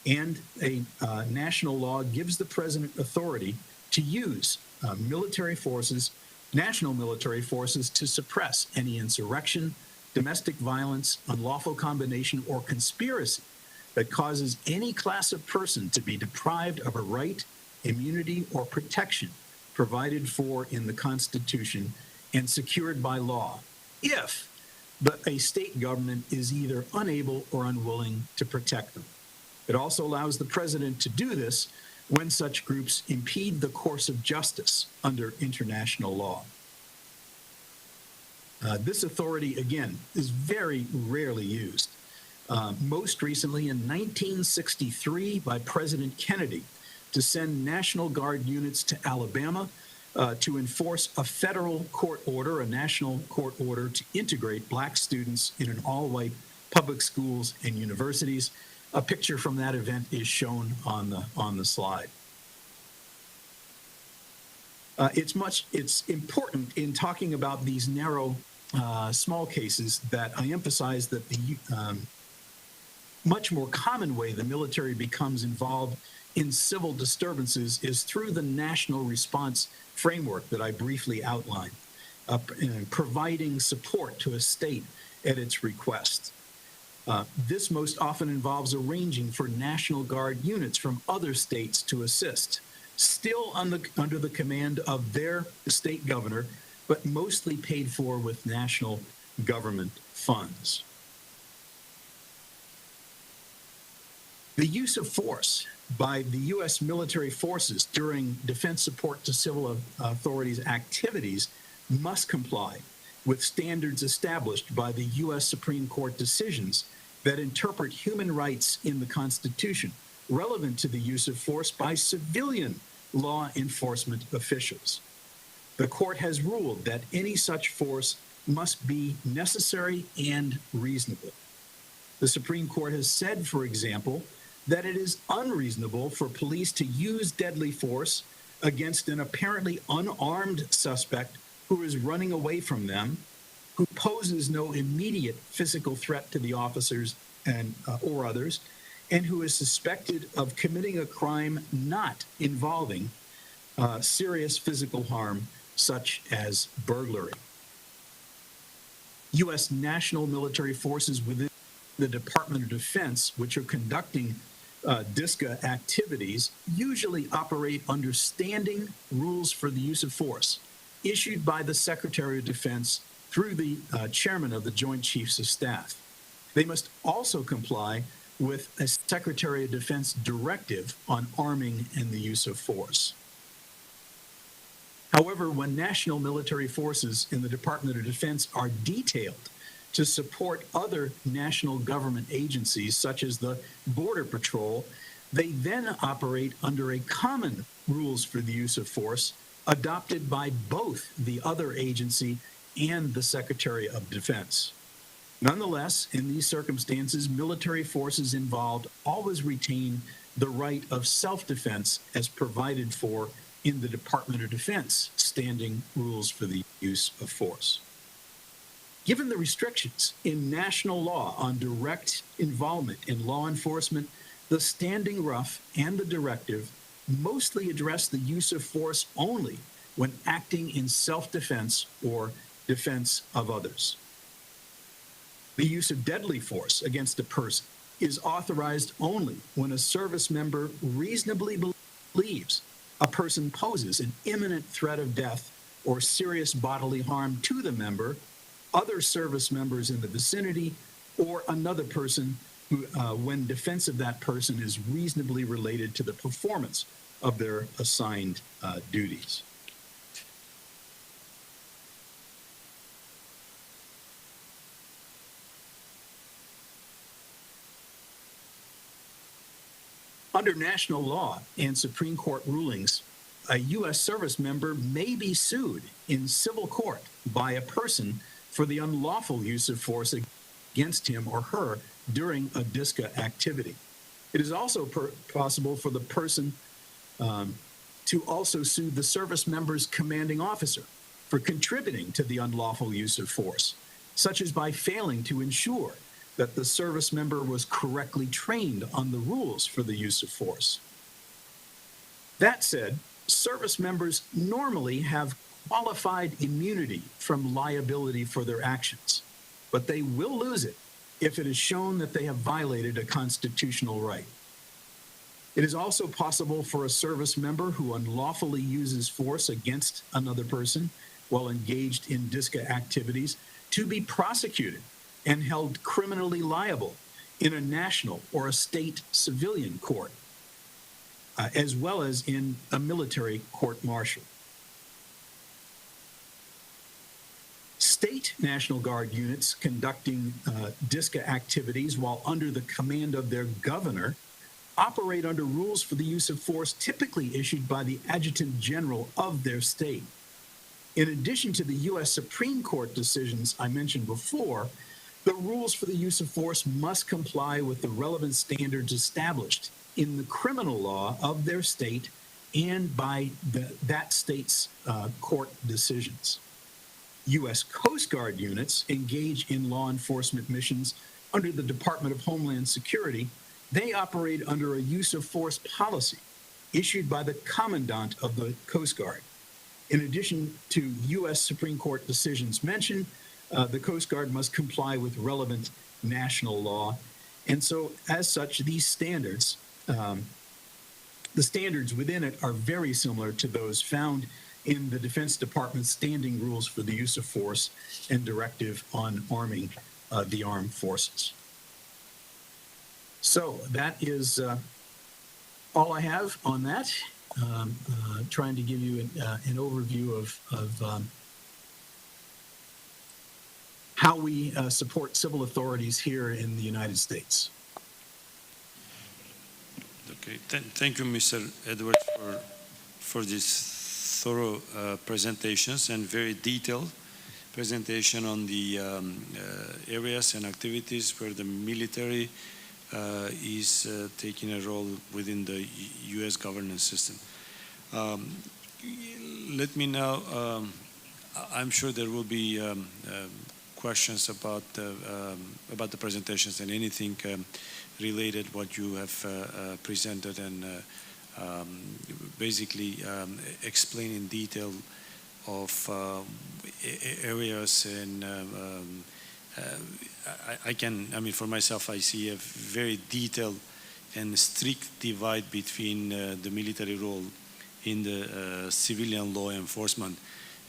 and a national law gives the President authority to use military forces, national military forces, to suppress any insurrection, domestic violence, unlawful combination, or conspiracy that causes any class of person to be deprived of a right, immunity, or protection provided for in the Constitution and secured by law, if a state government is either unable or unwilling to protect them. It also allows the President to do this when such groups impede the course of justice under international law. This authority, again, is very rarely used. Most recently in 1963 by President Kennedy to send National Guard units to Alabama to enforce a federal court order, a national court order, to integrate black students in an all-white public schools and universities. A picture from that event is shown on the slide. It's important in talking about these narrow, small cases that I emphasize that the much more common way the military becomes involved in civil disturbances is through the national response framework that I briefly outlined, providing support to a state at its request. This most often involves arranging for National Guard units from other states to assist, still under the command of their state governor, but mostly paid for with national government funds. The use of force by the U.S. military forces during defense support to civil authorities' activities must comply with standards established by the U.S. Supreme Court decisions that interpret human rights in the Constitution relevant to the use of force by civilian law enforcement officials. The court has ruled that any such force must be necessary and reasonable. The Supreme Court has said, for example, that it is unreasonable for police to use deadly force against an apparently unarmed suspect who is running away from them, who poses no immediate physical threat to the officers and or others, and who is suspected of committing a crime not involving serious physical harm, such as burglary. U.S. national military forces within the Department of Defense, which are conducting DSCA activities, usually operate under standing rules for the use of force issued by the Secretary of Defense through the chairman of the Joint Chiefs of Staff. They must also comply with a Secretary of Defense directive on arming and the use of force. However, when national military forces in the Department of Defense are detailed to support other national government agencies, such as the Border Patrol, they then operate under a common rules for the use of force adopted by both the other agency and the Secretary of Defense. Nonetheless, in these circumstances, military forces involved always retain the right of self-defense as provided for in the Department of Defense standing rules for the use of force. Given the restrictions in national law on direct involvement in law enforcement, the standing rough and the directive mostly address the use of force only when acting in self-defense or defense of others. The use of deadly force against a person is authorized only when a service member reasonably believes a person poses an imminent threat of death or serious bodily harm to the member, other service members in the vicinity, or another person who, when defense of that person is reasonably related to the performance of their assigned duties. Under national law and Supreme Court rulings, a U.S. service member may be sued in civil court by a person for the unlawful use of force against him or her during a DSCA activity. It is also possible for the person to also sue the service member's commanding officer for contributing to the unlawful use of force, such as by failing to ensure that the service member was correctly trained on the rules for the use of force. That said, service members normally have qualified immunity from liability for their actions, but they will lose it if it is shown that they have violated a constitutional right. It is also possible for a service member who unlawfully uses force against another person while engaged in DSCA activities to be prosecuted and held criminally liable in a national or a state civilian court, as well as in a military court-martial. State National Guard units conducting DSCA activities while under the command of their governor operate under rules for the use of force typically issued by the Adjutant General of their state. In addition to the U.S. Supreme Court decisions I mentioned before, the rules for the use of force must comply with the relevant standards established in the criminal law of their state and by that state's court decisions. U.S. Coast Guard units engage in law enforcement missions under the Department of Homeland Security. They operate under a use of force policy issued by the Commandant of the Coast Guard. In addition to U.S. Supreme Court decisions mentioned, the Coast Guard must comply with relevant national law. And so, as such, these standards, the standards within it are very similar to those found in the Defense Department's standing rules for the use of force and directive on arming the armed forces. So that is all I have on that. Trying to give you an overview of how we support civil authorities here in the United States. Okay, thank you, Mr. Edwards, for these thorough presentations and very detailed presentation on the areas and activities where the military is taking a role within the U.S. governance system. Let me now, I'm sure there will be questions about the presentations and anything related what you have presented and basically explain in detail of areas and I mean, for myself, I see a very detailed and strict divide between the military role in the civilian law enforcement,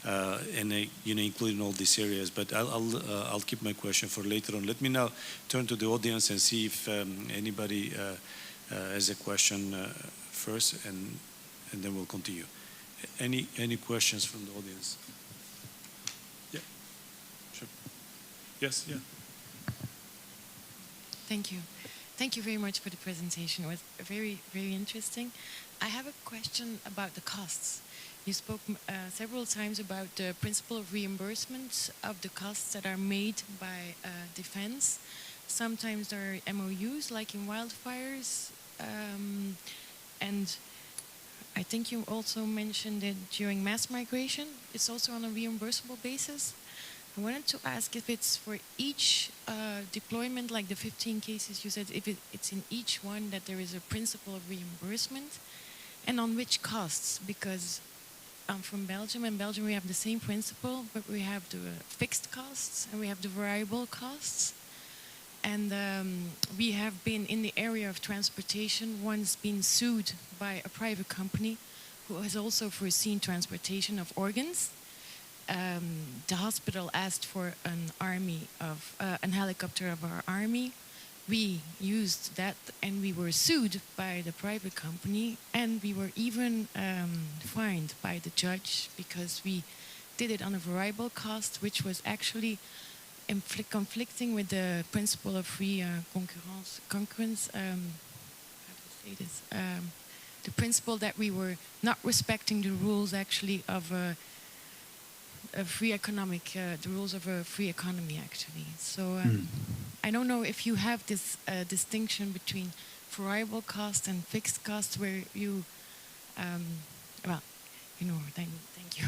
and including all these areas. But I'll keep my question for later on. Let me now turn to the audience and see if anybody has a question first, and then we'll continue. Any questions from the audience? Yeah, sure. Yes, yeah. Thank you. Thank you very much for the presentation. It was very, very interesting. I have a question about the costs. You spoke several times about the principle of reimbursement of the costs that are made by defense. Sometimes there are MOUs, like in wildfires, and I think you also mentioned it during mass migration. It's also on a reimbursable basis. I wanted to ask if it's for each deployment, like the 15 cases you said, if it's in each one that there is a principle of reimbursement, and on which costs, because I'm from Belgium, and Belgium we have the same principle, but we have the fixed costs and we have the variable costs. And we have been in the area of transportation once been sued by a private company who has also foreseen transportation of organs. The hospital asked for an helicopter of our army. We used that, and we were sued by the private company, and we were even fined by the judge because we did it on a variable cost, which was actually conflicting with the principle of free concurrence. How do you say this? The principle that we were not respecting the rules actually of a free economic, the rules of a free economy actually. So I don't know if you have this distinction between variable cost and fixed cost where you, well, you know, thank you.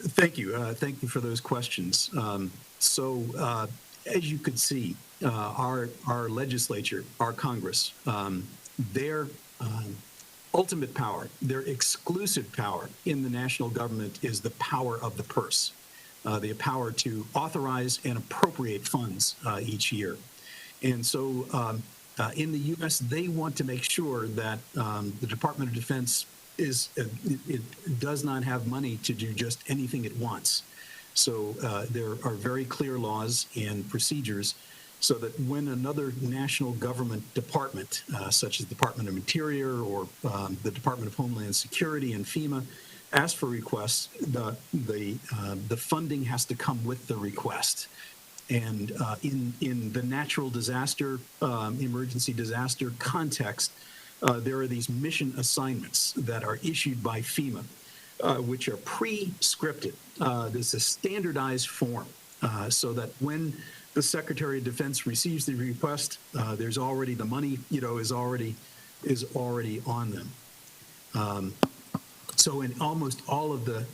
Thank you. Thank you for those questions. As you could see, our legislature, our Congress, their ultimate power, their exclusive power in the national government is the power of the purse, the power to authorize and appropriate funds each year. And so in the U.S., they want to make sure that the Department of Defense it does not have money to do just anything it wants. So there are very clear laws and procedures so that when another national government department, such as the Department of Interior or the Department of Homeland Security and FEMA, ask for requests, the funding has to come with the request. And in the natural disaster, emergency disaster context, there are these mission assignments that are issued by FEMA, which are pre-scripted. There's a standardized form so that when the Secretary of Defense receives the request, there's already the money, is already on them. So in almost all of the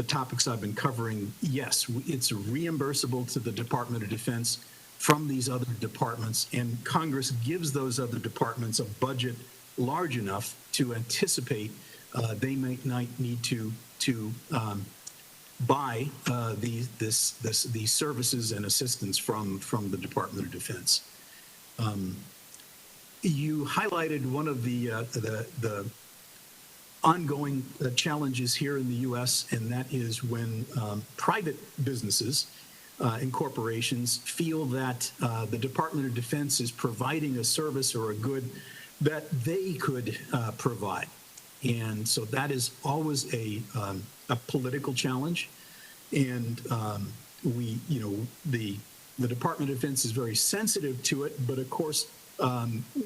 topics I've been covering, yes, it's reimbursable to the Department of Defense from these other departments, and Congress gives those other departments a budget large enough to anticipate they might need to buy these services and assistance from the Department of Defense. You highlighted one of the ongoing challenges here in the U.S., and that is when private businesses and corporations feel that the Department of Defense is providing a service or a good that they could provide. And so that is always a political challenge. And the Department of Defense is very sensitive to it, but of course,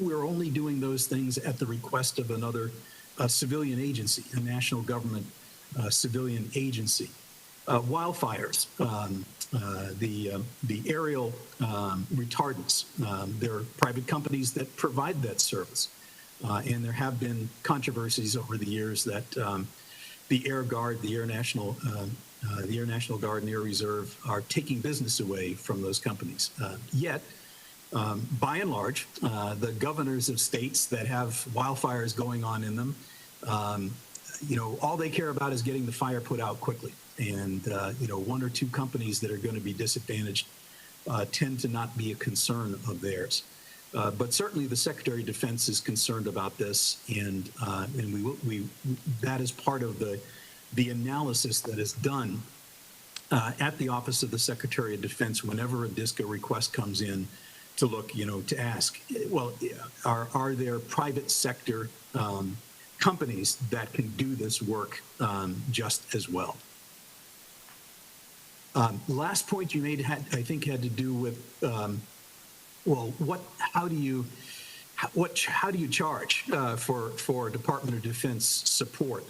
we're only doing those things at the request of another civilian agency, a national government civilian agency. Wildfires, the aerial retardants, there are private companies that provide that service. And there have been controversies over the years that the Air Guard, the Air National Guard and Air Reserve are taking business away from those companies. Yet, by and large, the governors of states that have wildfires going on in them, all they care about is getting the fire put out quickly. And, one or two companies that are going to be disadvantaged tend to not be a concern of theirs. But certainly the Secretary of Defense is concerned about this, and that is part of the analysis that is done at the Office of the Secretary of Defense whenever a DISCA request comes in to look, to ask, well, are there private sector companies that can do this work just as well? Last point you made, I think, had to do with, how do you charge for Department of Defense support?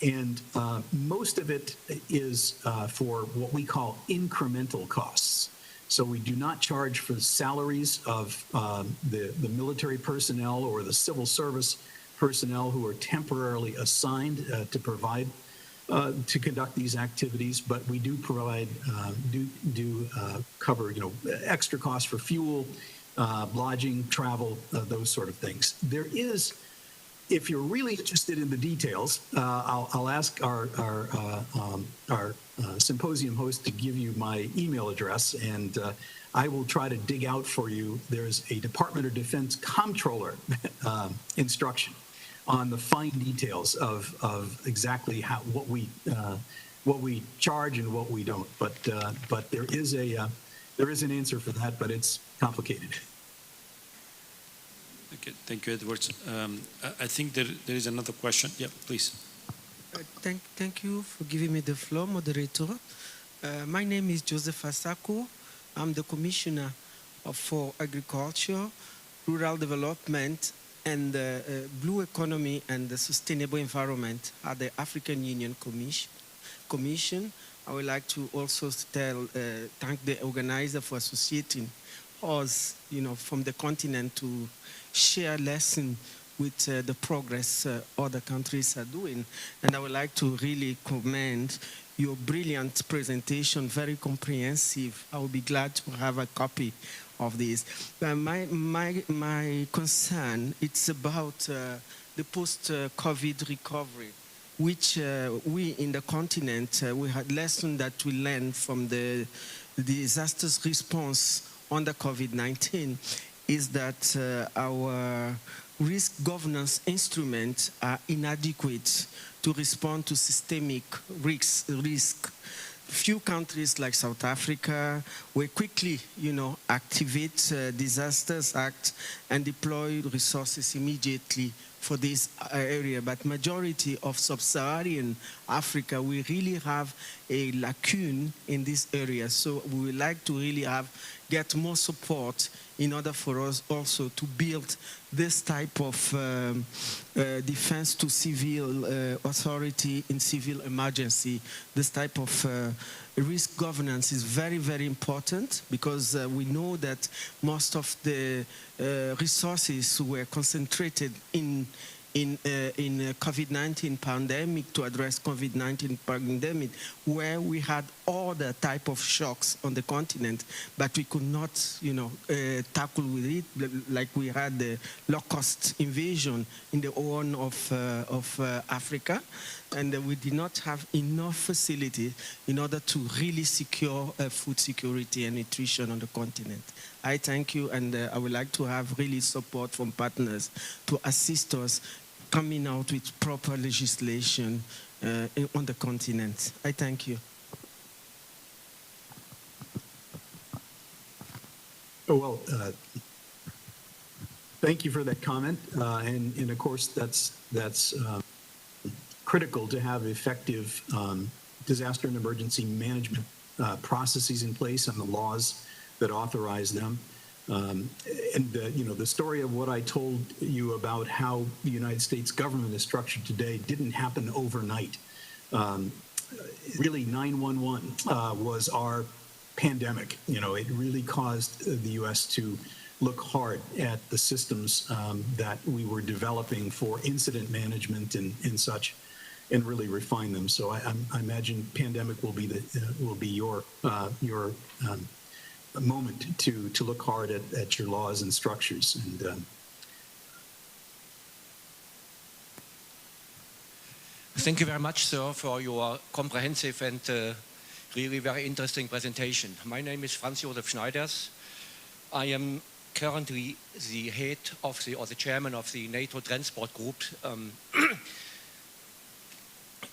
And most of it is for what we call incremental costs. So we do not charge for the salaries of the military personnel or the civil service personnel who are temporarily assigned to provide to conduct these activities, but we do provide cover extra costs for fuel, lodging, travel, those sort of things. There is, if you're really interested in the details, I'll ask our symposium host to give you my email address, and I will try to dig out for you. There's a Department of Defense comptroller instruction on the fine details of exactly what we charge and what we don't. But there is an answer for that, but it's complicated. Okay, thank you, Edwards. I think there is another question. Yeah, please. Thank you for giving me the floor, moderator. My name is Joseph Asako. I'm the Commissioner for Agriculture, Rural Development, and Blue Economy and the Sustainable Environment at the African Union Commission. I would like to also thank the organizer for associating us, from the continent to share lessons with the progress other countries are doing. And I would like to really commend your brilliant presentation, very comprehensive. I will be glad to have a copy of this. My concern, it's about the post-COVID recovery, which we in the continent, we had lessons that we learned from the disastrous response under COVID-19, is that our risk governance instruments are inadequate to respond to systemic risk. Few countries like South Africa will quickly, activate Disasters Act and deploy resources immediately for this area. But majority of sub-Saharan Africa, we really have a lacune in this area. So we would like to really get more support in order for us also to build this type of defense to civil authority in civil emergency. This type of risk governance is very, very important, because we know that most of the resources were concentrated in COVID-19 pandemic, to address COVID-19 pandemic, where we had all the type of shocks on the continent, but we could not, tackle with it, like we had the low-cost invasion in the horn of Africa, and we did not have enough facility in order to really secure food security and nutrition on the continent. I thank you, and I would like to have really support from partners to assist us coming out with proper legislation on the continent. I thank you. Well, thank you for that comment, and of course that's critical to have effective disaster and emergency management processes in place and the laws that authorize them. The story of what I told you about how the United States government is structured today didn't happen overnight. Really, 911 was our pandemic. It really caused the U.S. to look hard at the systems that we were developing for incident management and such, and really refine them. So I imagine pandemic will be your moment to look hard at your laws and structures. And thank you very much, sir, for your comprehensive and really very interesting presentation. My name is Franz Josef Schneiders. I am currently the head of or the chairman of the NATO transport group,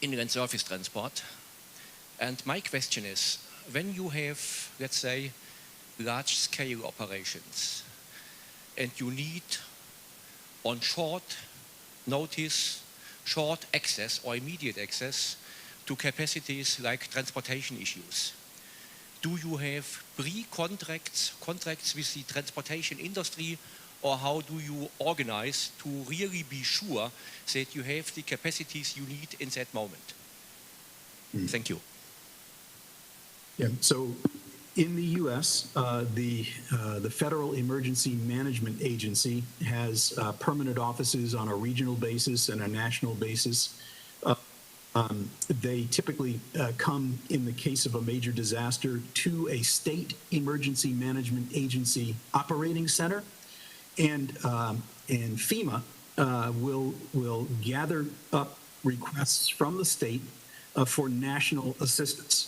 inland surface transport. And my question is, when you have, let's say, large-scale operations, and you need on short notice, short access or immediate access to capacities like transportation issues, do you have pre-contracts with the transportation industry, or how do you organize to really be sure that you have the capacities you need in that moment? Thank you. Yeah, so in the U.S., the Federal Emergency Management Agency has permanent offices on a regional basis and a national basis. They typically come, in the case of a major disaster, to a state emergency management agency operating center, and FEMA will gather up requests from the state for national assistance.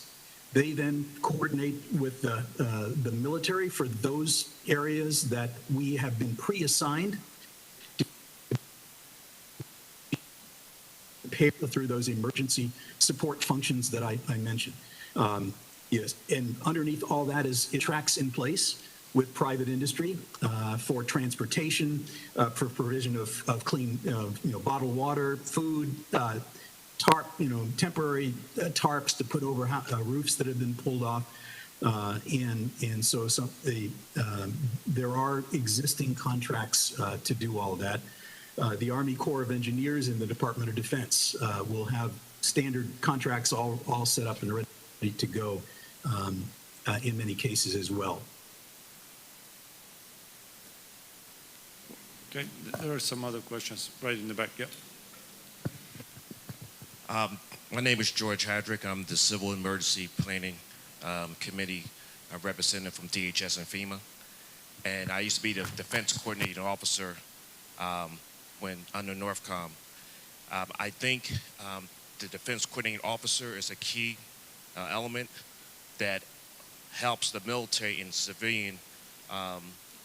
They then coordinate with the military for those areas that we have been pre-assigned through those emergency support functions that I mentioned. Yes, and underneath all that is tracks in place with private industry for transportation, for provision of clean, bottled water, food, temporary tarps to put over roofs that have been pulled off, and so there are existing contracts to do all that. The Army Corps of Engineers and the Department of Defense will have standard contracts all set up and ready to go in many cases as well. Okay, there are some other questions right in the back. Yeah. My name is George Hadrick. I'm the Civil Emergency Planning Committee representative from DHS and FEMA. And I used to be the Defense Coordinating Officer when under NORTHCOM. I think the Defense Coordinating Officer is a key element that helps the military and civilian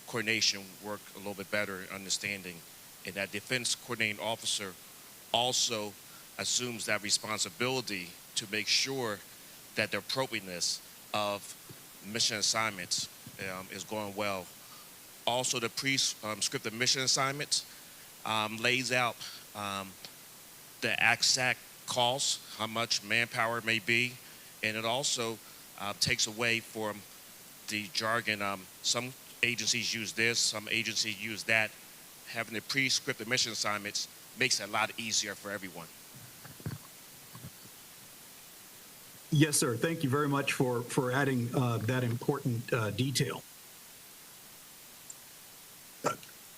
coordination work a little bit better, understanding. And that Defense Coordinating Officer also assumes that responsibility to make sure that the appropriateness of mission assignments is going well. Also, the pre-scripted mission assignments lays out the exact cost, how much manpower may be, and it also takes away from the jargon. Some agencies use this, some agencies use that. Having the pre-scripted mission assignments makes it a lot easier for everyone. Yes, sir. Thank you very much for adding that important detail.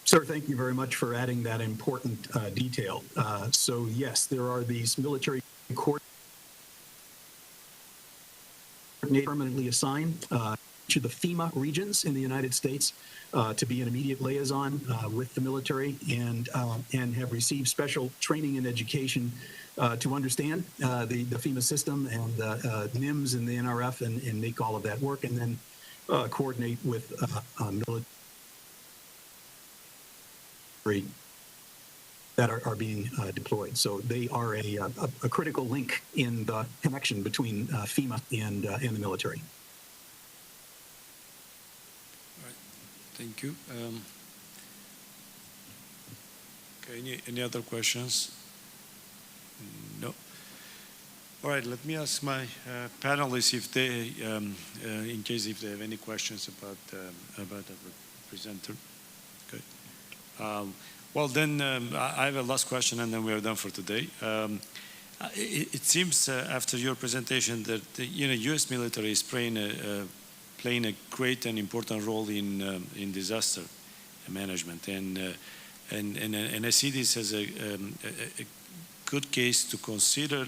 Sir, thank you very much for adding that important detail. So yes, there are these military coordinators permanently assigned to the FEMA regions in the United States to be an immediate liaison with the military, and have received special training and education to understand the FEMA system and NIMS and the NRF and make all of that work, and then coordinate with military that are being deployed. So they are a critical link in the connection between FEMA and the military. All right. Thank you. Okay, any other questions? No. All right, let me ask my panelists if they, in case if they have any questions about the presenter. Okay. Well, then I have a last question, and then we are done for today. It seems after your presentation that the U.S. military is playing a great and important role in disaster management, and I see this as a good case to consider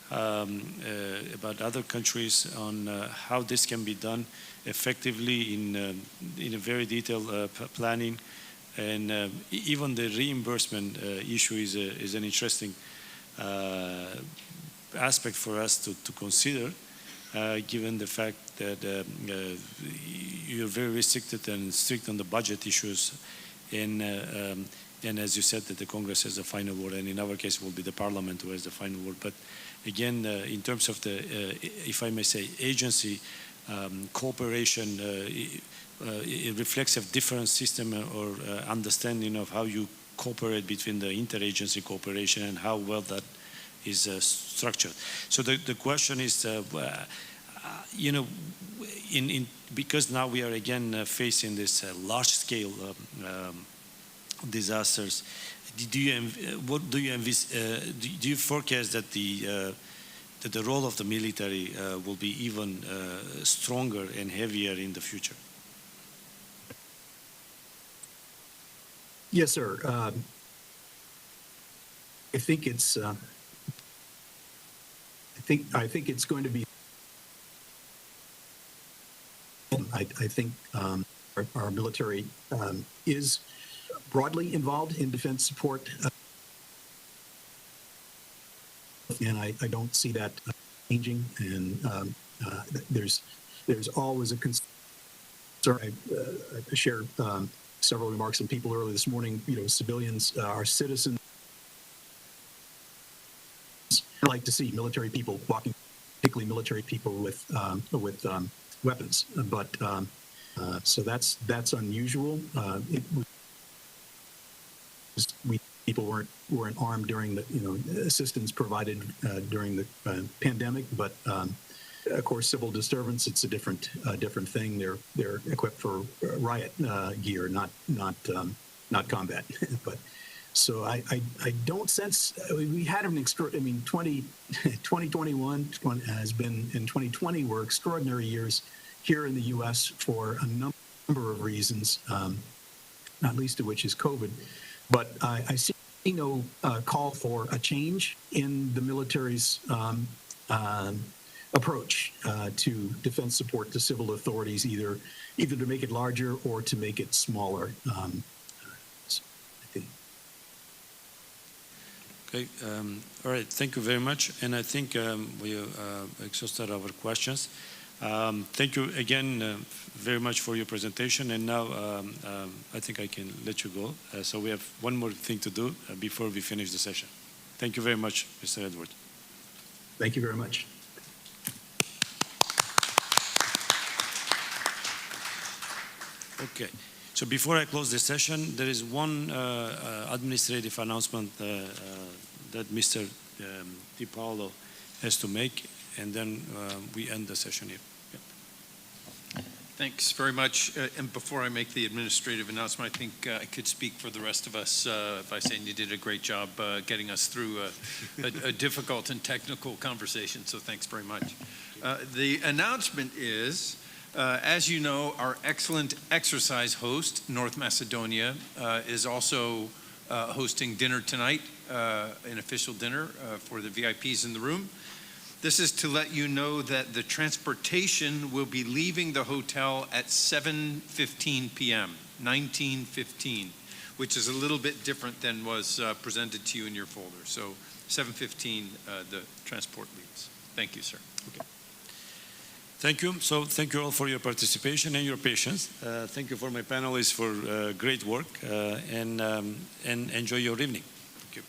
about other countries on how this can be done effectively in a very detailed planning, and even the reimbursement issue is an interesting aspect for us to consider, given the fact that you're very restricted and strict on the budget issues, and as you said, that the Congress has the final word, and in our case, it will be the Parliament who has the final word. But again, in terms of the, if I may say, agency cooperation, it reflects a different system or understanding of how you cooperate between the interagency cooperation and how well that is structured. So the question is, because now we are again facing this large-scale disasters, do you forecast that the role of the military will be even stronger and heavier in the future? Yes, sir. I think it's. I think it's going to be. I think our military is broadly involved in defense support, and I don't see that changing. And there's always a concern. I shared several remarks from people earlier this morning. Civilians are citizens. I like to see military people walking, particularly military people with weapons. But so that's unusual. People weren't armed during the assistance provided during the pandemic, but of course, civil disturbance, it's a different thing. They're equipped for riot gear, not combat. But so I don't sense we had an 2021 has been, and 2020 were extraordinary years here in the U.S. for a number of reasons, not least of which is COVID. But I see no call for a change in the military's approach to defense support to civil authorities, either to make it larger or to make it smaller. Okay. All right. Thank you very much. And I think we exhausted our questions. Thank you again very much for your presentation. And now I think I can let you go. So we have one more thing to do before we finish the session. Thank you very much, Mr. Edward. Thank you very much. Okay. So before I close the session, there is one administrative announcement that Mr. Di Paolo has to make, and then we end the session here. Yep. Thanks very much. And before I make the administrative announcement, I think I could speak for the rest of us by saying you did a great job getting us through a difficult and technical conversation, so thanks very much. The announcement is, as you know, our excellent exercise host, North Macedonia, is also hosting dinner tonight, an official dinner for the VIPs in the room. This is to let you know that the transportation will be leaving the hotel at 7:15 p.m., 19:15, which is a little bit different than was presented to you in your folder. So 7:15, the transport leaves. Thank you, sir. Okay. Thank you. So thank you all for your participation and your patience. Thank you for my panelists for great work, and enjoy your evening. Thank you.